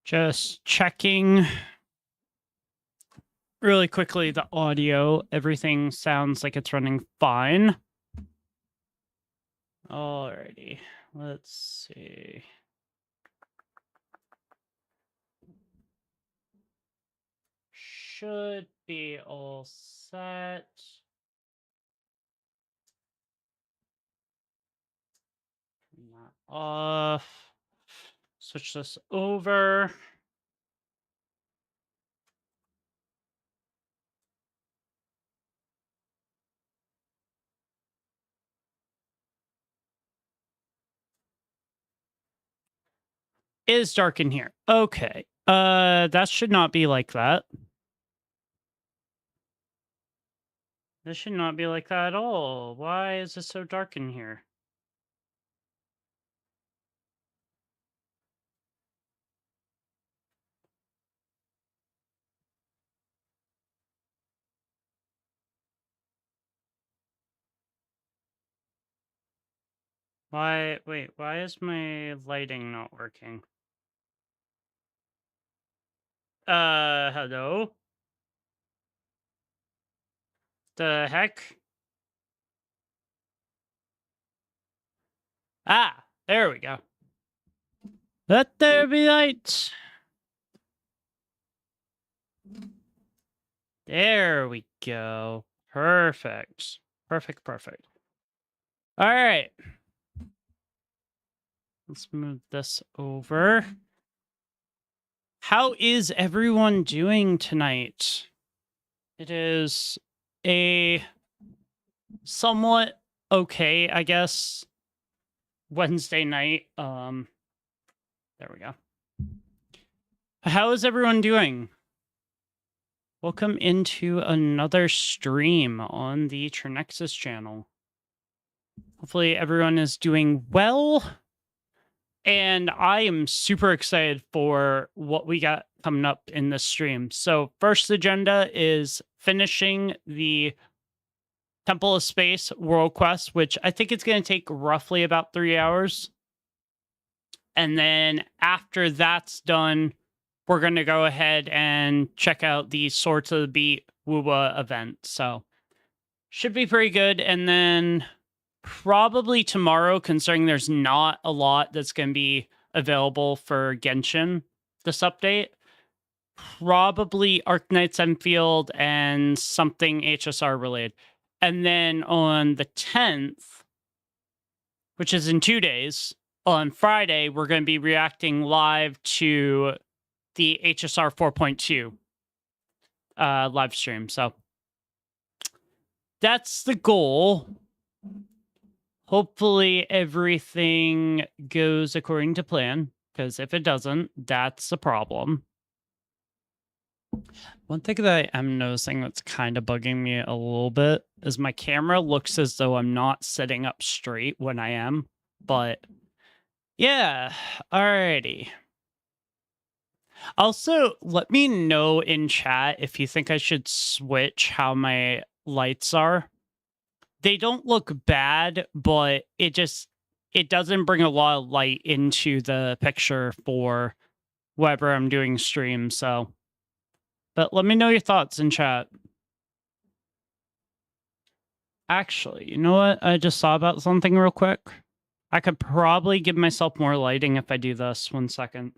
Just checking really quickly the audio. Everything sounds like it's running fine. Alrighty, let's see. Should be all set. Turn that off. Switch this over. It is dark in here. Okay. That should not be like that. This should not be like that at all. Why is it so dark in here? Wait, why is my lighting not working? Hello? The heck? Ah, there we go. Let there be light. There we go. Perfect. Perfect. All right. Let's move this over. How is everyone doing tonight? It is a somewhat okay, I guess, Wednesday night. There we go. How is everyone doing? Welcome into another stream on the Trenexus channel. Hopefully everyone is doing well. And I am super excited for what we got coming up in this stream. So first agenda is finishing the Temple of Space World Quest, which I think it's going to take roughly about 3 hours. And then after that's done, we're going to go ahead and check out the Soar to the Beat Wuwa event. So should be pretty good. And then probably tomorrow, considering there's not a lot that's going to be available for Genshin this update, probably Arknights Enfield and something HSR related. And then on the 10th, which is in 2 days, on Friday, we're going to be reacting live to the HSR 4.2 live stream. So that's the goal. Hopefully everything goes according to plan, because if it doesn't, that's a problem. One thing that I am noticing that's kind of bugging me a little bit is my camera looks as though I'm not sitting up straight when I am, but yeah, alrighty. Also, let me know in chat if you think I should switch how my lights are. They don't look bad, but it doesn't bring a lot of light into the picture for whatever I'm doing stream, so. But let me know your thoughts in chat. Actually, you know what? I just saw about something real quick. I could probably give myself more lighting if I do this. 1 second.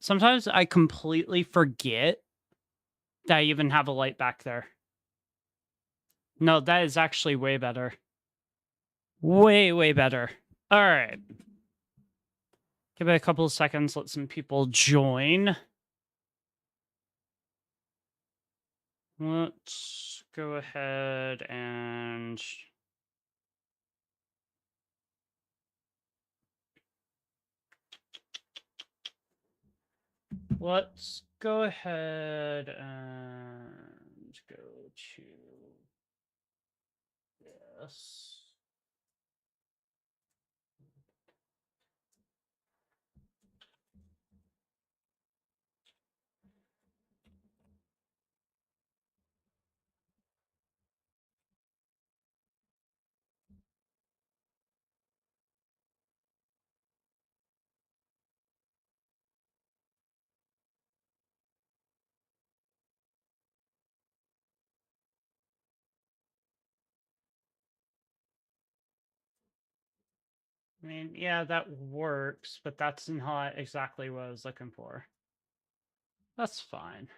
Sometimes I completely forget that I even have a light back there. No, that is actually way better. Way better. All right. Give it a couple of seconds, let some people join. Let's go ahead and... let's go ahead and go to this. I mean, yeah, that works, but that's not exactly what I was looking for. That's fine.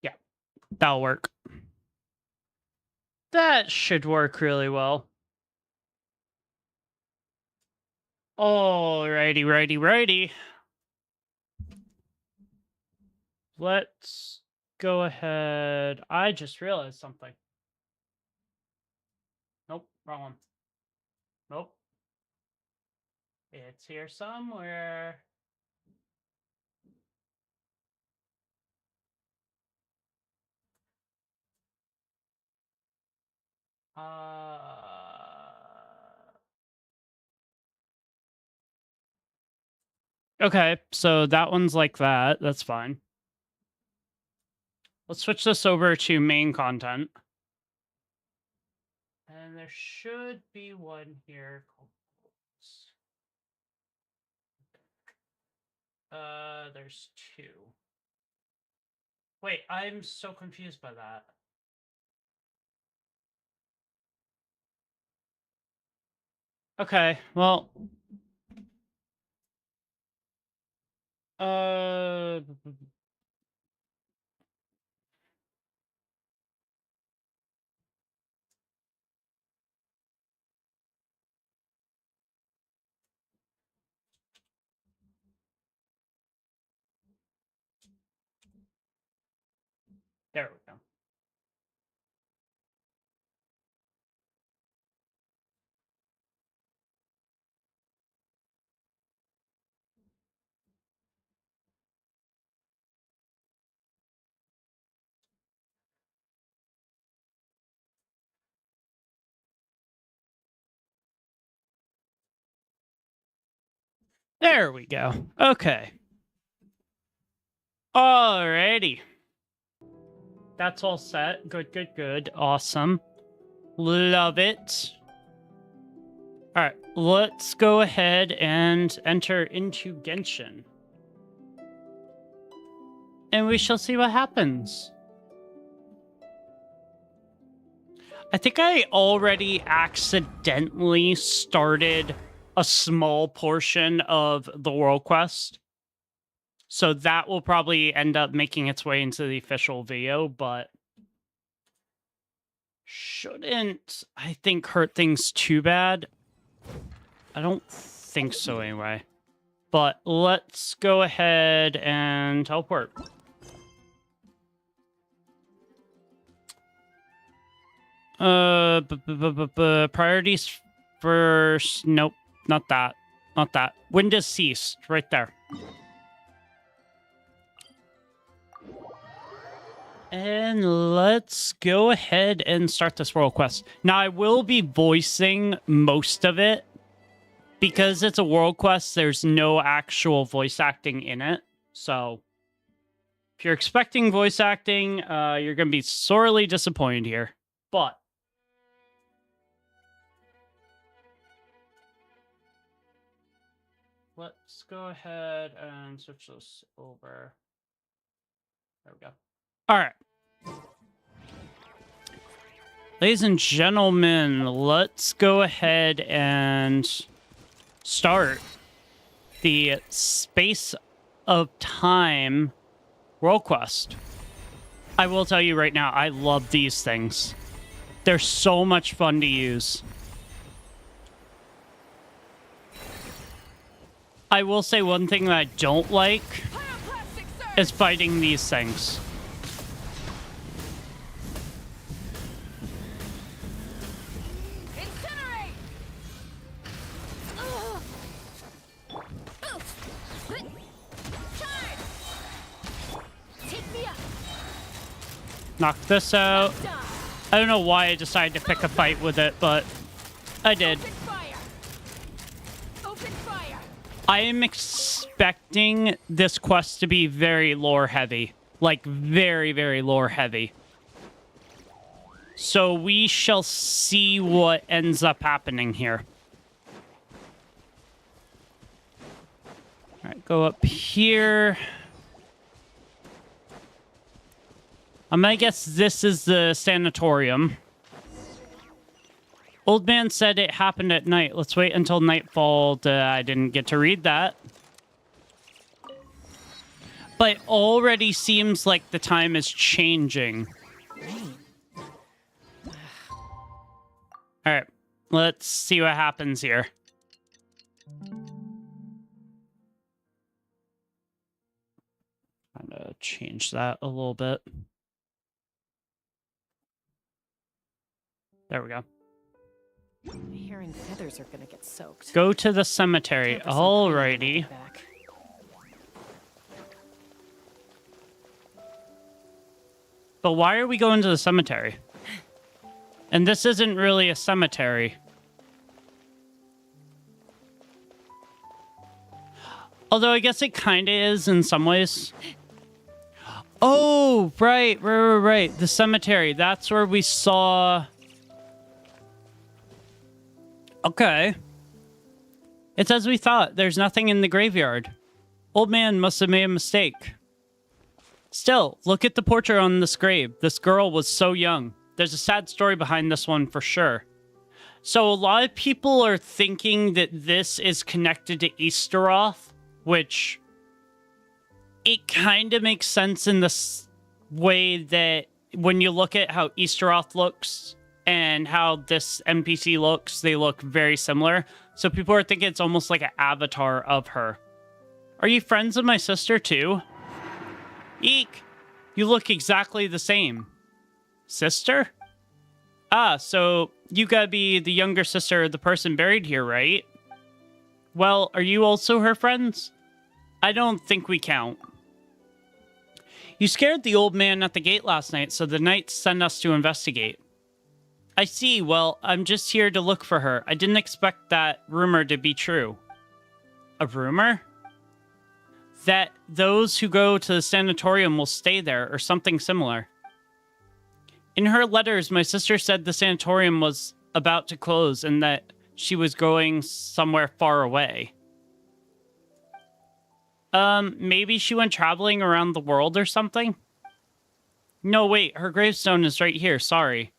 Yeah, that'll work. That should work really well. Alrighty, righty. Let's go ahead. I just realized something. Nope, wrong one. Nope. It's here somewhere. Okay, so that one's like that. That's fine. Let's switch this over to main content. And there should be one here. There's two. Wait, I'm so confused by that. Okay, well. There we go. There we go. Okay. Alrighty. That's all set. Good. Awesome. Love it. Alright, let's go ahead and enter into Genshin. And we shall see what happens. I think I already accidentally started a small portion of the World Quest. So that will probably end up making its way into the official video, but shouldn't, I think, hurt things too bad. I don't think so anyway. But let's go ahead and teleport. Priorities first. Nope, not that. Not that. Wind has ceased. Right there. And let's go ahead and start this world quest. Now, I will be voicing most of it. Because it's a world quest, there's no actual voice acting in it. So, if you're expecting voice acting, you're going to be sorely disappointed here. But let's go ahead and switch this over. There we go. All right. Ladies and gentlemen, let's go ahead and start the Space of Time World Quest. I will tell you right now, I love these things. They're so much fun to use. I will say one thing that I don't like is fighting these things. Incinerate! Charge! Take me up. Knock this out. I don't know why I decided to pick a fight with it, but I did. Open fire. Open fire. I am expecting this quest to be very lore heavy. Like, very, very lore heavy. So we shall see what ends up happening here. Alright, go up here. I'm gonna guess this is the sanatorium. Old man said it happened at night. Let's wait until nightfall. I didn't get to read that. But it already seems like the time is changing. Alright, let's see what happens here. I'm gonna change that a little bit. There we go. Hair and feathers are gonna get soaked. Go to the cemetery. Alrighty. But why are we going to the cemetery? And this isn't really a cemetery. Although I guess it kind of is in some ways. Oh, right. The cemetery. That's where we saw... Okay. It's as we thought. There's nothing in the graveyard. Old man must have made a mistake. Still, look at the portrait on this grave. This girl was so young. There's a sad story behind this one for sure. So a lot of people are thinking that this is connected to Easteroth, which it kind of makes sense in this way that when you look at how Easteroth looks and how this NPC looks, they look very similar. So people are thinking it's almost like an avatar of her. Are you friends with my sister too? Eek! You look exactly the same. Sister? Ah, so you gotta be the younger sister of the person buried here, right? Well, are you also her friends? I don't think we count. You scared the old man at the gate last night, so the knights sent us to investigate. I see. Well, I'm just here to look for her. I didn't expect that rumor to be true. A rumor? That those who go to the sanatorium will stay there, or something similar. In her letters, my sister said the sanatorium was about to close and that she was going somewhere far away. Maybe she went traveling around the world or something? No, wait, her gravestone is right here, sorry.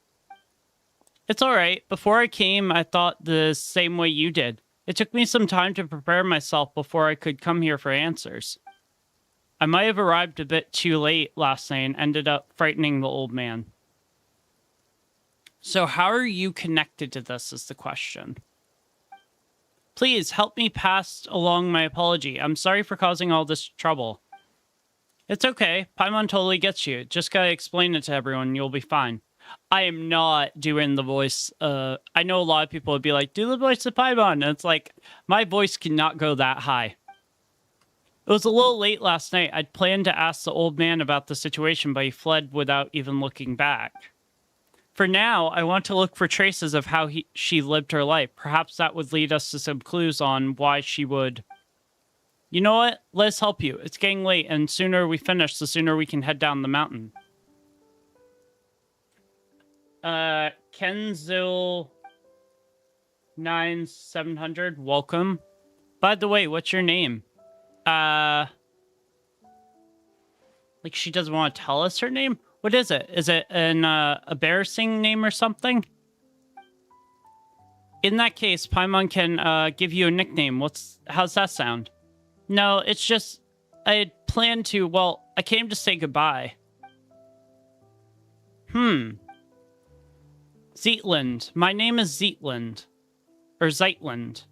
It's alright. Before I came, I thought the same way you did. It took me some time to prepare myself before I could come here for answers. I might have arrived a bit too late last night and ended up frightening the old man. So how are you connected to this is the question. Please help me pass along my apology. I'm sorry for causing all this trouble. It's okay. Paimon totally gets you. Just gotta explain it to everyone and you'll be fine. I am not doing the voice. I know a lot of people would be like, do the voice of Paimon. And it's like, my voice cannot go that high. It was a little late last night. I'd planned to ask the old man about the situation, but he fled without even looking back. For now, I want to look for traces of how she lived her life. Perhaps that would lead us to some clues on why she would... You know what? Let's help you. It's getting late, and sooner we finish, the sooner we can head down the mountain. Kenzil 9700, welcome. By the way, what's your name? Like she doesn't want to tell us her name? What is it? Is it an embarrassing name or something? In that case, Paimon can give you a nickname. How's that sound? No, it's just I had planned to, well, I came to say goodbye. Zeitland. My name is Zeitland. Or Zeitland.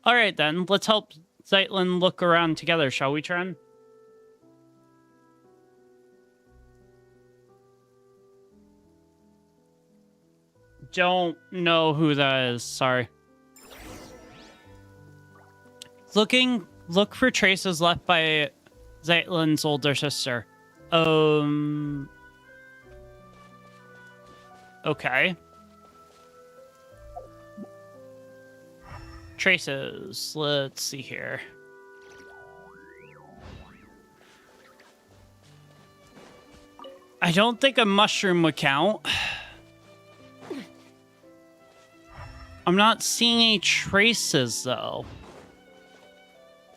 Alright then, let's help Zeitland look around together, shall we, Tren? don't know who that is. Sorry. Look for traces left by Zeitlin's older sister. Okay. Traces. Let's see here. I don't think a mushroom would count. I'm not seeing any traces, though.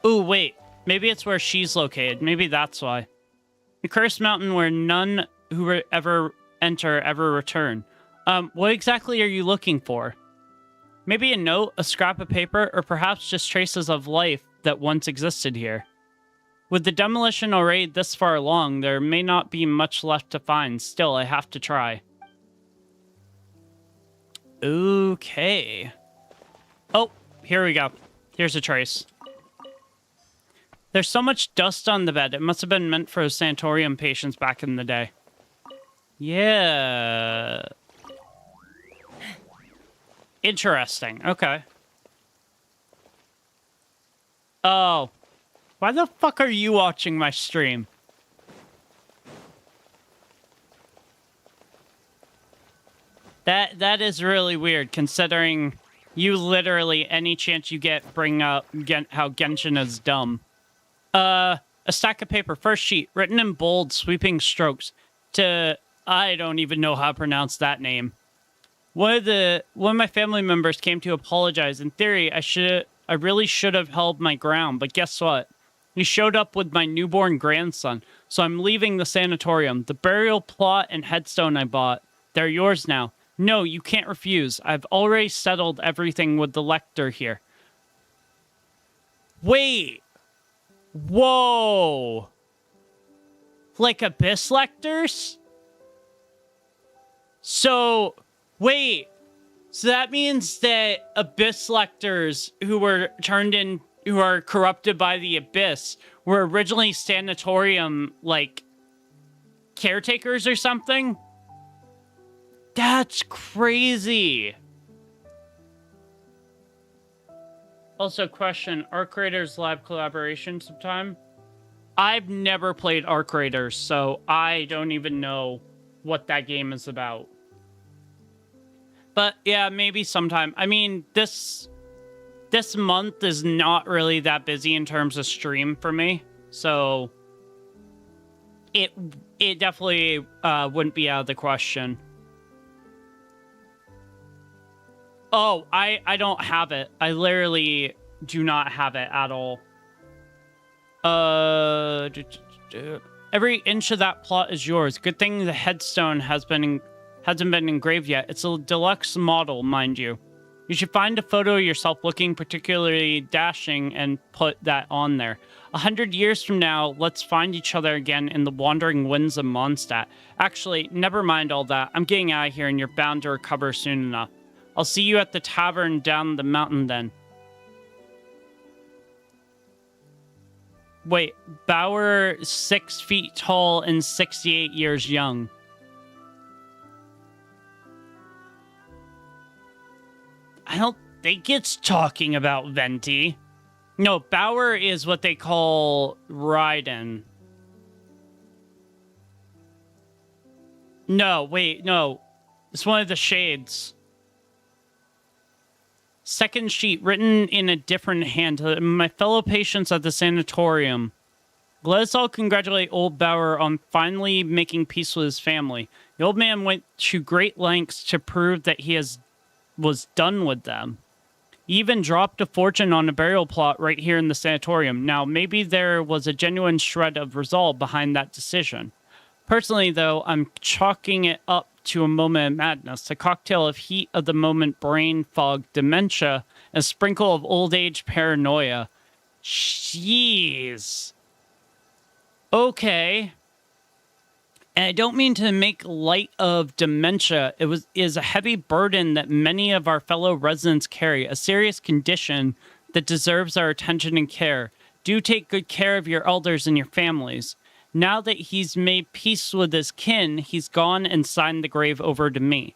Ooh, wait. Maybe it's where she's located. Maybe that's why. The cursed mountain where none who ever enter ever return. What exactly are you looking for? Maybe a note, a scrap of paper, or perhaps just traces of life that once existed here. With the demolition already this far along, there may not be much left to find. Still, I have to try. Okay. Oh, here we go. Here's a trace. There's so much dust on the bed. It must have been meant for sanatorium patients back in the day. Yeah. Interesting. Okay. Oh. Why the fuck are you watching my stream? That is really weird, considering you literally, any chance you get, bring up how Genshin is dumb. A stack of paper, first sheet, written in bold, sweeping strokes to... I don't even know how to pronounce that name. One of my family members came to apologize. In theory, I really should have held my ground, but guess what? He showed up with my newborn grandson, so I'm leaving the sanatorium. The burial plot and headstone I bought, they're yours now. No, you can't refuse. I've already settled everything with the lector here. Wait. Whoa. Like Abyss lectors? So, wait. So that means that Abyss lectors who were who are corrupted by the Abyss were originally sanatorium, like, caretakers or something? That's crazy. Also, question, Arc Raiders live collaboration sometime? I've never played Arc Raiders, so I don't even know what that game is about. But yeah, maybe sometime. I mean, this month is not really that busy in terms of stream for me, so it definitely wouldn't be out of the question. Oh, I don't have it. I literally do not have it at all. Every inch of that plot is yours. Good thing the headstone hasn't been engraved yet. It's a deluxe model, mind you. You should find a photo of yourself looking particularly dashing and put that on there. 100 years from now, let's find each other again in the wandering winds of Mondstadt. Actually, never mind all that. I'm getting out of here and you're bound to recover soon enough. I'll see you at the tavern down the mountain then. Wait, Bauer, 6 feet tall and 68 years young. I don't think it's talking about Venti. No, Bauer is what they call Raiden. No, wait, no. It's one of the shades. Second sheet, written in a different hand. To my fellow patients at the sanatorium. Let us all congratulate old Bauer on finally making peace with his family. The old man went to great lengths to prove that he was done with them. He even dropped a fortune on a burial plot right here in the sanatorium. Now, maybe there was a genuine shred of resolve behind that decision. Personally, though, I'm chalking it up to a moment of madness, a cocktail of heat of the moment, brain fog, dementia, and a sprinkle of old age paranoia. Jeez. Okay. And I don't mean to make light of dementia. It is a heavy burden that many of our fellow residents carry, a serious condition that deserves our attention and care. Do take good care of your elders and your families. Now that he's made peace with his kin, he's gone and signed the grave over to me.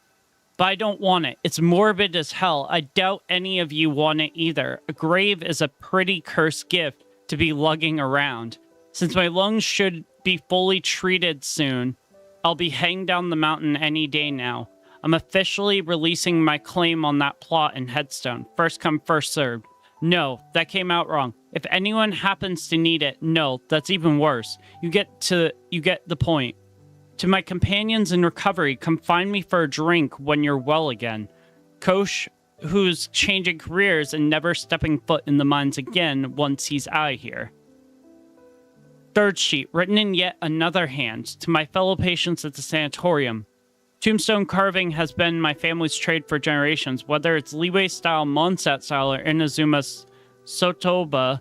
but I don't want it. It's morbid as hell. I doubt any of you want it either. A grave is a pretty cursed gift to be lugging around. Since my lungs should be fully treated soon, I'll be heading down the mountain any day now. I'm officially releasing my claim on that plot and headstone. First come, first served. No, that came out wrong. If anyone happens to need it, no, that's even worse. You get the point. To my companions in recovery, come find me for a drink when you're well again. Kosh, who's changing careers and never stepping foot in the mines again once he's out of here. Third sheet, written in yet another hand, to my fellow patients at the sanatorium. Tombstone carving has been my family's trade for generations. Whether it's Leeway style, Monsat style, or Inazuma's Sotoba,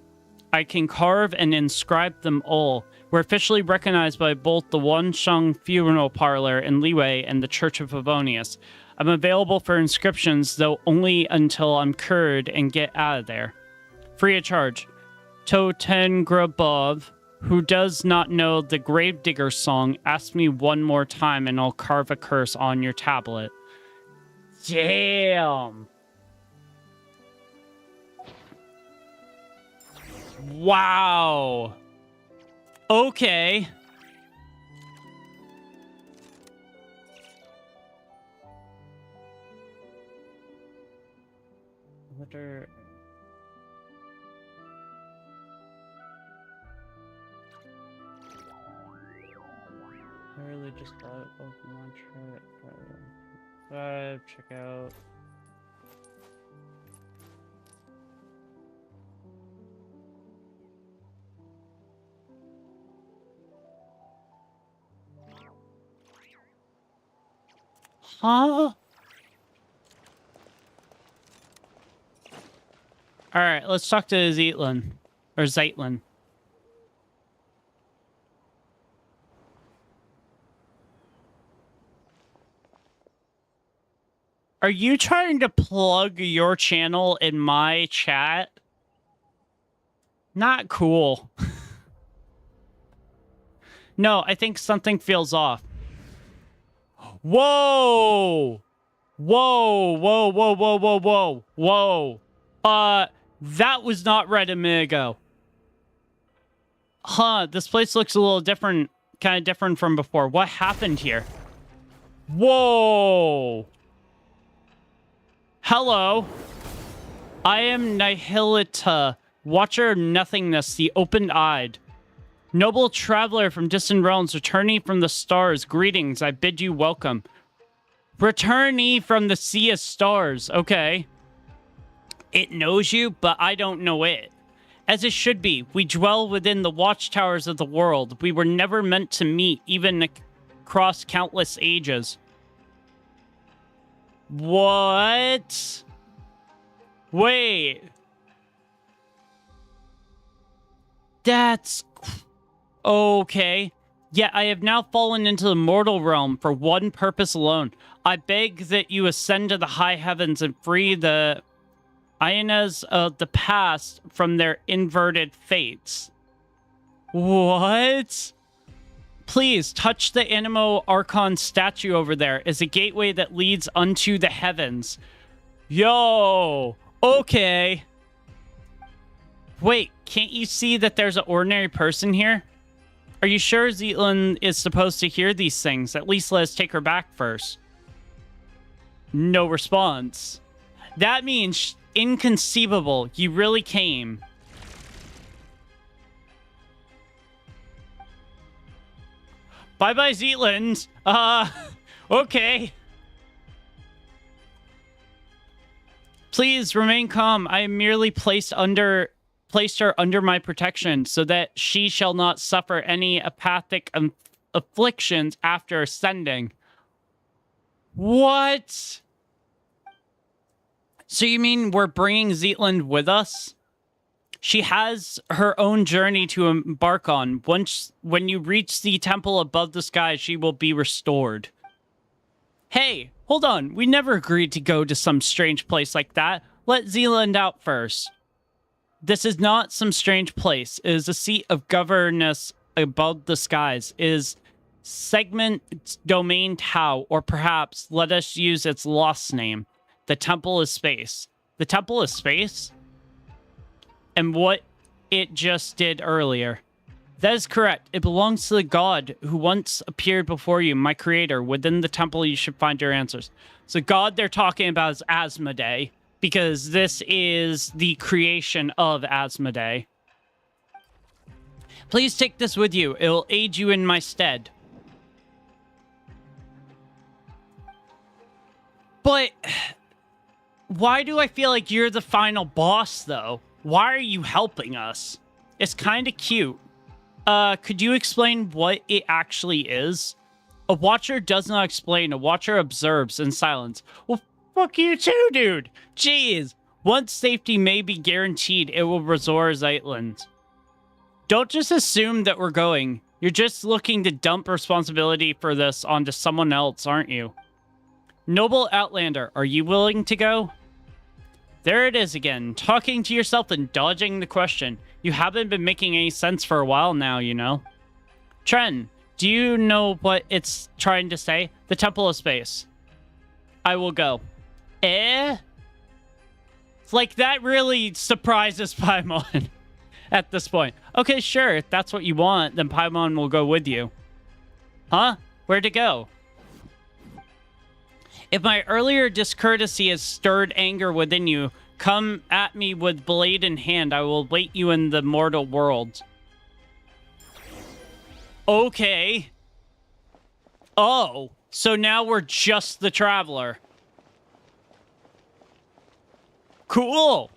I can carve and inscribe them all. We're officially recognized by both the Wansheng Funeral Parlor in Leeway and the Church of Favonius. I'm available for inscriptions, though only until I'm cured and get out of there. Free of charge. Totengrabov, who does not know the Gravedigger song, ask me one more time and I'll carve a curse on your tablet. Damn. Wow. Okay. What are... I really just bought Pokemon chart. Check out. Huh? Alright, let's talk to Zeitlin. Or Zeitlin. Are you trying to plug your channel in my chat? Not cool. No, I think something feels off. Whoa! Whoa, whoa, whoa, whoa, whoa, whoa, whoa. That was not red a minute ago. Huh, this place looks a little different, kind of different from before. What happened here? Whoa! Hello. I am Nihilita, Watcher of Nothingness, the Open-Eyed. Noble traveler from distant realms, returning from the stars, greetings, I bid you welcome. Returnee from the sea of stars, okay. It knows you, but I don't know it. As it should be, we dwell within the watchtowers of the world. We were never meant to meet, even across countless ages. What? Wait. That's... okay. Yet I have now fallen into the mortal realm for one purpose alone. I beg that you ascend to the high heavens and free the Ionas of the past from their inverted fates. What? Please, touch the Animo Archon statue over there as a gateway that leads unto the heavens. Yo! Okay. Wait, can't you see that there's an ordinary person here? Are you sure Zeitlin is supposed to hear these things? At least let us take her back first. No response. That means inconceivable. You really came. Bye-bye, Zeitlin. Okay. Please remain calm. I am merely placed her under my protection so that she shall not suffer any apathic afflictions after ascending. What? So you mean we're bringing Zeitlin with us? She has her own journey to embark on. When you reach the temple above the sky, she will be restored. Hey, hold on. We never agreed to go to some strange place like that. Let Zeitlin out first. This is not some strange place. It is a seat of governess above the skies. It is segment domain Tau, or perhaps let us use its lost name. The Temple is Space. The Temple is Space? And what it just did earlier. That is correct. It belongs to the god who once appeared before you, my creator. Within the temple, you should find your answers. So God they're talking about is Asmodee, because this is the creation of Asmodee. Please take this with you. It will aid you in my stead. But why do I feel like you're the final boss, though? Why are you helping us? It's kind of cute. Could you explain what it actually is? A watcher does not explain. A watcher observes in silence. Well, fuck you too, dude. Jeez. Once safety may be guaranteed, it will restore Zeitland. Don't just assume that we're going. You're just looking to dump responsibility for this onto someone else, aren't you? Noble Outlander, are you willing to go? There it is again, talking to yourself and dodging the question. You haven't been making any sense for a while now, you know. Tren, do you know what it's trying to say? The Temple of Space. I will go. It's like that really surprises Paimon at this point. Okay, sure, if that's what you want, then Paimon will go with you. Huh? Where'd it go? If my earlier discourtesy has stirred anger within you, come at me with blade in hand. I will await you in the mortal world. Okay. Oh, so now we're just the traveler. Cool.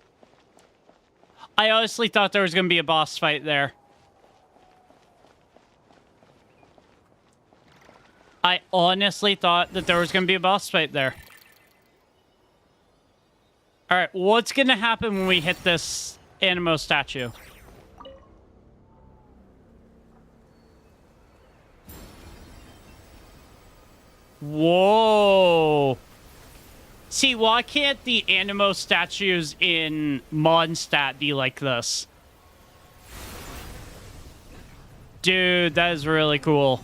I honestly thought there was going to be a boss fight there. I honestly thought that there was going to be a boss fight there. Alright, what's going to happen when we hit this Animo statue? Whoa. See, why can't the Animo statues in Mondstadt be like this? Dude, that is really cool.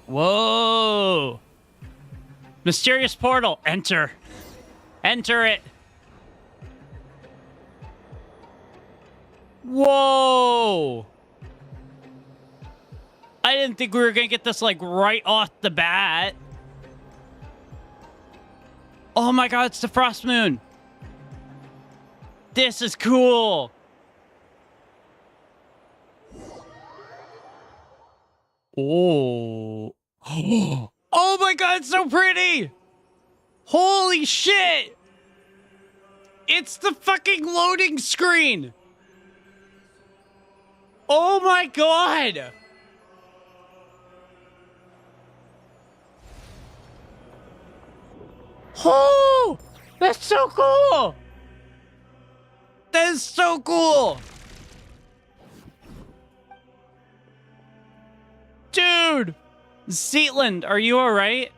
Whoa. Mysterious portal. Enter. Enter it. Whoa. I didn't think we were going to get this, like, right off the bat. Oh my god, it's the Frost Moon. This is cool. Oh. Oh my god, it's so pretty. Holy shit. It's the fucking loading screen. Oh my god. Oh, that's so cool. That is so cool. Dude. Zeitland, are you alright?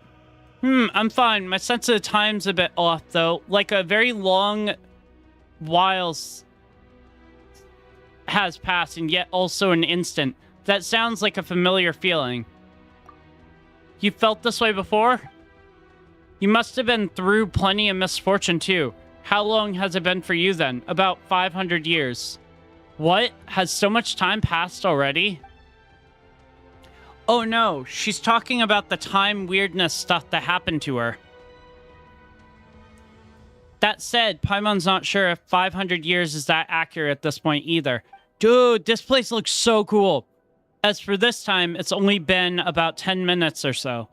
I'm fine. My sense of time's a bit off, though. Like a very long while has passed, and yet also an instant. That sounds like a familiar feeling. You felt this way before? You must have been through plenty of misfortune, too. How long has it been for you, then? About 500 years. What? Has so much time passed already? Oh no, she's talking about the time weirdness stuff that happened to her. That said, Paimon's not sure if 500 years is that accurate at this point either. Dude, this place looks so cool. As for this time, it's only been about 10 minutes or so.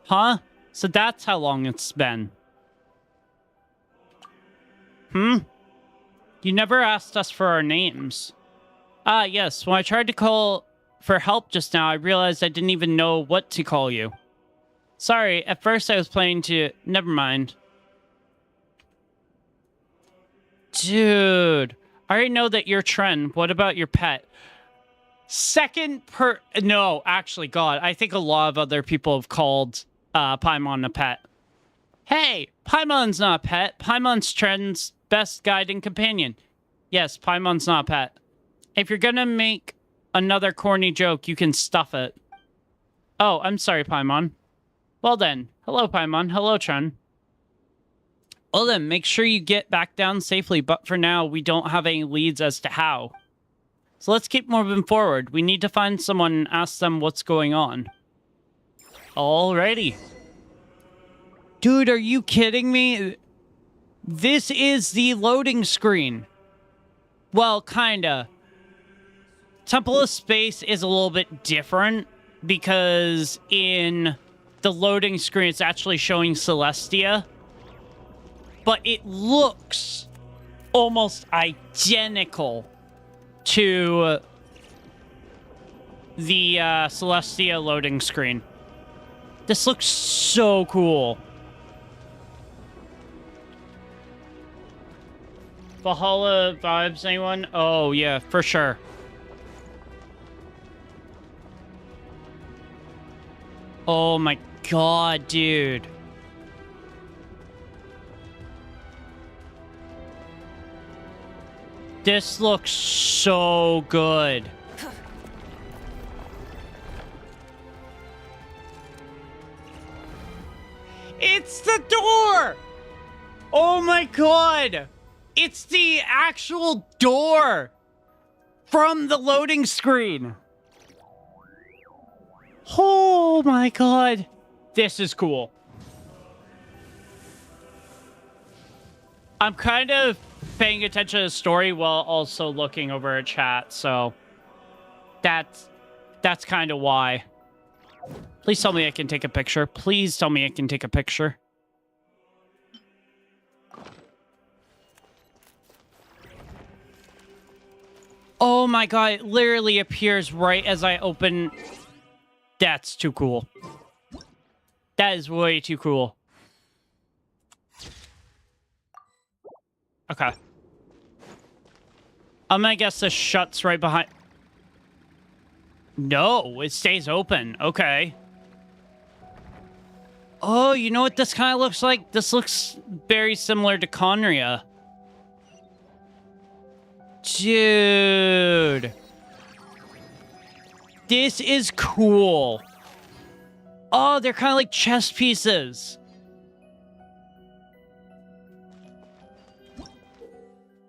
Huh? So that's how long it's been. You never asked us for our names. Ah, yes, when I tried to call for help just now, I realized I didn't even know what to call you. Sorry, at first I was planning to... Never mind. Dude, I already know that you're Tren. What about your pet? No, actually, God, I think a lot of other people have called Paimon a pet. Hey, Paimon's not a pet. Paimon's Tren's best guide and companion. Yes, Paimon's not a pet. If you're gonna make Another corny joke. You can stuff it. Oh, I'm sorry, Paimon. Well then. Hello, Paimon. Hello, Tren. Well then, make sure you get back down safely, but for now, we don't have any leads as to how. So let's keep moving forward. We need to find someone and ask them what's going on. Alrighty. Dude, are you kidding me? This is the loading screen. Well, kinda. Temple of Space is a little bit different because in the loading screen, it's actually showing Celestia. But it looks almost identical to the Celestia loading screen. This looks so cool. Valhalla vibes, anyone? Oh, yeah, for sure. Oh my god, dude. This looks so good. It's the door! Oh my god! It's the actual door from the loading screen. Oh my god. This is cool. I'm kind of paying attention to the story while also looking over at chat, so that's kind of why. Please tell me I can take a picture. Please tell me I can take a picture. Oh my god, it literally appears right as I open. That's too cool. That is way too cool. Okay. I'm gonna guess this shuts right behind. No, it stays open. Okay. Oh, you know what this kind of looks like? This looks very similar to Conria. Dude. This is cool. Oh, they're kind of like chess pieces.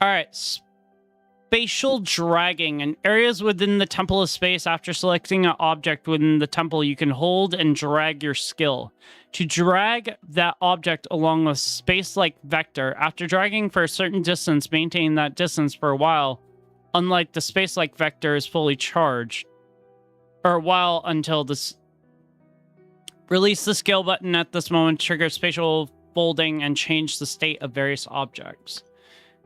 All right. Spatial dragging. In areas within the Temple of Space, after selecting an object within the temple, you can hold and drag your skill. To drag that object along a space-like vector, after dragging for a certain distance, maintain that distance for a while, unlike the space-like vector is fully charged. Or a while until this... Release the skill button at this moment, trigger spatial folding, and change the state of various objects.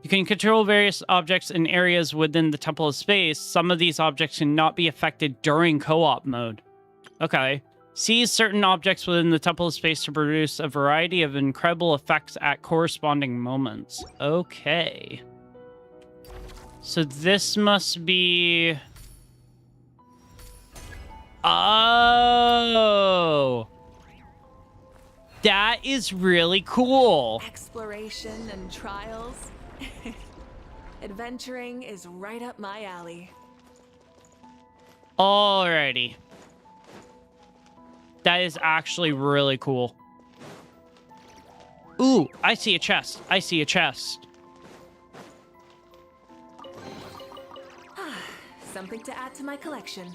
You can control various objects in areas within the Temple of Space. Some of these objects cannot be affected during co-op mode. Okay. Seize certain objects within the Temple of Space to produce a variety of incredible effects at corresponding moments. Okay. So this must be... Oh! That is really cool. Exploration and trials. Adventuring is right up my alley. Alrighty. That is actually really cool. Ooh, I see a chest. I see a chest. Something to add to my collection.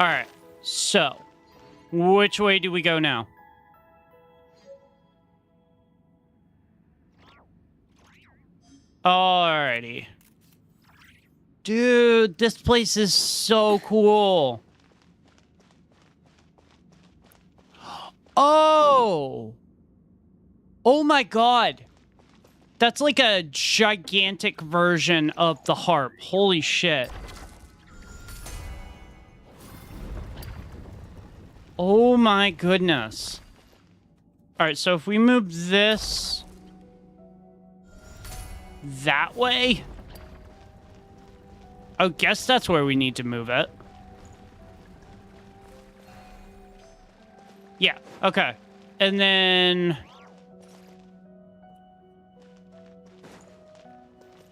Alright, so which way do we go now? Alrighty. Dude, this place is so cool. Oh! Oh my god. That's like a gigantic version of the harp. Holy shit. Oh my goodness. Alright, so if we move this... that way? I guess that's where we need to move it. Yeah, okay. And then...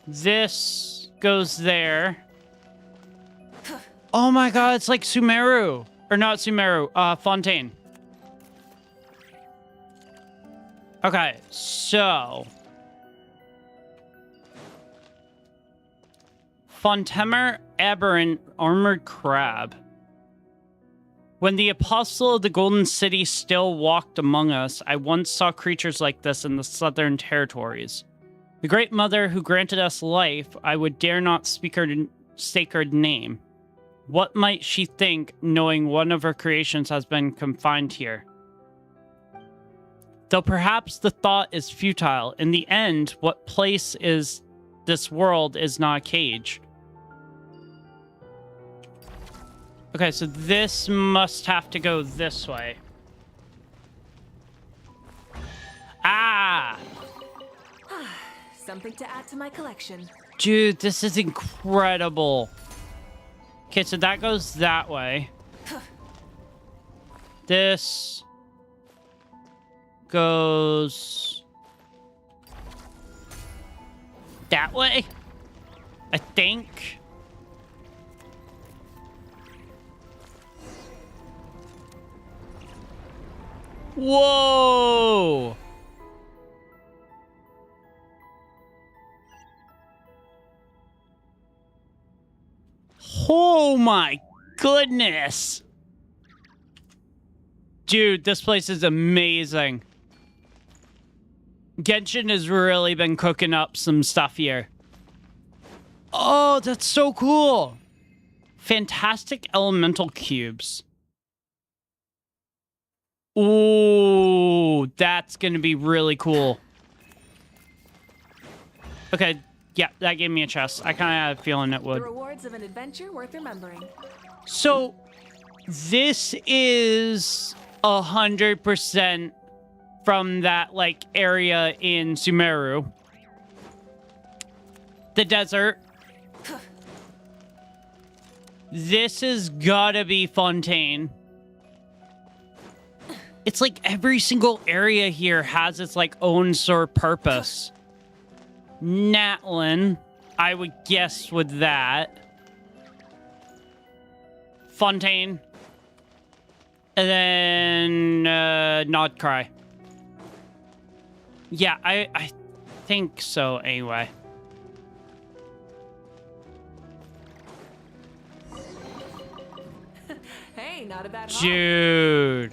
this goes there. Oh my god, it's like Sumeru. Or not Sumeru, Fontaine. Okay, so... Fontemer Aberrant Armored Crab. When the Apostle of the Golden City still walked among us, I once saw creatures like this in the southern territories. The Great Mother who granted us life, I would dare not speak her sacred name. What might she think, knowing one of her creations has been confined here? Though perhaps the thought is futile, in the end, what place is this world is not a cage. Okay, so this must have to go this way. Ah! Something to add to my collection. Dude, this is incredible. Okay, so that goes that way. This goes that way, I think. Whoa! Oh my goodness! Dude, this place is amazing. Genshin has really been cooking up some stuff here. Oh, that's so cool! Fantastic elemental cubes. Ooh, that's gonna be really cool. Okay, yeah, that gave me a chest. I kind of had a feeling it would. The rewards of an adventure worth remembering. So, this is 100% from that, like, area in Sumeru. The desert. This has gotta be Fontaine. It's like every single area here has its, like, own sort of purpose. Natlin, I would guess with that. Fontaine. And then, Nodcry. Yeah, I think so, anyway. Hey, not a bad haul. Dude.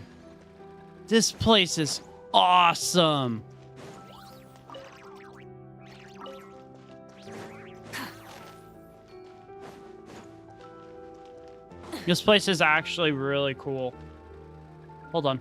This place is awesome. This place is actually really cool. Hold on.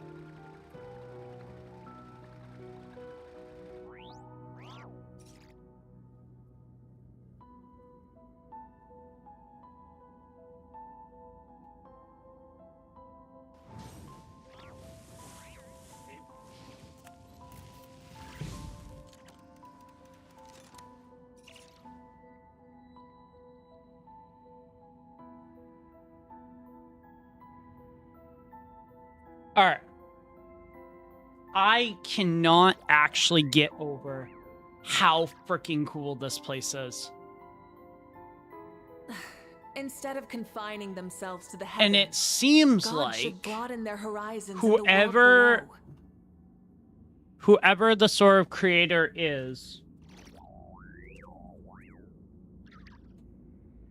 All right. I cannot actually get over how freaking cool this place is. Instead of confining themselves to the heavens, And it seems God like should broaden their horizons whoever in the world below. the sort of creator is,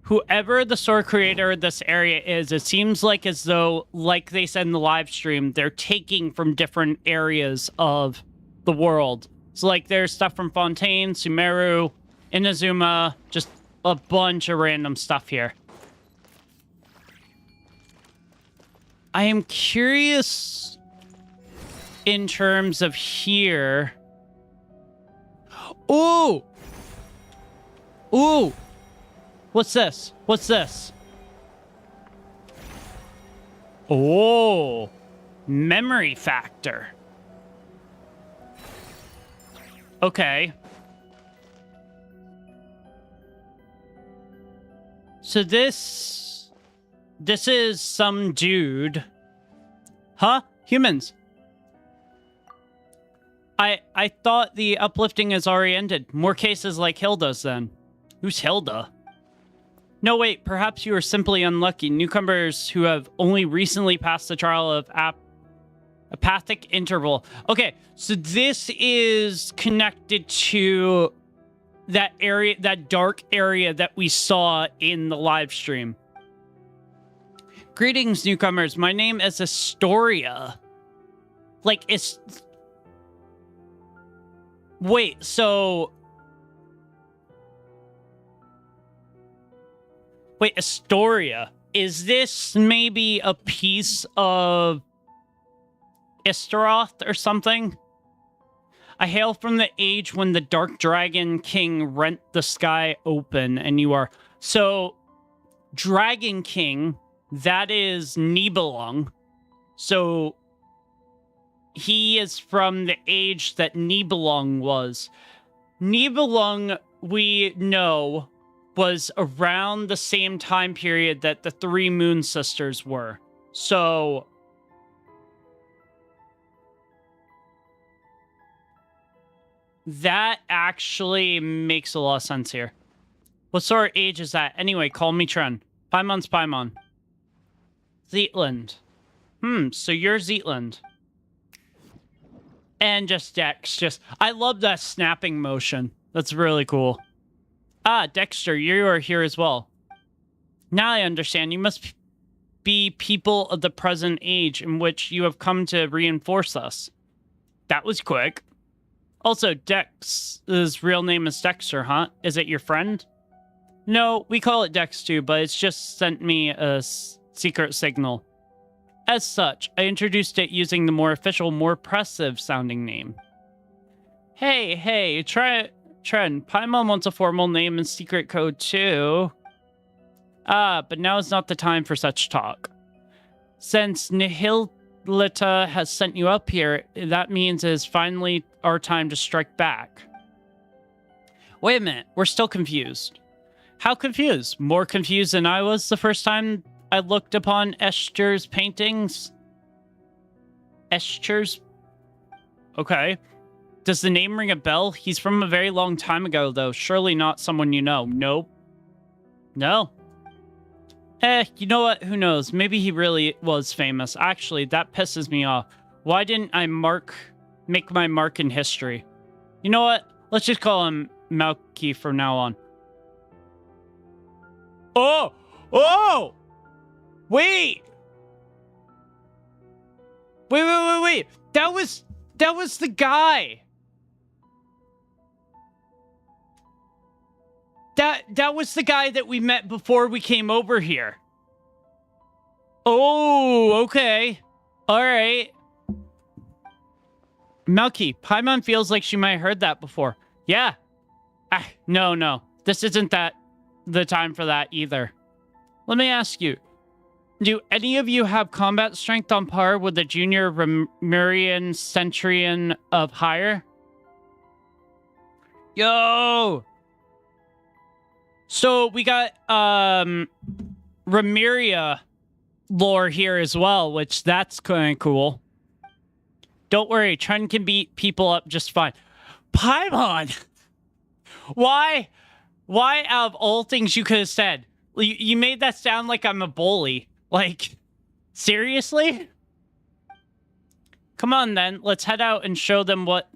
whoever the sort of creator of this area is, it seems like as though, like they said in the live stream, they're taking from different areas of the world. So, like, there's stuff from Fontaine, Sumeru, Inazuma, just a bunch of random stuff here. I am curious in terms of here. Ooh! Ooh! What's this? What's this? Oh, memory factor. Okay. So this is some dude. Huh? Humans. I thought the uplifting has already ended. More cases like Hilda's then. Who's Hilda? No, wait, perhaps you are simply unlucky. Newcomers who have only recently passed the trial of apathic interval. Okay, so this is connected to that area, that dark area that we saw in the live stream. Greetings, newcomers. My name is Astoria. Like, it's... Wait, so... Wait, Astoria. Is this maybe a piece of Istaroth or something? I hail from the age when the Dark Dragon King rent the sky open, and you are... So, Dragon King, that is Nibelung. So, he is from the age that Nibelung was. Nibelung, we know, was around the same time period that the Three Moon Sisters were. So... that actually makes a lot of sense here. What sort of age is that? Anyway, call me Tren. Paimon's Paimon. Zetland. So you're Zetland. And just Dex. I love that snapping motion. That's really cool. Ah, Dexter, you are here as well. Now I understand. You must be people of the present age in which you have come to reinforce us. That was quick. Also, Dex's real name is Dexter, huh? Is it your friend? No, we call it Dex too, but it's just sent me a secret signal. As such, I introduced it using the more official, more impressive sounding name. Hey, Tren, Paimon wants a formal name and secret code too. But now is not the time for such talk. Since Nihilita has sent you up here, that means it is finally our time to strike back. Wait a minute, we're still confused. How confused? More confused than I was the first time I looked upon Ester's paintings? Ester's? Okay. Does the name ring a bell? He's from a very long time ago, though. Surely not someone you know. Nope. No. You know what? Who knows? Maybe he really was famous. Actually, that pisses me off. Why didn't I make my mark in history? You know what? Let's just call him Malky from now on. Oh! Wait! Wait. That was the guy. That was the guy that we met before we came over here. Oh, okay. All right. Malky, Paimon feels like she might have heard that before. Yeah. No. This isn't the time for that either. Let me ask you. Do any of you have combat strength on par with the junior Remurian Centurion of higher? Yo! So we got Remuria lore here as well, which that's kind of cool. Don't worry, Tren can beat people up just fine. Paimon! Why out of all things you could have said? You made that sound like I'm a bully. Like, seriously? Come on then, let's head out and show them what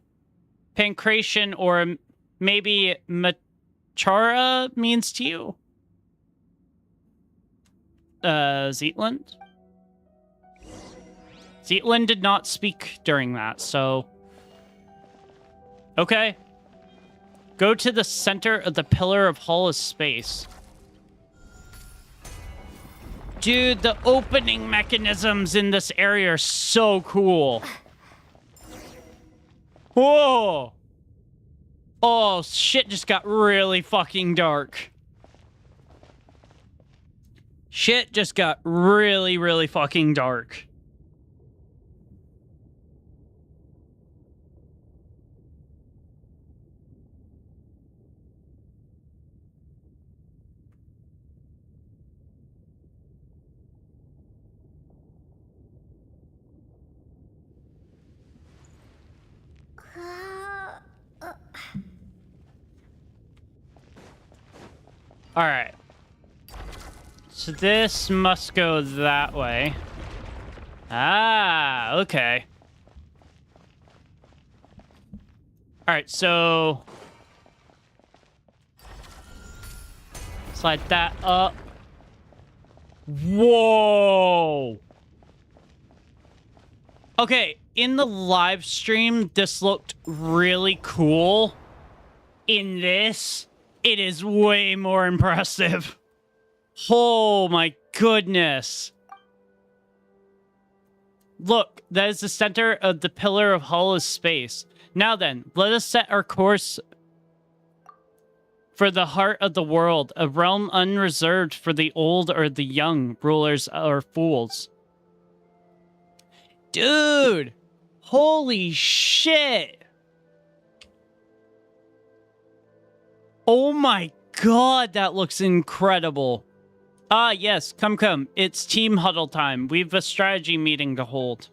pancration or maybe Machara means to you. Zetland? Zetland did not speak during that, so... Okay. Go to the center of the Pillar of Hull Space. Dude, the opening mechanisms in this area are so cool. Whoa! Oh, shit just got really fucking dark. Shit just got really, really fucking dark. All right. So this must go that way. Ah, okay. Alright, so... slide that up. Whoa! Okay, in the live stream, this looked really cool. In this, it is way more impressive. Oh my goodness. Look, that is the center of the pillar of hollow space. Now then, let us set our course for the heart of the world, a realm unreserved for the old or the young, rulers or fools. Dude! Holy shit! Oh my god, that looks incredible. Ah, yes, come. It's team huddle time. We've a strategy meeting to hold.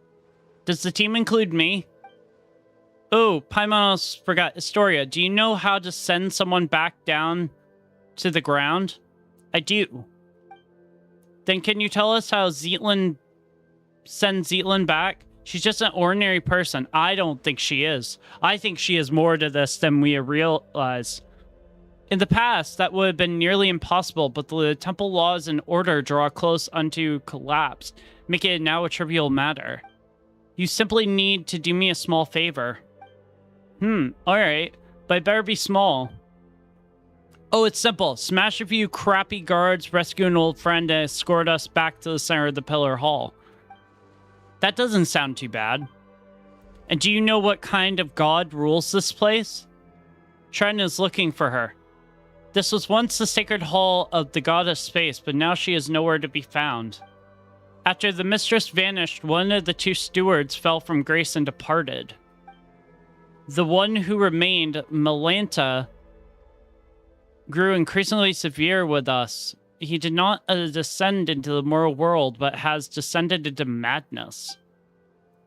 Does the team include me? Oh, Paimon forgot. Astoria, do you know how to send someone back down to the ground? I do. Then can you tell us how send Zealand back? She's just an ordinary person. I don't think she is. I think she is more to this than we realize. In the past, that would have been nearly impossible, but the temple laws and order draw close unto collapse, making it now a trivial matter. You simply need to do me a small favor. Alright, but it better be small. Oh, it's simple. Smash a few crappy guards, rescue an old friend, and escort us back to the center of the Pillar Hall. That doesn't sound too bad. And do you know what kind of god rules this place? Tren is looking for her. This was once the sacred hall of the god of space, but now she is nowhere to be found. After the mistress vanished, one of the two stewards fell from grace and departed. The one who remained, Melanta, grew increasingly severe with us. He did not descend into the moral world, but has descended into madness.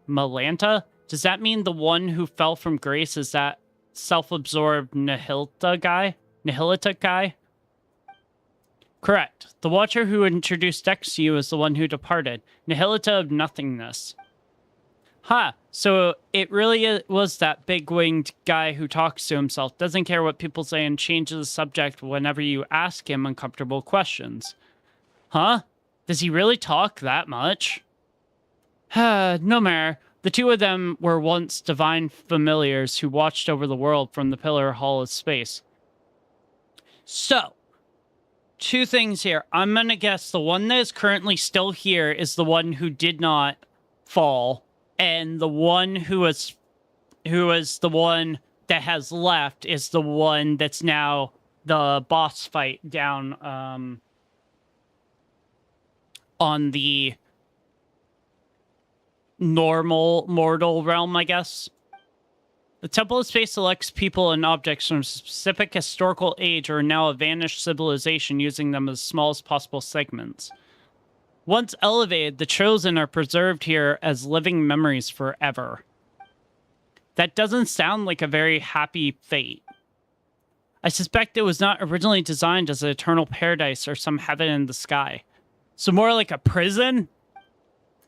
Melanta? Does that mean the one who fell from grace is that self-absorbed Nihilita guy? Correct. The Watcher who introduced Dex to you is the one who departed. Nihilita of nothingness. So it really was that big-winged guy who talks to himself, doesn't care what people say, and changes the subject whenever you ask him uncomfortable questions. Huh? Does he really talk that much? No matter. The two of them were once divine familiars who watched over the world from the Pillar Hall of Space. So, two things here. I'm gonna guess the one that is currently still here is the one who did not fall. And the one who is the one that has left is the one that's now the boss fight down on the normal mortal realm, I guess. The Temple of Space selects people and objects from a specific historical age or now a vanished civilization, using them as small as possible segments. Once elevated, the Chosen are preserved here as living memories forever. That doesn't sound like a very happy fate. I suspect it was not originally designed as an eternal paradise or some heaven in the sky. So more like a prison?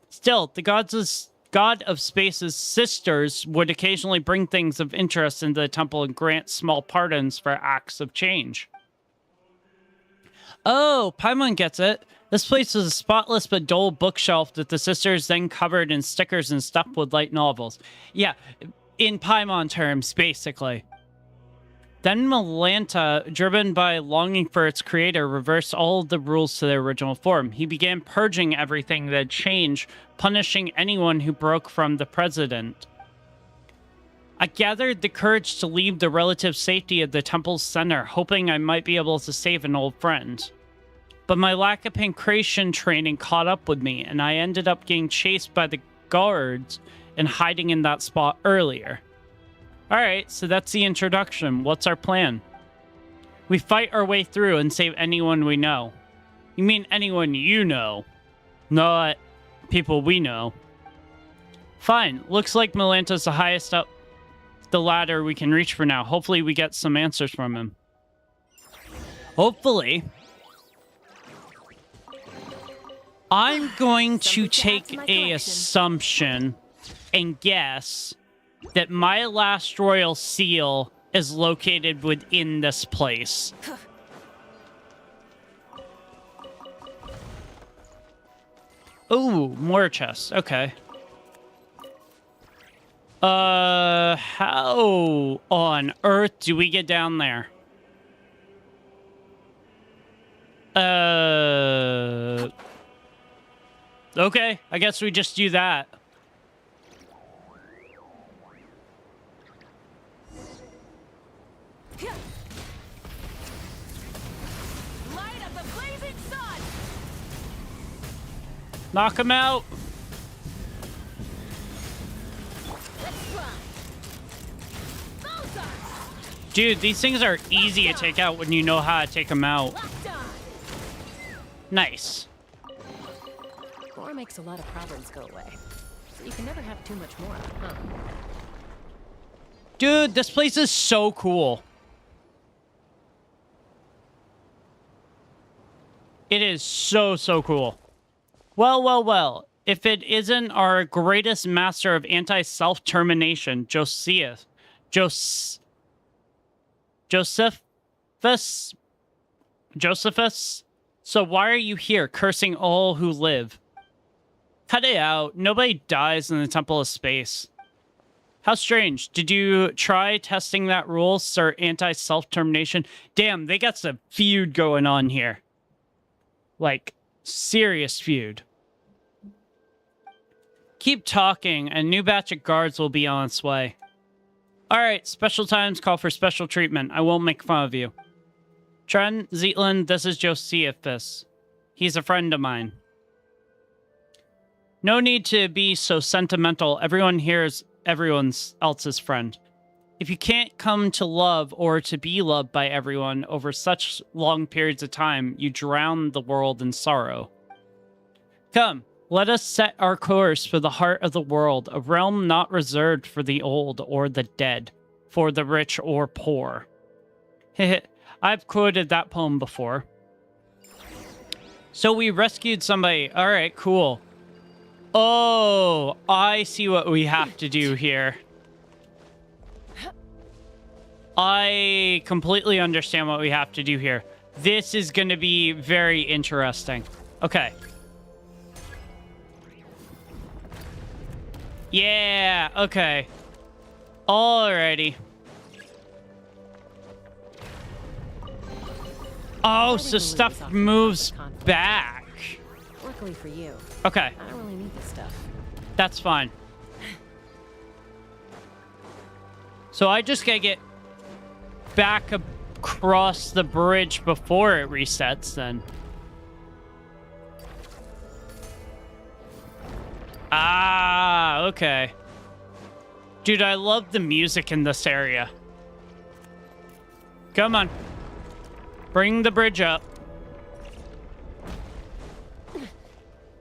Still, the God of Space's sisters would occasionally bring things of interest into the temple and grant small pardons for acts of change. Oh, Paimon gets it. This place was a spotless but dull bookshelf that the sisters then covered in stickers and stuffed with light novels. Yeah, in Paimon terms, basically. Then Melanta, driven by longing for its creator, reversed all of the rules to their original form. He began purging everything that had changed, punishing anyone who broke from the president. I gathered the courage to leave the relative safety of the temple's center, hoping I might be able to save an old friend. But my lack of pancreation training caught up with me, and I ended up getting chased by the guards and hiding in that spot earlier. Alright, so that's the introduction. What's our plan? We fight our way through and save anyone we know. You mean anyone you know, not people we know. Fine, looks like Melanta's the highest up the ladder we can reach for now. Hopefully we get some answers from him. Hopefully. I'm going to Something to add to take my a collection. assumption and guess that my last royal seal is located within this place. Ooh, more chests. Okay. How on earth do we get down there? Okay, I guess we just do that. Light of the blazing sun. Knock him out. Let's run. Bullseye. Dude, these things are easy to take out when you know how to take them out. Locked on. Nice. War makes a lot of problems go away. So you can never have too much more, huh? Dude, this place is so cool. It is so, so cool. Well, well, well. If it isn't our greatest master of anti-self-termination, Josephus. So why are you here, cursing all who live? Cut it out. Nobody dies in the Temple of Space. How strange. Did you try testing that rule, Sir Anti-Self-Termination? Damn, they got some feud going on here. Like, serious feud. Keep talking. A new batch of guards will be on its way. Alright, special times call for special treatment. I won't make fun of you. Tren, Zetland, this is Josephus. He's a friend of mine. No need to be so sentimental. Everyone here is everyone else's friend. If you can't come to love or to be loved by everyone over such long periods of time, you drown the world in sorrow. Come, let us set our course for the heart of the world, a realm not reserved for the old or the dead, for the rich or poor. I've quoted that poem before. So we rescued somebody. All right, cool. Oh, I see what we have to do here. I completely understand what we have to do here. This is going to be very interesting. Okay. Yeah, okay. Alrighty. Oh, so stuff moves back. Luckily for you. Okay. I don't really need this stuff. That's fine. So I just gotta get back across the bridge before it resets, then. Ah, okay. Dude, I love the music in this area. Come on. Bring the bridge up.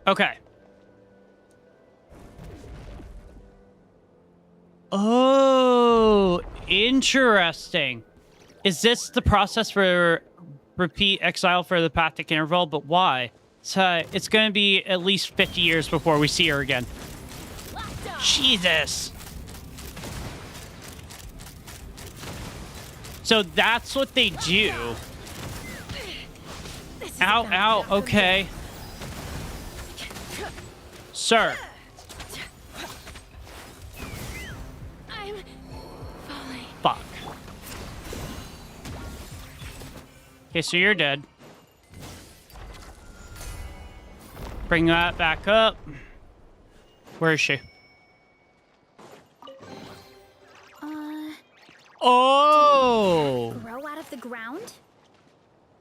Okay. Oh, interesting. Is this the process for repeat exile for the pathic interval? But why? So it's going to be at least 50 years before we see her again. Jesus. So that's what they do. Ow, ow, okay. Sir. I'm falling. Fuck. Okay, so you're dead. Bring that back up. Where is she? Oh! Grow out of the ground?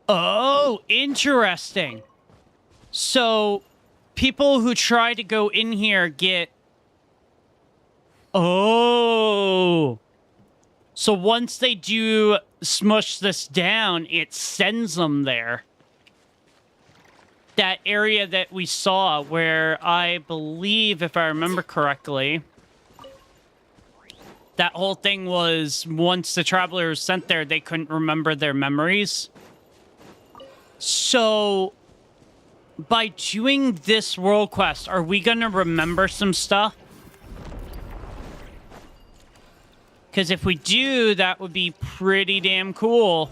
Oh, interesting. So, people who try to go in here get... Oh! So once they do smush this down, it sends them there. That area that we saw where I believe, if I remember correctly, that whole thing was once the travelers sent there, they couldn't remember their memories. So by doing this world quest, are we gonna remember some stuff? Because if we do, that would be pretty damn cool.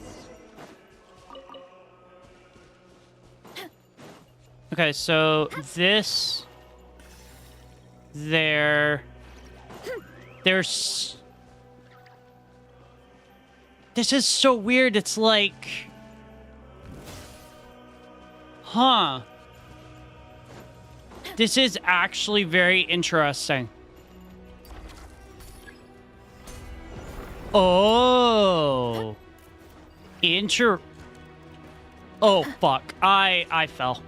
Okay, so this... There's... This is so weird, it's like... Huh. This is actually very interesting. Oh. Oh, fuck. I fell.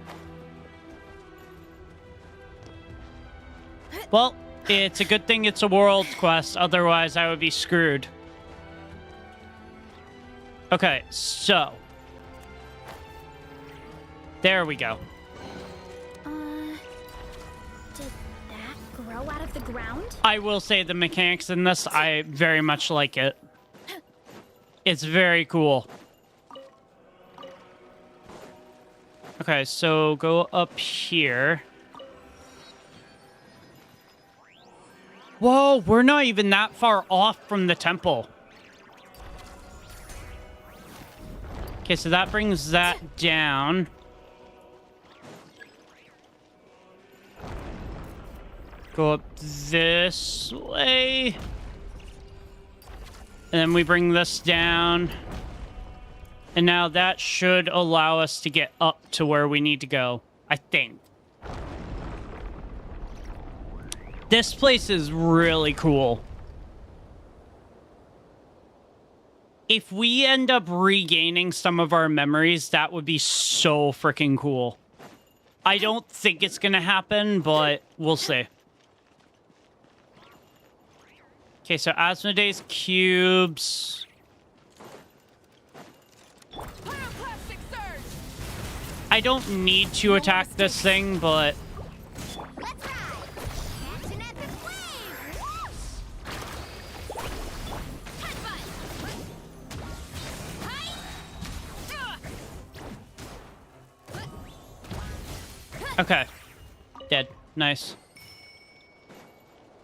Well, it's a good thing it's a world quest, otherwise I would be screwed. Okay, so. There we go. Did that grow out of the ground? I will say the mechanics in this, I very much like it. It's very cool. Okay, so go up here. Whoa, we're not even that far off from the temple. Okay, so that brings that down. Go up this way. And then we bring this down. And now that should allow us to get up to where we need to go, I think. This place is really cool. If we end up regaining some of our memories, that would be so freaking cool. I don't think it's gonna happen, but we'll see. Okay, so Asmodee's cubes. I don't need to attack this thing, but... Let's ride! Action at the flame! Whoosh! Okay. Dead. Nice.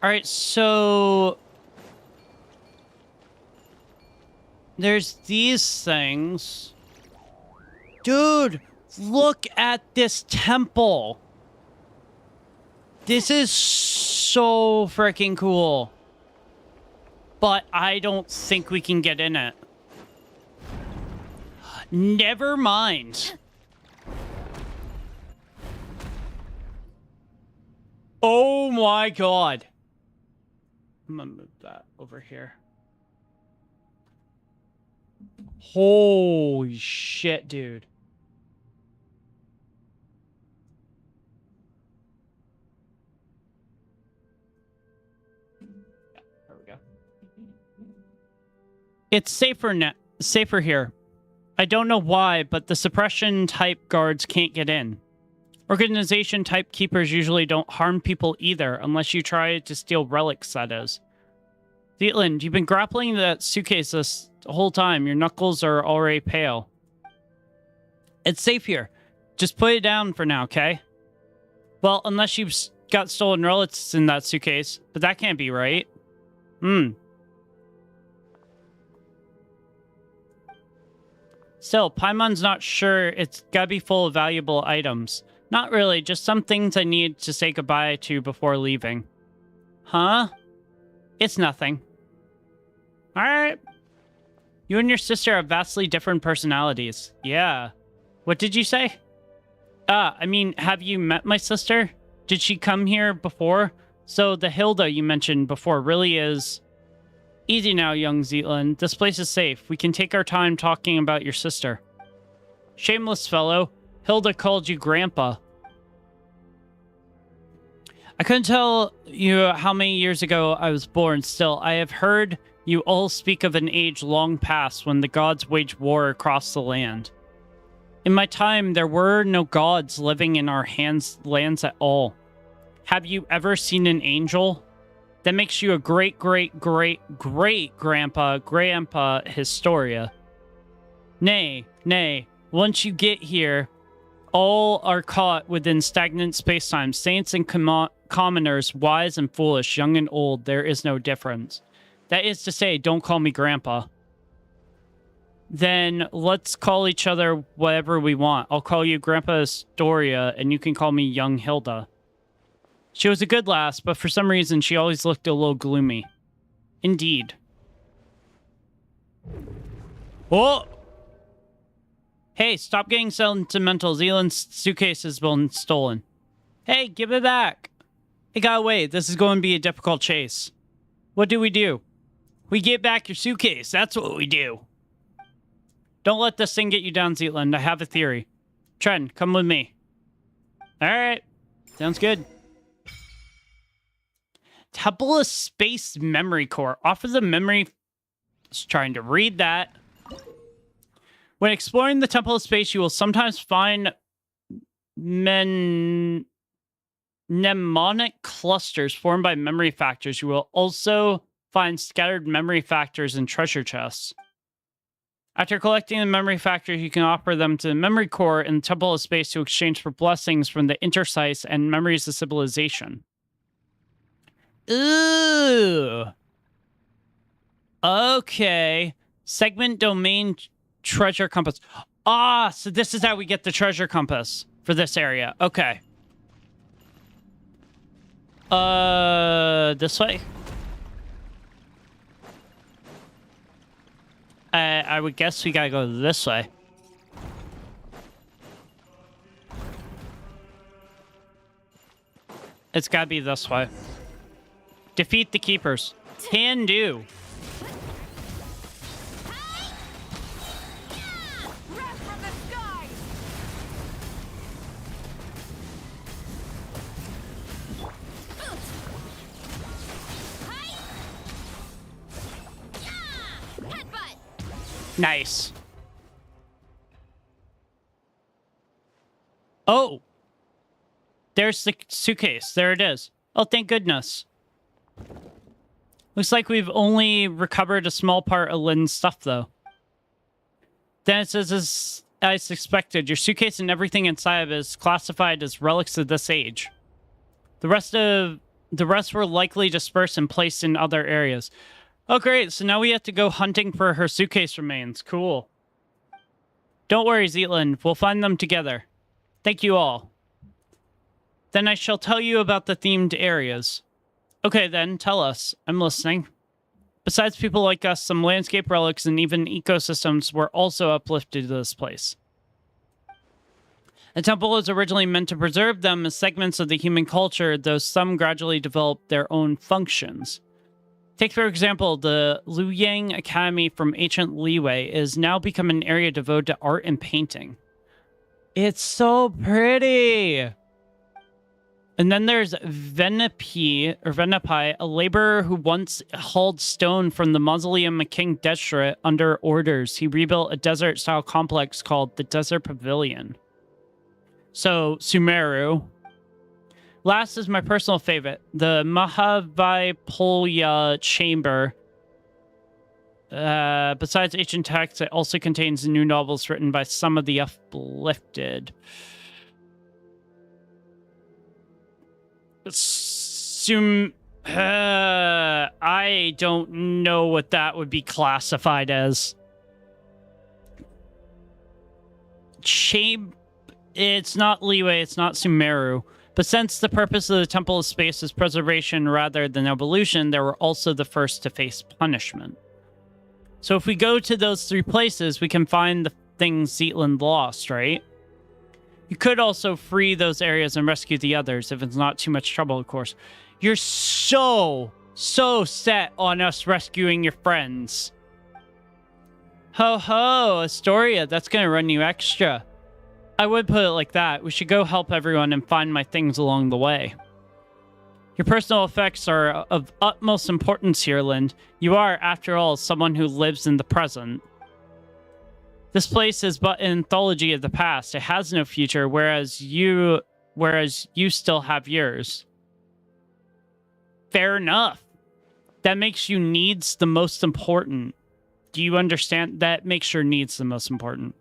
Alright, so... There's these things. Dude, look at this temple. This is so freaking cool. But I don't think we can get in it. Never mind. Oh my god. I'm gonna move that over here. Holy shit, dude. Yeah, there we go. It's safer here. I don't know why, but the suppression type guards can't get in. Organization type keepers usually don't harm people either, unless you try to steal relics, that is. Zeitland, you've been grappling that suitcase this whole time. Your knuckles are already pale. It's safe here. Just put it down for now, okay? Well, unless you've got stolen relics in that suitcase. But that can't be right. Still, Paimon's not sure. It's gotta be full of valuable items. Not really, just some things I need to say goodbye to before leaving. Huh? It's nothing. Alright. You and your sister have vastly different personalities. Yeah. What did you say? I mean, have you met my sister? Did she come here before? So the Hilda you mentioned before really is... Easy now, young Zeitland. This place is safe. We can take our time talking about your sister. Shameless fellow. Hilda called you Grandpa. I couldn't tell you how many years ago I was born. Still, I have heard you all speak of an age long past when the gods waged war across the land. In my time, there were no gods living in our lands at all. Have you ever seen an angel? That makes you a great-great-great-great-grandpa Historia. Nay, once you get here, All are caught within stagnant space-time. Saints and commoners, wise and foolish, young and old, there is no difference. That is to say, don't call me Grandpa. Then let's call each other whatever we want. I'll call you Grandpa Astoria, and you can call me Young Hilda. She was a good lass, but for some reason she always looked a little gloomy. Indeed. Oh! Hey, stop getting sentimental. Zealand's suitcase has been stolen. Hey, give it back. It got away. This is going to be a difficult chase. What do? We get back your suitcase. That's what we do. Don't let this thing get you down, Zealand. I have a theory. Tren, come with me. All right. Sounds good. Temple of Space Memory Core. Offer the memory... Just trying to read that. When exploring the Temple of Space, you will sometimes find mnemonic clusters formed by memory factors. You will also find scattered memory factors in treasure chests. After collecting the memory factors, you can offer them to the memory core in the Temple of Space to exchange for blessings from the intersites and memories of civilization. Ooh. Okay. Segment domain treasure compass. Ah, so this is how we get the treasure compass for this area. Okay. This way? I would guess we gotta go this way. It's gotta be this way. Defeat the keepers. Can do. Nice. Oh. There's the suitcase. There it is. Oh, thank goodness. Looks like we've only recovered a small part of Lynn's stuff, though. Then it says, as I suspected, your suitcase and everything inside of it is classified as relics of this age. The rest were likely dispersed and placed in other areas. Oh, great. So now we have to go hunting for her suitcase remains. Cool. Don't worry, Zealand. We'll find them together. Thank you all. Then I shall tell you about the themed areas. Okay, then. Tell us. I'm listening. Besides people like us, some landscape relics and even ecosystems were also uplifted to this place. The temple was originally meant to preserve them as segments of the human culture, though some gradually developed their own functions. Take, for example, the Luyang Academy from ancient Liyue is now become an area devoted to art and painting. It's so pretty! And then there's Venepi, a laborer who once hauled stone from the mausoleum of King Deshret under orders. He rebuilt a desert-style complex called the Desert Pavilion. So, Sumeru. Last is my personal favorite, the Mahavipolya Chamber. Besides ancient texts, it also contains new novels written by some of the uplifted. I don't know what that would be classified as. It's not Liyue, it's not Sumeru. But since the purpose of the Temple of Space is preservation rather than evolution, they were also the first to face punishment. So if we go to those three places, we can find the things Zealand lost, right? You could also free those areas and rescue the others, if it's not too much trouble, of course. You're so set on us rescuing your friends. Ho ho, Astoria, that's gonna run you extra. I would put it like that. We should go help everyone and find my things along the way. Your personal effects are of utmost importance here, Lind. You are, after all, someone who lives in the present. This place is but an anthology of the past. It has no future, whereas you still have yours. Fair enough. That makes you needs the most important. Do you understand? That makes your needs the most important.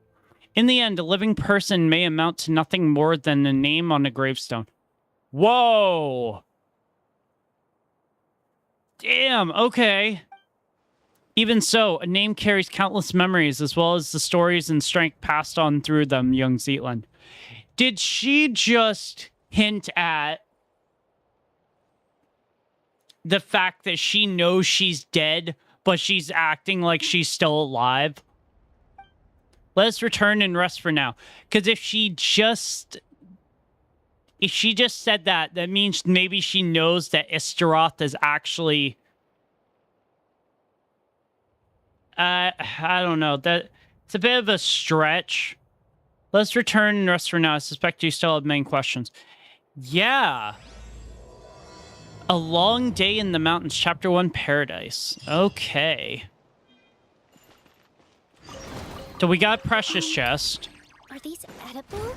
In the end, a living person may amount to nothing more than a name on a gravestone. Whoa! Damn, okay. Even so, a name carries countless memories as well as the stories and strength passed on through them, young Zetland. Did she just hint at the fact that she knows she's dead, but she's acting like she's still alive? Let us return and rest for now. Because if she just said that, that means maybe she knows that Istaroth is actually... I don't know. That it's a bit of a stretch. Let's return and rest for now. I suspect you still have many questions. Yeah. A Long Day in the Mountains, Chapter 1, Paradise. Okay. So we got Precious Chest. Are these edible?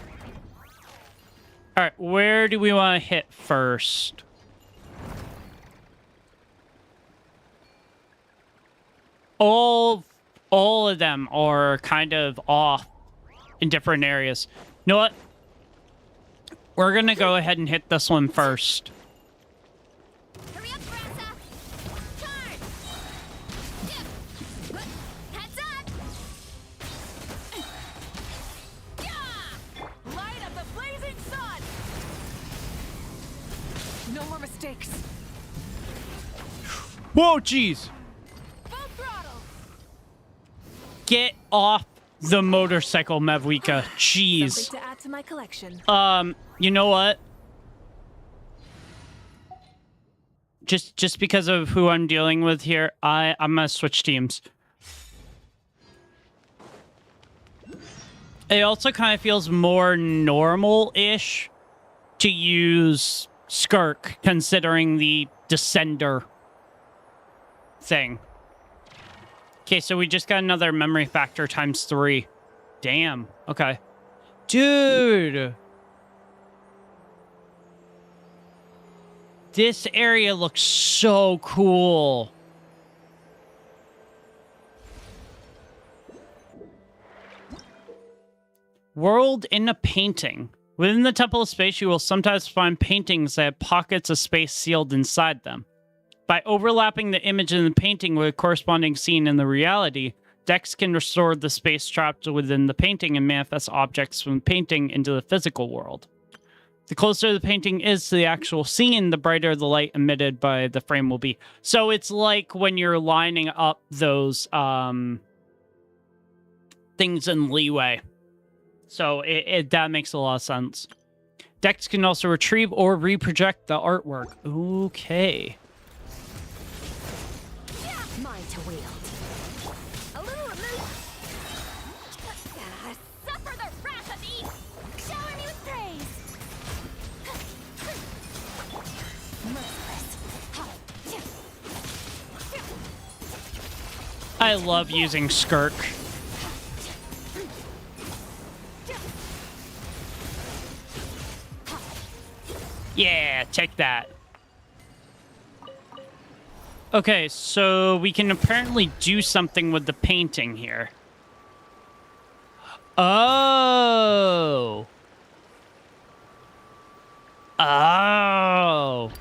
Alright, where do we want to hit first? All of them are kind of off in different areas. You know what? We're gonna go ahead and hit this one first. Hurry up, Grassa! Turn! Heads up! Yeah! Light up the blazing sun! No more mistakes. Whoa, jeez! Full throttle! Get off the motorcycle, Mavwika. Jeez. Something to add to my collection. You know what? Just because of who I'm dealing with here, I'm gonna switch teams. It also kind of feels more normal-ish to use Skirk, considering the Descender thing. Okay, so we just got another memory factor times 3. Damn. Okay. Dude! This area looks so cool. World in a painting. Within the Temple of Space, you will sometimes find paintings that have pockets of space sealed inside them. By overlapping the image in the painting with a corresponding scene in the reality, Dex can restore the space trapped within the painting and manifest objects from the painting into the physical world. The closer the painting is to the actual scene, the brighter the light emitted by the frame will be. So it's like when you're lining up those things in leeway. So that makes a lot of sense. Dex can also retrieve or reproject the artwork. Okay. Mine to wield. A little remove. Suffer the wrath of Eve. Shower me with praise. Merciless. I love using Skirk. Yeah, take that. Okay, so we can apparently do something with the painting here. Oh. Oh.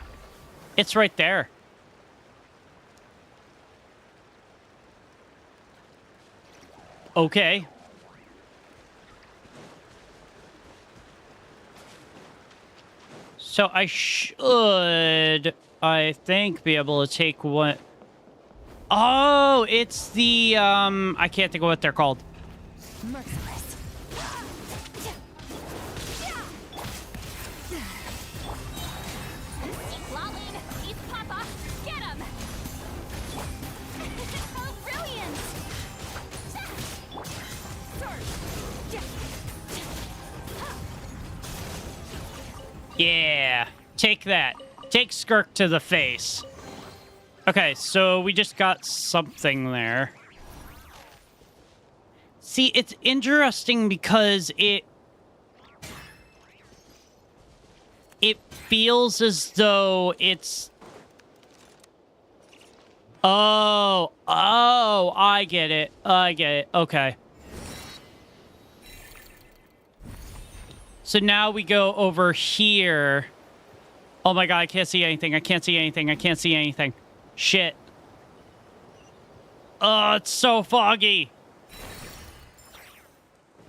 It's right there. Okay. So I should, I think, be able to take one. Oh, it's the, I can't think of what they're called. Merciless. Lolin, he's Papa. Get him. Oh, brilliant. Yeah, take that. Take Skirk to the face. Okay, so we just got something there. See, it's interesting because it feels as though it's... Oh, I get it. I get it. Okay. So now we go over here. Oh my god, I can't see anything. I can't see anything. I can't see anything. Shit. Oh, it's so foggy.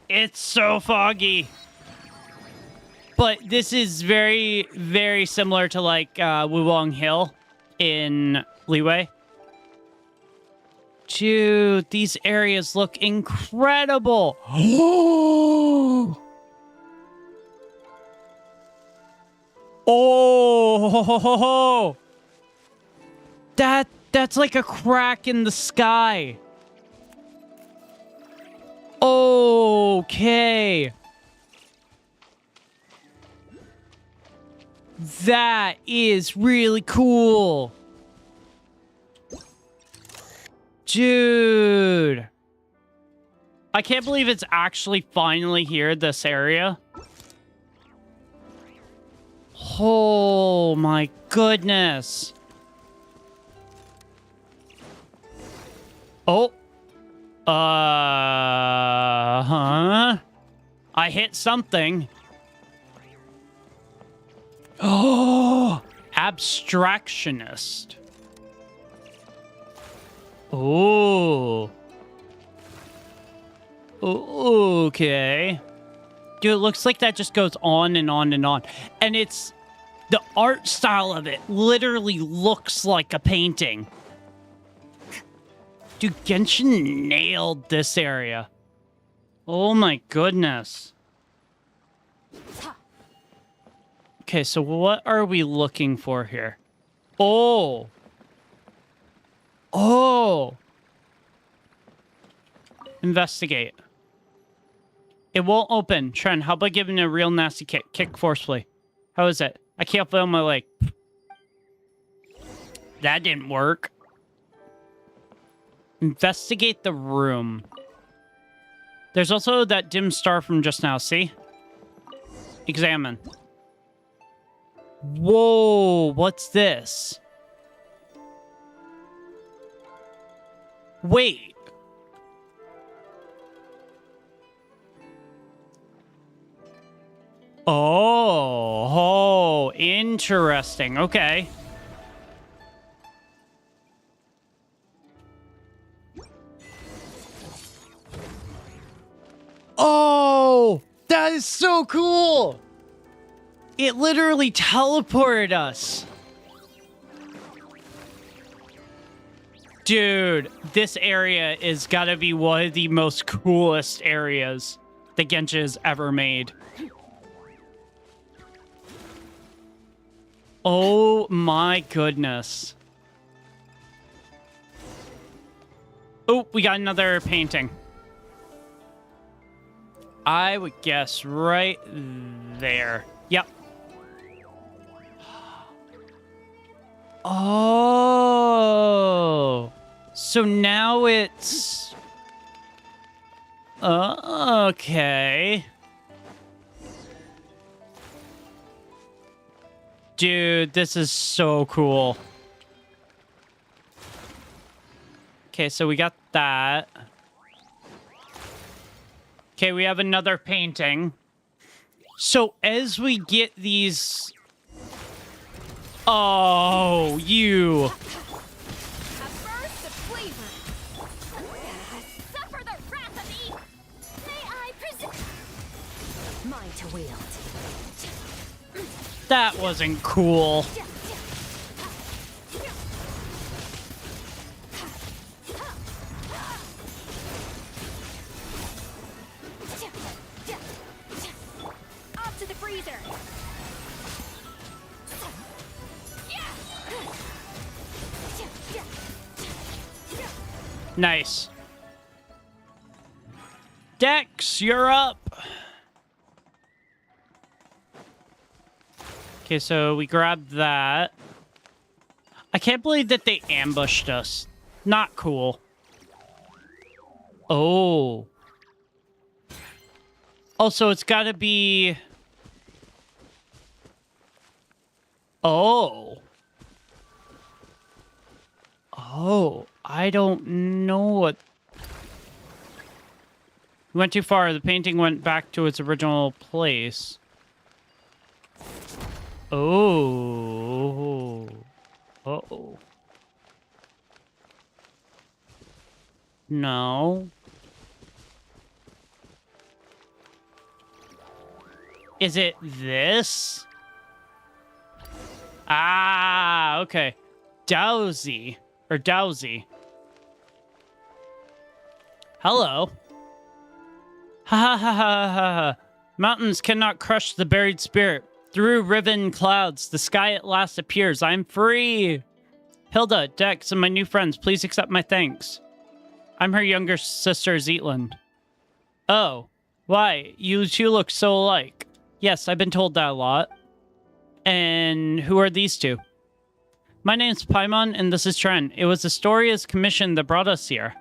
It's so foggy. But this is very, very similar to like Wuwang Hill in Leeway. Dude, these areas look incredible. Oh, that's like a crack in the sky. Okay. That is really cool. Dude. I can't believe it's actually finally here, this area. Oh my goodness. Oh. Huh? I hit something. Oh, abstractionist. Oh. Okay. Dude, it looks like that just goes on and on and on. And it's... the art style of it literally looks like a painting. Dude, Genshin nailed this area. Oh my goodness. Okay, so what are we looking for here? Oh. Oh. Investigate. It won't open. Tren, how about giving it a real nasty kick? Kick forcefully. How is it? I can't feel my leg. That didn't work. Investigate the room. There's also that dim star from just now, see? Examine. Whoa, what's this? Wait. Oh, interesting. Okay. Oh, that is so cool. It literally teleported us. Dude, this area is gotta be one of the most coolest areas that Genshin has ever made. Oh my goodness. Oh, we got another painting. I would guess right there. Yep. Oh. So now it's... okay. Dude, this is so cool. Okay, so we got that. Okay, we have another painting. So as we get these... oh, you... A burst of flavor. Suffer the wrath of me. May I present mine to wield. That wasn't cool. Off to the freezer. Nice. Dex, you're up. Okay, so we grabbed that. I can't believe that they ambushed us. Not cool. Oh. Also, it's gotta be... oh. Oh, I don't know what... we went too far. The painting went back to its original place. Oh. Uh-oh. No. Is it this? Ah, okay. Dowsy. Or Dowsy. Hello. Ha ha ha ha ha ha. Mountains cannot crush the buried spirit. Through riven clouds, the sky at last appears. I'm free. Hilda, Dex, and my new friends, please accept my thanks. I'm her younger sister, Zetland. Oh, why? You two look so alike. Yes, I've been told that a lot. And who are these two? My name's Paimon, and this is Tren. It was Astoria's commission that brought us here.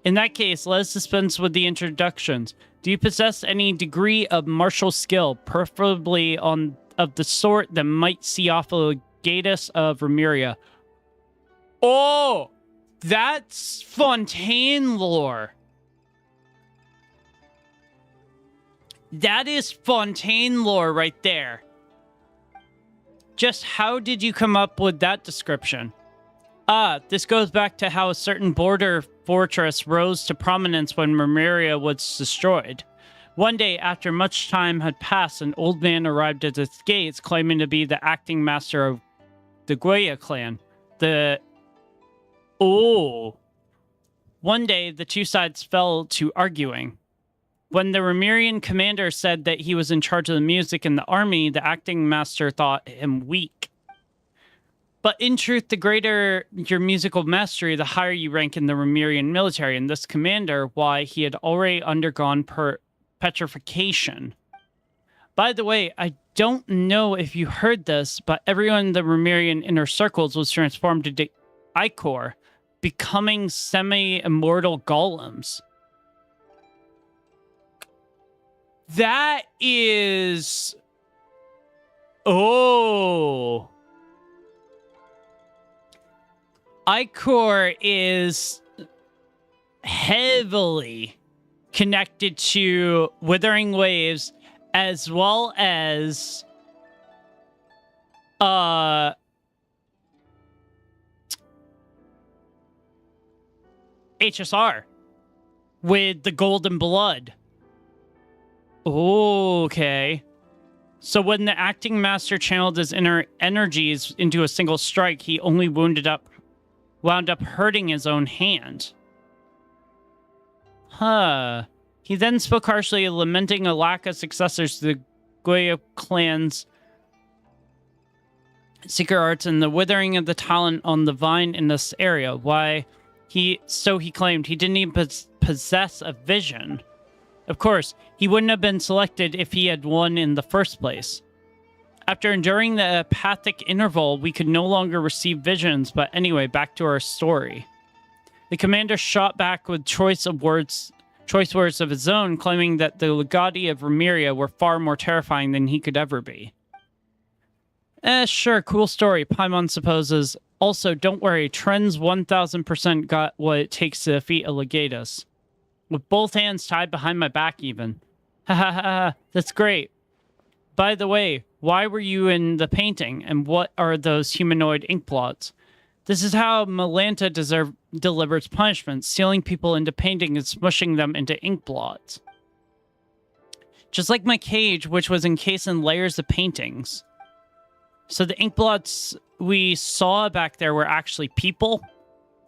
In that case, let us dispense with the introductions. Do you possess any degree of martial skill, preferably of the sort that might see off a Legatus of Remuria? Oh, that's Fontaine lore. That is Fontaine lore right there. Just how did you come up with that description? Ah, this goes back to how a certain border fortress rose to prominence when Remuria was destroyed. One day, after much time had passed, an old man arrived at its gates claiming to be the acting master of the Guaya clan. One day, the two sides fell to arguing. When the Remurian commander said that he was in charge of the music in the army, the acting master thought him weak. But in truth, the greater your musical mastery, the higher you rank in the Remurian military. And this commander, why, he had already undergone petrification. By the way, I don't know if you heard this, but everyone in the Remurian inner circles was transformed into Ichor, becoming semi-immortal golems. That is... Oh... Ichor is heavily connected to Withering Waves as well as HSR with the Golden Blood. Okay. So when the acting master channeled his inner energies into a single strike, he only wound up hurting his own hand. Huh. He then spoke harshly, lamenting a lack of successors to the Guaya clan's secret arts and the withering of the talent on the vine in this area. Why, he claimed he didn't even possess a vision. Of course, he wouldn't have been selected if he had won in the first place. After enduring the apathic interval, we could no longer receive visions, but anyway, back to our story. The commander shot back with choice words of his own, claiming that the Legati of Remuria were far more terrifying than he could ever be. Sure, cool story, Paimon supposes. Also, don't worry, Tren's 1000% got what it takes to defeat a Legatus. With both hands tied behind my back, even. Ha ha ha, that's great. By the way, why were you in the painting, and what are those humanoid ink blots? This is how Malanta delivers punishment, sealing people into painting and smushing them into ink blots. Just like my cage, which was encased in layers of paintings. So the ink blots we saw back there were actually people?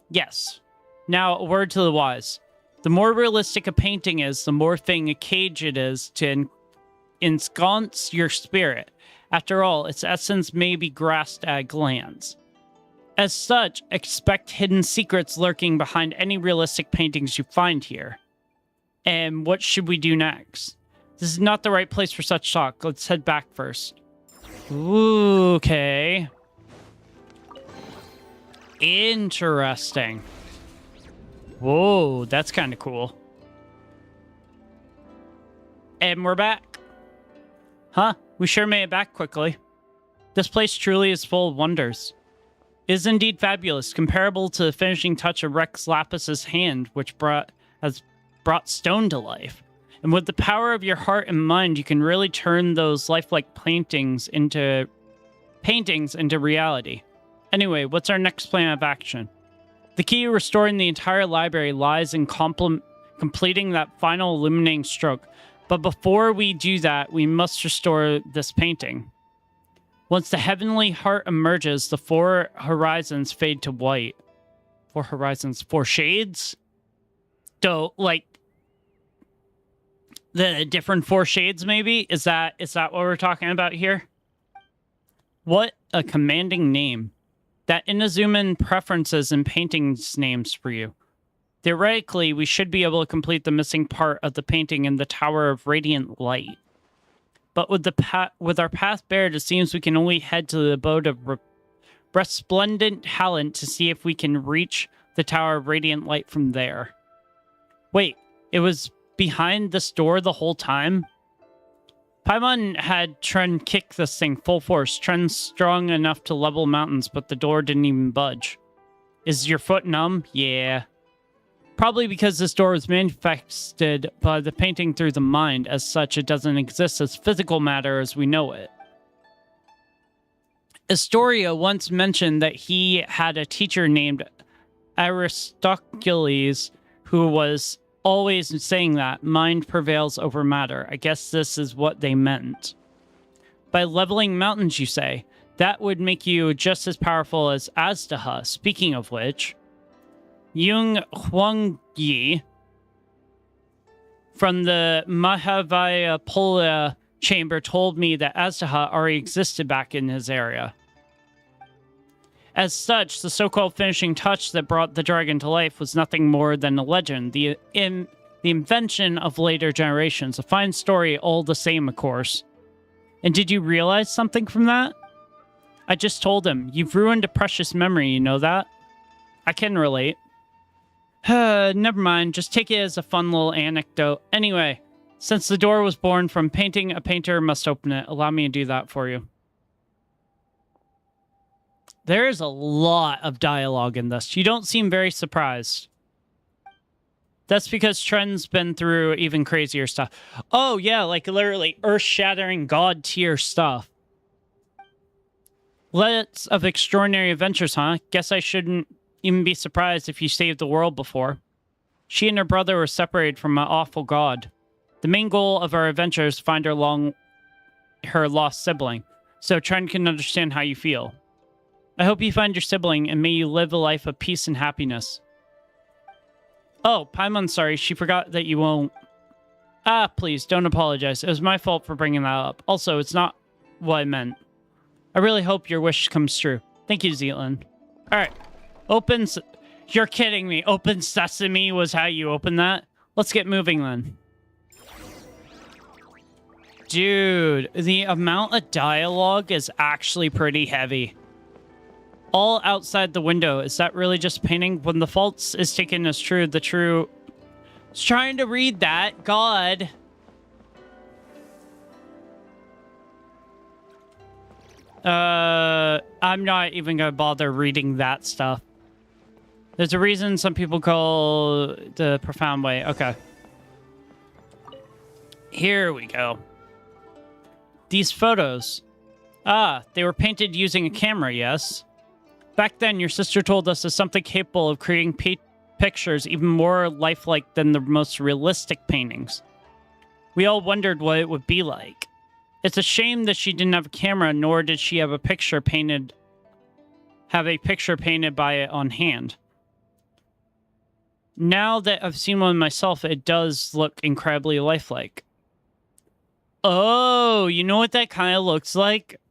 Yes. Now, a word to the wise. The more realistic a painting is, the more thing a cage it is to ensconce your spirit. After all, its essence may be grasped at a glance. As such, expect hidden secrets lurking behind any realistic paintings you find here. And what should we do next? This is not the right place for such talk. Let's head back first. Ooh, okay. Interesting. Whoa, that's kind of cool. And we're back. Huh? We sure made it back quickly. This place truly is full of wonders. It is indeed fabulous, comparable to the finishing touch of Rex Lapis's hand, which has brought stone to life. And with the power of your heart and mind, you can really turn those lifelike paintings into paintings into reality. Anyway, what's our next plan of action? The key to restoring the entire library lies in completing that final illuminating stroke. But before we do that, we must restore this painting. Once the heavenly heart emerges, the four horizons fade to white. Four horizons, four shades? So, like, the different four shades, maybe? Is that what we're talking about here? What a commanding name. That Inazuman preferences in paintings names for you. Theoretically, we should be able to complete the missing part of the painting in the Tower of Radiant Light. But with our path bared, it seems we can only head to the abode of Resplendent Talent to see if we can reach the Tower of Radiant Light from there. Wait, it was behind this door the whole time? Paimon had Tren kick this thing full force. Tren's strong enough to level mountains, but the door didn't even budge. Is your foot numb? Yeah. Probably because this door was manifested by the painting through the mind. As such, it doesn't exist as physical matter as we know it. Astoria once mentioned that he had a teacher named Aristocles who was always saying that mind prevails over matter. I guess this is what they meant. By leveling mountains, you say? That would make you just as powerful as Aztaha. Speaking of which, Yung Huangyi from the Mahavaya chamber told me that Aztaha already existed back in his area. As such, the so-called finishing touch that brought the dragon to life was nothing more than a legend, the invention of later generations. A fine story, all the same, of course. And did you realize something from that? I just told him. You've ruined a precious memory, you know that? I can relate. Never mind, just take it as a fun little anecdote. Anyway, since the door was born from painting, a painter must open it. Allow me to do that for you. There is a lot of dialogue in this. You don't seem very surprised. That's because Tren's been through even crazier stuff. Oh, yeah, like literally earth-shattering god-tier stuff. Lots of extraordinary adventures, huh? Guess I shouldn't even be surprised if you saved the world before. She and her brother were separated from an awful god. The main goal of our adventure is to find her lost sibling, so Tren can understand how you feel. I hope you find your sibling, and may you live a life of peace and happiness. Oh, Paimon's sorry. She forgot that you won't... Ah, please, don't apologize. It was my fault for bringing that up. Also, it's not what I meant. I really hope your wish comes true. Thank you, Zealand. Alright. You're kidding me. Open Sesame was how you open that? Let's get moving, then. Dude, the amount of dialogue is actually pretty heavy. All outside the window. Is that really just painting? When the false is taken as true, the true... I was trying to read that. God. I'm not even gonna bother reading that stuff. There's a reason some people call the profound way. Okay. Here we go. These photos. Ah, they were painted using a camera, yes? Back then, your sister told us there's something capable of creating pictures even more lifelike than the most realistic paintings. We all wondered what it would be like. It's a shame that she didn't have a camera, nor did she have a picture painted by it on hand. Now that I've seen one myself, it does look incredibly lifelike. Oh, you know what that kind of looks like?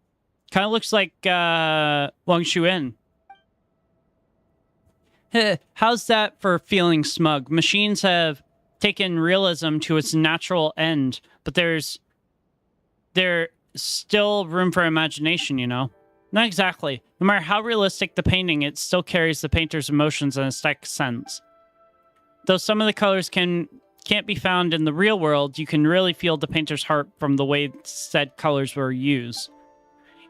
Kind of looks like Wang Shuin. How's that for feeling smug? Machines have taken realism to its natural end, but there's still room for imagination, you know? Not exactly. No matter how realistic the painting, it still carries the painter's emotions and aesthetic sense. Though some of the colors can't be found in the real world, you can really feel the painter's heart from the way said colors were used.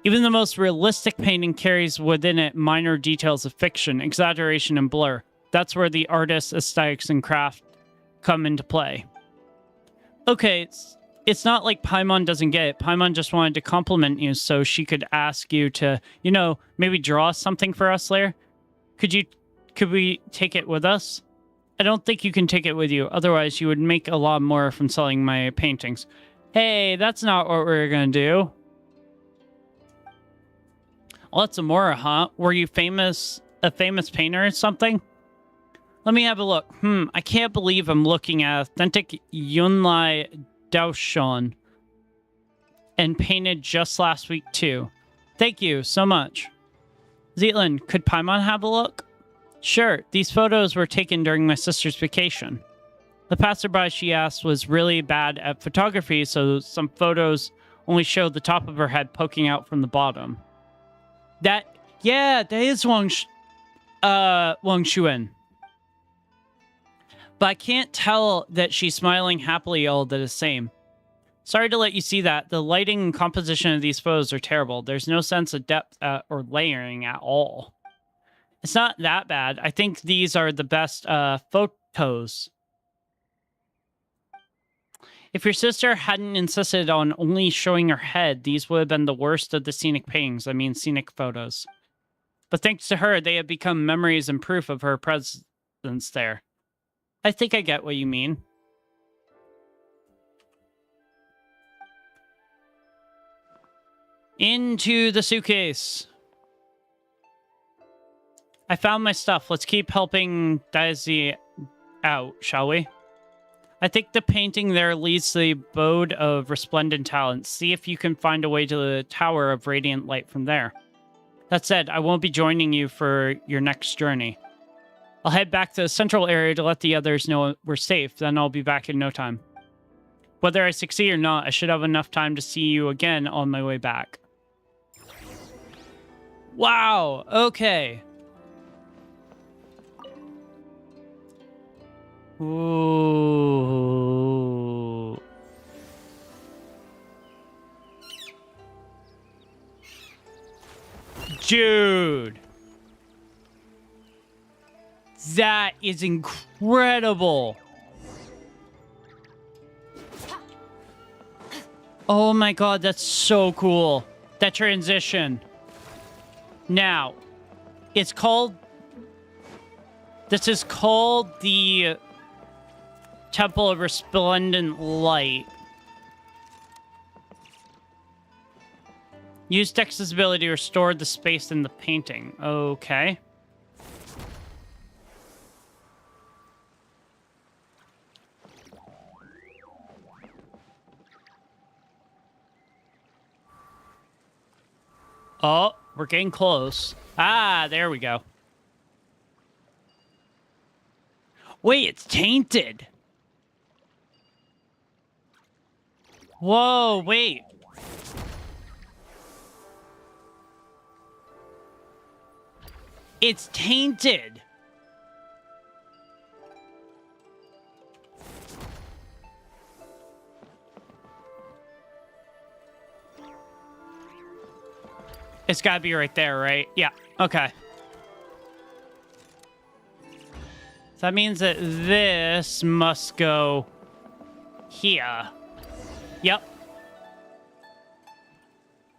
Even the most realistic painting carries within it minor details of fiction, exaggeration, and blur. That's where the artist's aesthetics and craft come into play. Okay, it's not like Paimon doesn't get it. Paimon just wanted to compliment you so she could ask you to, you know, maybe draw something for us later. Could we take it with us? I don't think you can take it with you. Otherwise, you would make a lot more from selling my paintings. Hey, that's not what we're gonna do. Oh, that's Amora, huh? Were you a famous painter or something? Let me have a look. I can't believe I'm looking at authentic Yunlai Daoshon. And painted just last week, too. Thank you so much. Zealand, could Paimon have a look? Sure, these photos were taken during my sister's vacation. The passerby she asked was really bad at photography, so some photos only showed the top of her head poking out from the bottom. That is Wang Xuan. But I can't tell that she's smiling happily all the same. Sorry to let you see that. The lighting and composition of these photos are terrible. There's no sense of depth or layering at all. It's not that bad. I think these are the best photos. If your sister hadn't insisted on only showing her head, these would have been the worst of the scenic paintings. I mean, scenic photos. But thanks to her, they have become memories and proof of her presence there. I think I get what you mean. Into the suitcase. I found my stuff. Let's keep helping Daisy out, shall we? I think the painting there leads to the abode of resplendent talent. See if you can find a way to the Tower of Radiant Light from there. That said, I won't be joining you for your next journey. I'll head back to the central area to let the others know we're safe, then I'll be back in no time. Whether I succeed or not, I should have enough time to see you again on my way back. Wow, okay. Ooh. Dude. That is incredible. Oh my god, that's so cool. That transition. Now, it's called... This is called the Temple of Resplendent Light. Use Dex's ability to restore the space in the painting. Okay. Oh, we're getting close. Ah, there we go. Wait, it's tainted. Whoa, wait. It's tainted. It's gotta be right there, right? Yeah, okay. That means that this must go here. Yep.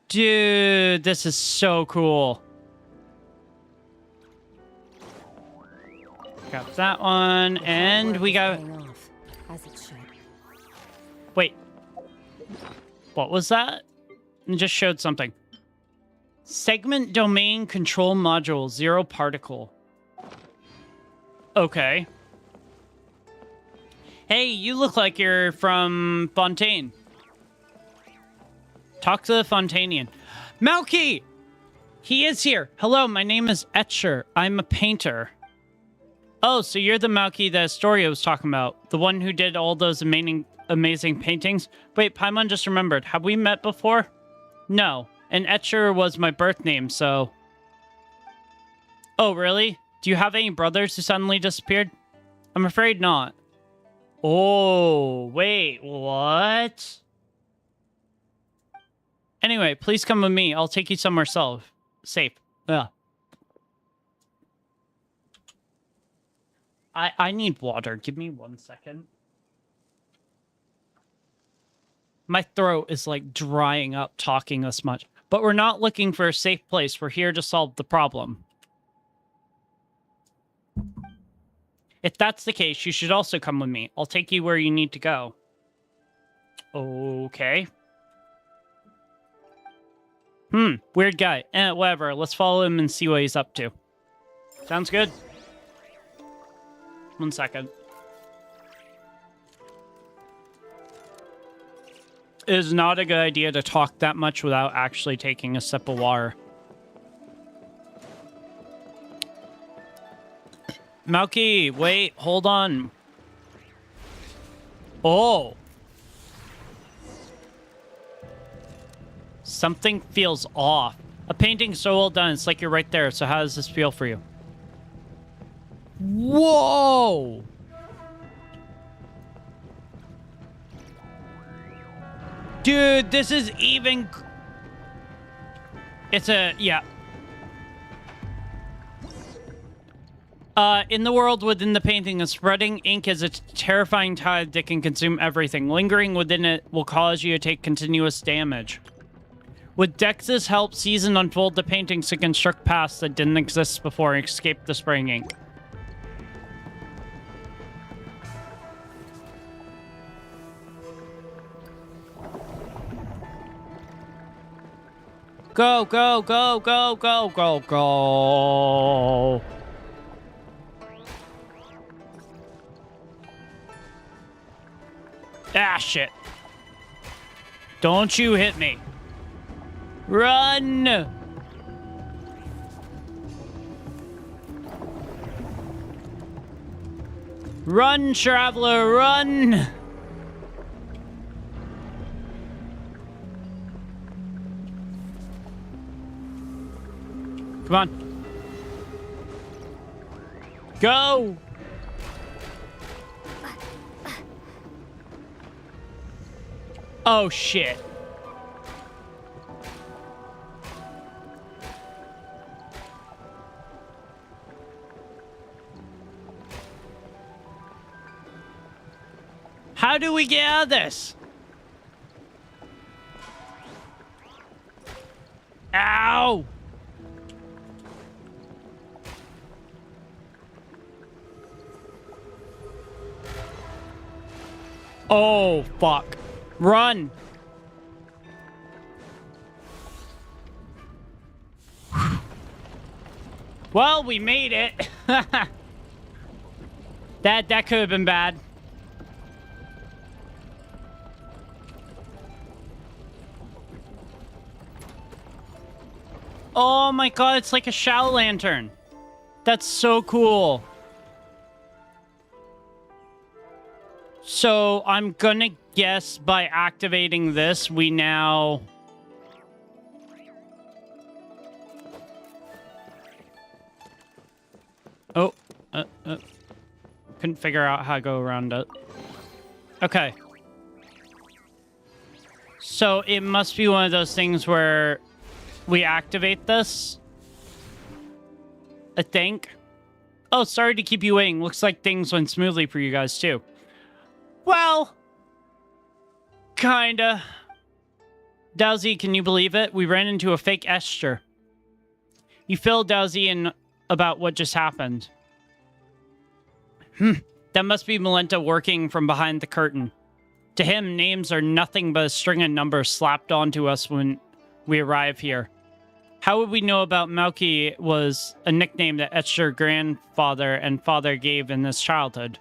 Dude, this is so cool. Got that one, and we got... Wait. What was that? It just showed something. Segment domain control module, 0 particle. Okay. Hey, you look like you're from Fontaine. Talk to the Fontainian. Malky! He is here. Hello, my name is Etcher. I'm a painter. Oh, so you're the Malky that Astoria was talking about. The one who did all those amazing paintings? Wait, Paimon just remembered. Have we met before? No. And Etcher was my birth name, so... Oh, really? Do you have any brothers who suddenly disappeared? I'm afraid not. Oh, wait, what? Anyway, please come with me. I'll take you somewhere safe. Yeah. I need water. Give me 1 second. My throat is like drying up talking this much. But we're not looking for a safe place. We're here to solve the problem. If that's the case, you should also come with me. I'll take you where you need to go. Okay. Weird guy. Whatever. Let's follow him and see what he's up to. Sounds good. 1 second. It is not a good idea to talk that much without actually taking a sip of water. Malky, wait, hold on. Oh. Something feels off. A painting so well done, it's like you're right there. So how does this feel for you? Whoa! Dude, this is even... It's a... yeah. In the world within the painting, the spreading ink is a terrifying tide that can consume everything. Lingering within it will cause you to take continuous damage. With Dex's help, Season unfold the paintings to construct paths that didn't exist before and escape the spraying ink. Go, go, go, go, go, go, go. Ah, shit. Don't you hit me. Run! Run, traveler, run! Come on. Go! Oh, shit. How do we get out of this? Ow! Oh, fuck. Run! Well, we made it. That could have been bad. Oh my god, it's like a shadow lantern. That's so cool. So I'm gonna guess by activating this, we now... Oh, couldn't figure out how to go around it. Okay. So it must be one of those things where we activate this, I think. Oh, sorry to keep you waiting. Looks like things went smoothly for you guys, too. Well, kinda. Dowsy, can you believe it? We ran into a fake Esther. You filled Dowsy in about what just happened. That must be Malenta working from behind the curtain. To him, names are nothing but a string of numbers slapped onto us when we arrive here. How would we know about Malky was a nickname that Esther's grandfather and father gave in his childhood?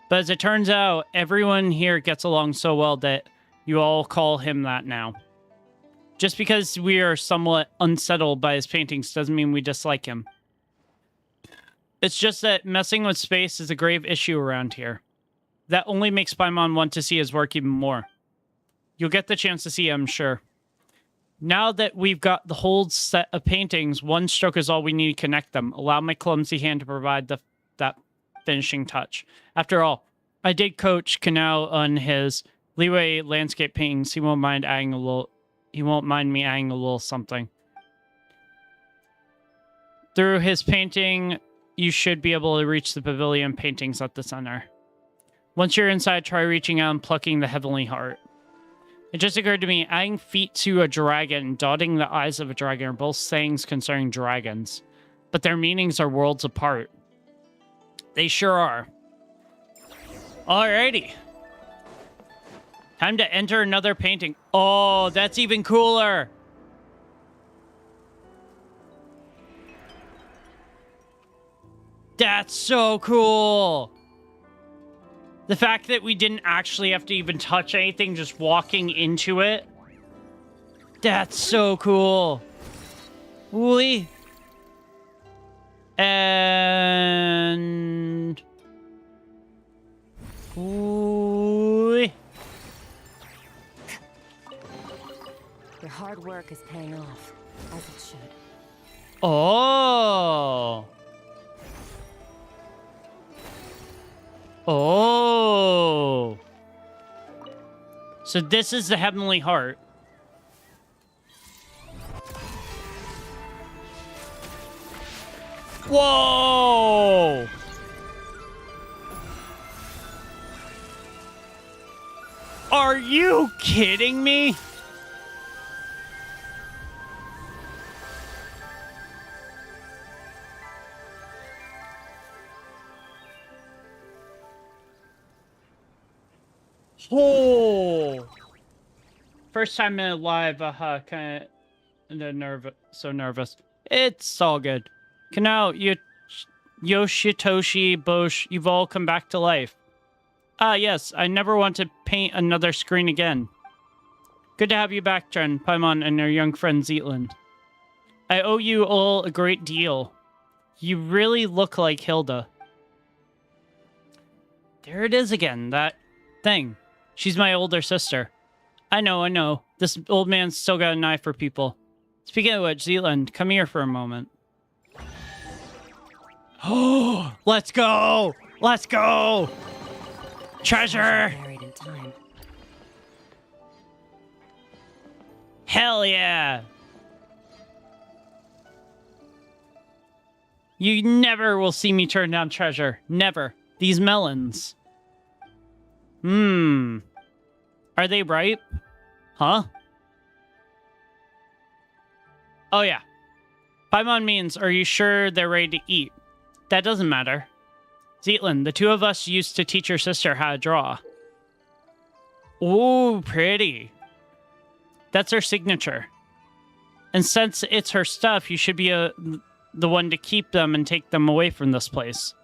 But as it turns out, everyone here gets along so well that you all call him that now. Just because we are somewhat unsettled by his paintings doesn't mean we dislike him. It's just that messing with space is a grave issue around here. That only makes Paimon want to see his work even more. You'll get the chance to see it, I'm sure. Now that we've got the whole set of paintings, one stroke is all we need to connect them. Allow my clumsy hand to provide that finishing touch. After all, I did coach Canal on his leeway landscape paintings. He won't mind adding a little. He won't mind me adding a little something. Through his painting, you should be able to reach the pavilion paintings at the center. Once you're inside, try reaching out and plucking the heavenly heart. It just occurred to me, adding feet to a dragon and dotting the eyes of a dragon are both sayings concerning dragons, but their meanings are worlds apart. They sure are. Alrighty. Time to enter another painting. Oh, that's even cooler. That's so cool. The fact that we didn't actually have to even touch anything, just walking into it. That's so cool. Wooly. And... Wooly. Your hard work is paying off, as it should. Oh. Oh. So this is the Heavenly Heart. Whoa! Are you kidding me? Oh! First time in live, kind of so nervous. It's all good. Kanao, Yoshitoshi, Bosch, you've all come back to life. Ah, yes, I never want to paint another screen again. Good to have you back, Tren, Paimon, and your young friend Zeitland. I owe you all a great deal. You really look like Hilda. There it is again, that thing. She's my older sister. I know. This old man's still got an eye for people. Speaking of which, Zeitland, come here for a moment. Oh, let's go! Let's go! Treasure! Buried in time. Hell yeah! You never will see me turn down treasure. Never. These melons. Are they ripe? Huh? Oh yeah. Paimon means, are you sure they're ready to eat? That doesn't matter. Zeitland, the two of us used to teach your sister how to draw. Ooh, pretty. That's her signature. And since it's her stuff, you should be the one to keep them and take them away from this place.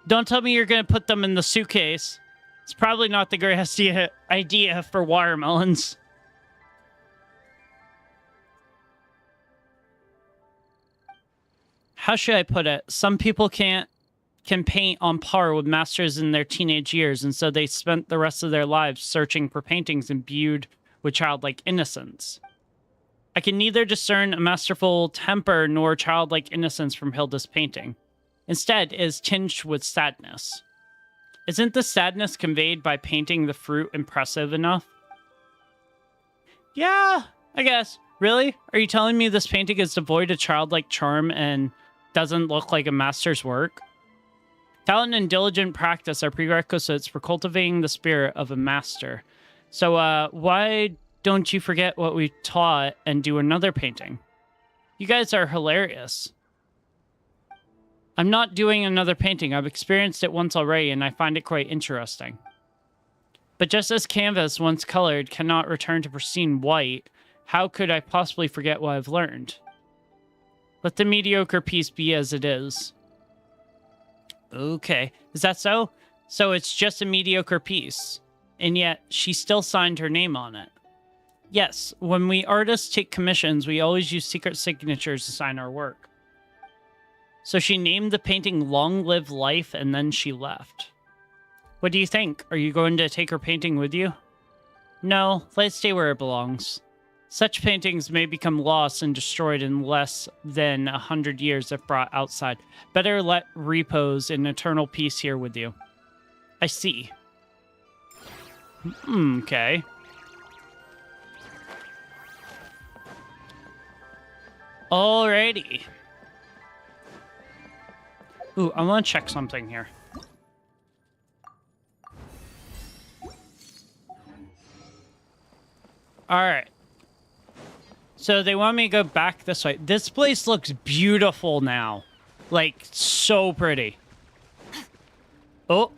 Don't tell me you're going to put them in the suitcase. It's probably not the greatest idea for watermelons. How should I put it? Some people can paint on par with masters in their teenage years, and so they spent the rest of their lives searching for paintings imbued with childlike innocence. I can neither discern a masterful temper nor childlike innocence from Hilda's painting. Instead, it is tinged with sadness. Isn't the sadness conveyed by painting the fruit impressive enough? Yeah, I guess. Really? Are you telling me this painting is devoid of childlike charm and doesn't look like a master's work? Talent and diligent practice are prerequisites for cultivating the spirit of a master. So, why don't you forget what we taught and do another painting? You guys are hilarious. I'm not doing another painting. I've experienced it once already, and I find it quite interesting. But just as canvas, once colored, cannot return to pristine white, how could I possibly forget what I've learned? Let the mediocre piece be as it is. Okay. Is that so? So it's just a mediocre piece. And yet, she still signed her name on it. Yes, when we artists take commissions, we always use secret signatures to sign our work. So she named the painting Long Live Life, and then she left. What do you think? Are you going to take her painting with you? No, let it stay where it belongs. Such paintings may become lost and destroyed in less than 100 years if brought outside. Better let repose in eternal peace here with you. I see. Okay. Alrighty. Ooh, I want to check something here. Alright. So they want me to go back this way. This place looks beautiful now. Like, so pretty. Oh.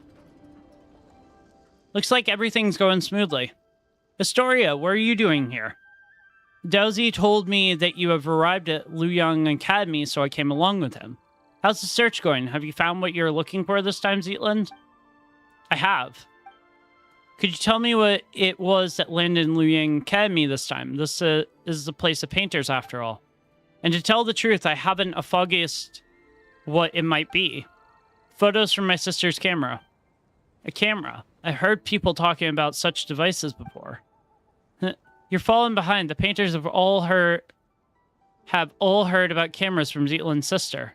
Looks like everything's going smoothly. Astoria, what are you doing here? Dowsy told me that you have arrived at Luoyang Academy, so I came along with him. How's the search going? Have you found what you're looking for this time, Zetland? I have. Could you tell me what it was that landed in Luoyang Academy this time? This is the place of painters, after all. And to tell the truth, I haven't a foggiest what it might be. Photos from my sister's camera. A camera. I heard people talking about such devices before. You're falling behind. The painters have all heard about cameras from Zetland's sister.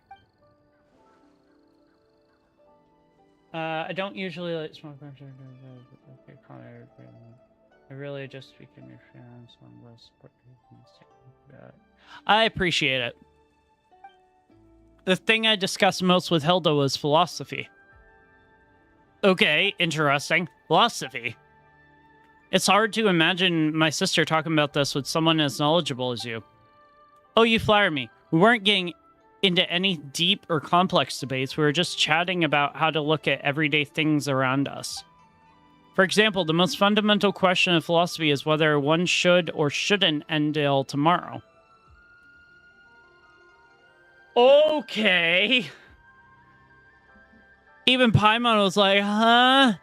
I don't usually like smoke. I really just became your fan, so I'm going to support you. I appreciate it. The thing I discussed most with Hilda was philosophy. Okay, interesting. Philosophy. It's hard to imagine my sister talking about this with someone as knowledgeable as you. Oh, you flatter me. We weren't getting into any deep or complex debates. We were just chatting about how to look at everyday things around us. For example, the most fundamental question of philosophy is whether one should or shouldn't end till tomorrow. Okay. Even Paimon was like, huh?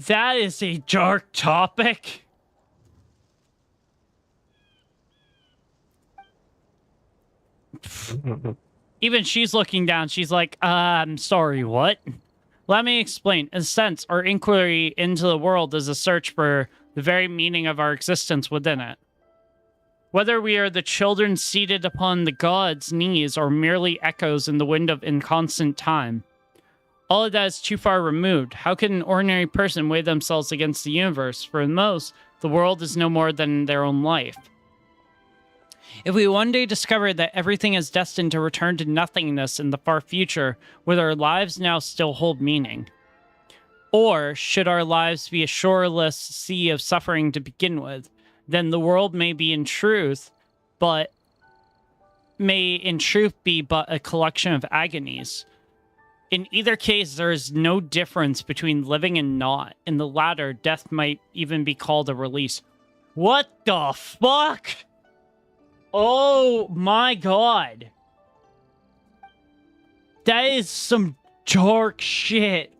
That is a dark topic. Even she's looking down. She's like, I'm sorry, what? Let me explain. In a sense, our inquiry into the world is a search for the very meaning of our existence within it. Whether we are the children seated upon the gods' knees or merely echoes in the wind of inconstant time. All of that is too far removed. How can an ordinary person weigh themselves against the universe? For most, the world is no more than their own life. If we one day discover that everything is destined to return to nothingness in the far future, will our lives now still hold meaning? Or should our lives be a shoreless sea of suffering to begin with? Then the world may be in truth, but be but a collection of agonies. In either case, there is no difference between living and not. In the latter, death might even be called a release. What the fuck? Oh my god. That is some dark shit.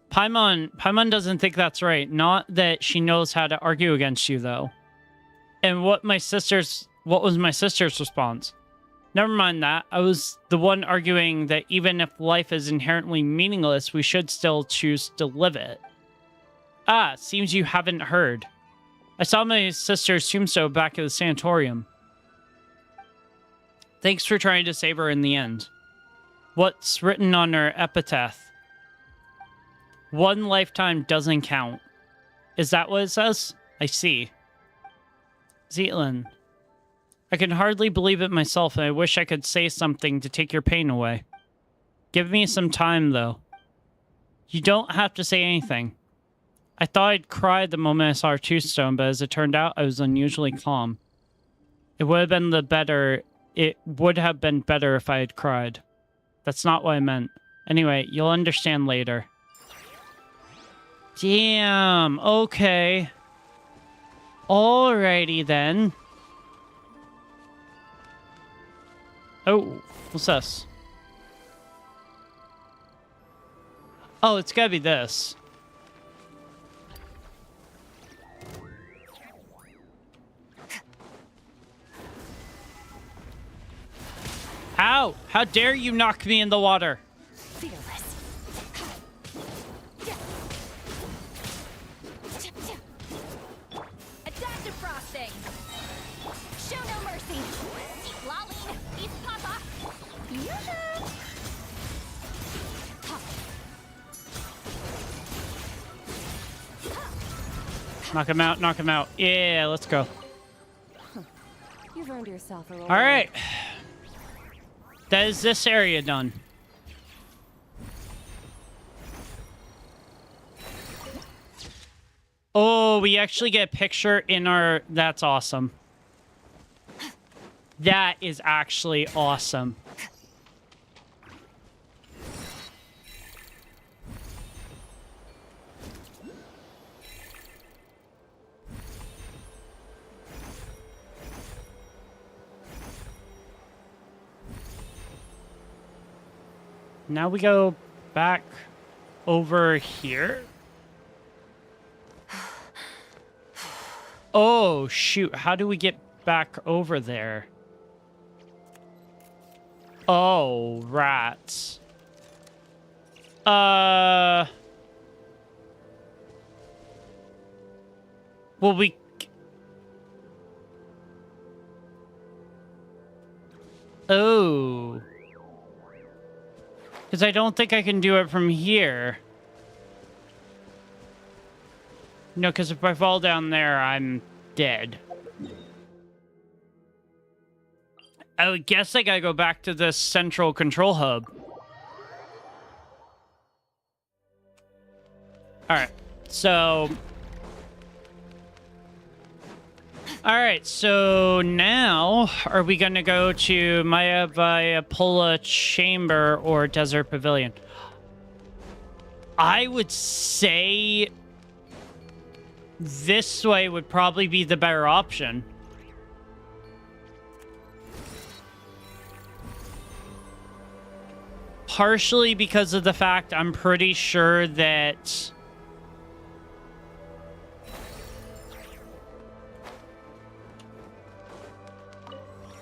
Paimon doesn't think that's right. Not that she knows how to argue against you, though. And what was my sister's response? Never mind that. I was the one arguing that even if life is inherently meaningless, we should still choose to live it. Ah, seems you haven't heard. I saw my sister's tombstone back at the sanatorium. Thanks for trying to save her in the end. What's written on her epitaph? One lifetime doesn't count. Is that what it says? I see. Zetland. I can hardly believe it myself, and I wish I could say something to take your pain away. Give me some time, though. You don't have to say anything. I thought I'd cry the moment I saw her tombstone, but as it turned out, I was unusually calm. It would have been better if I had cried. That's not what I meant. Anyway, you'll understand later. Damn, okay. Alrighty then. Oh, what's this? Oh, it's gotta be this. Ow! How dare you knock me in the water? Fearless. Adaptive frosting. Show no mercy. Eat lolly. Eat papa. Yoo-hoo. Knock him out, knock him out. Yeah, let's go. You've earned yourself a little. All right. That is this area done. Oh, we actually get a picture in our... That's awesome. That is actually awesome. Now we go back over here. Oh, shoot. How do we get back over there? Oh, rats. Well, we... Oh. Because I don't think I can do it from here. No, because if I fall down there, I'm dead. I guess I gotta go back to the central control hub. Alright, so... Alright, so now, are we gonna go to Maya via Pola Chamber or Desert Pavilion? I would say... this way would probably be the better option. Partially because of the fact I'm pretty sure that...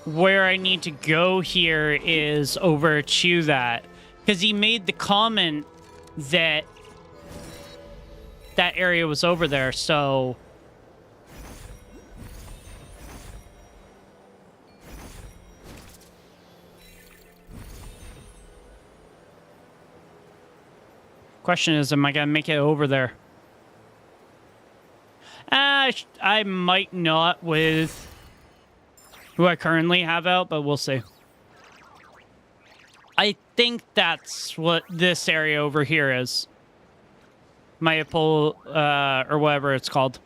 where I need to go here is over to that. Because he made the comment that that area was over there, so... Question is, am I gonna make it over there? I might not with who I currently have out, but we'll see. I think that's what this area over here is. Mayapole, or whatever it's called.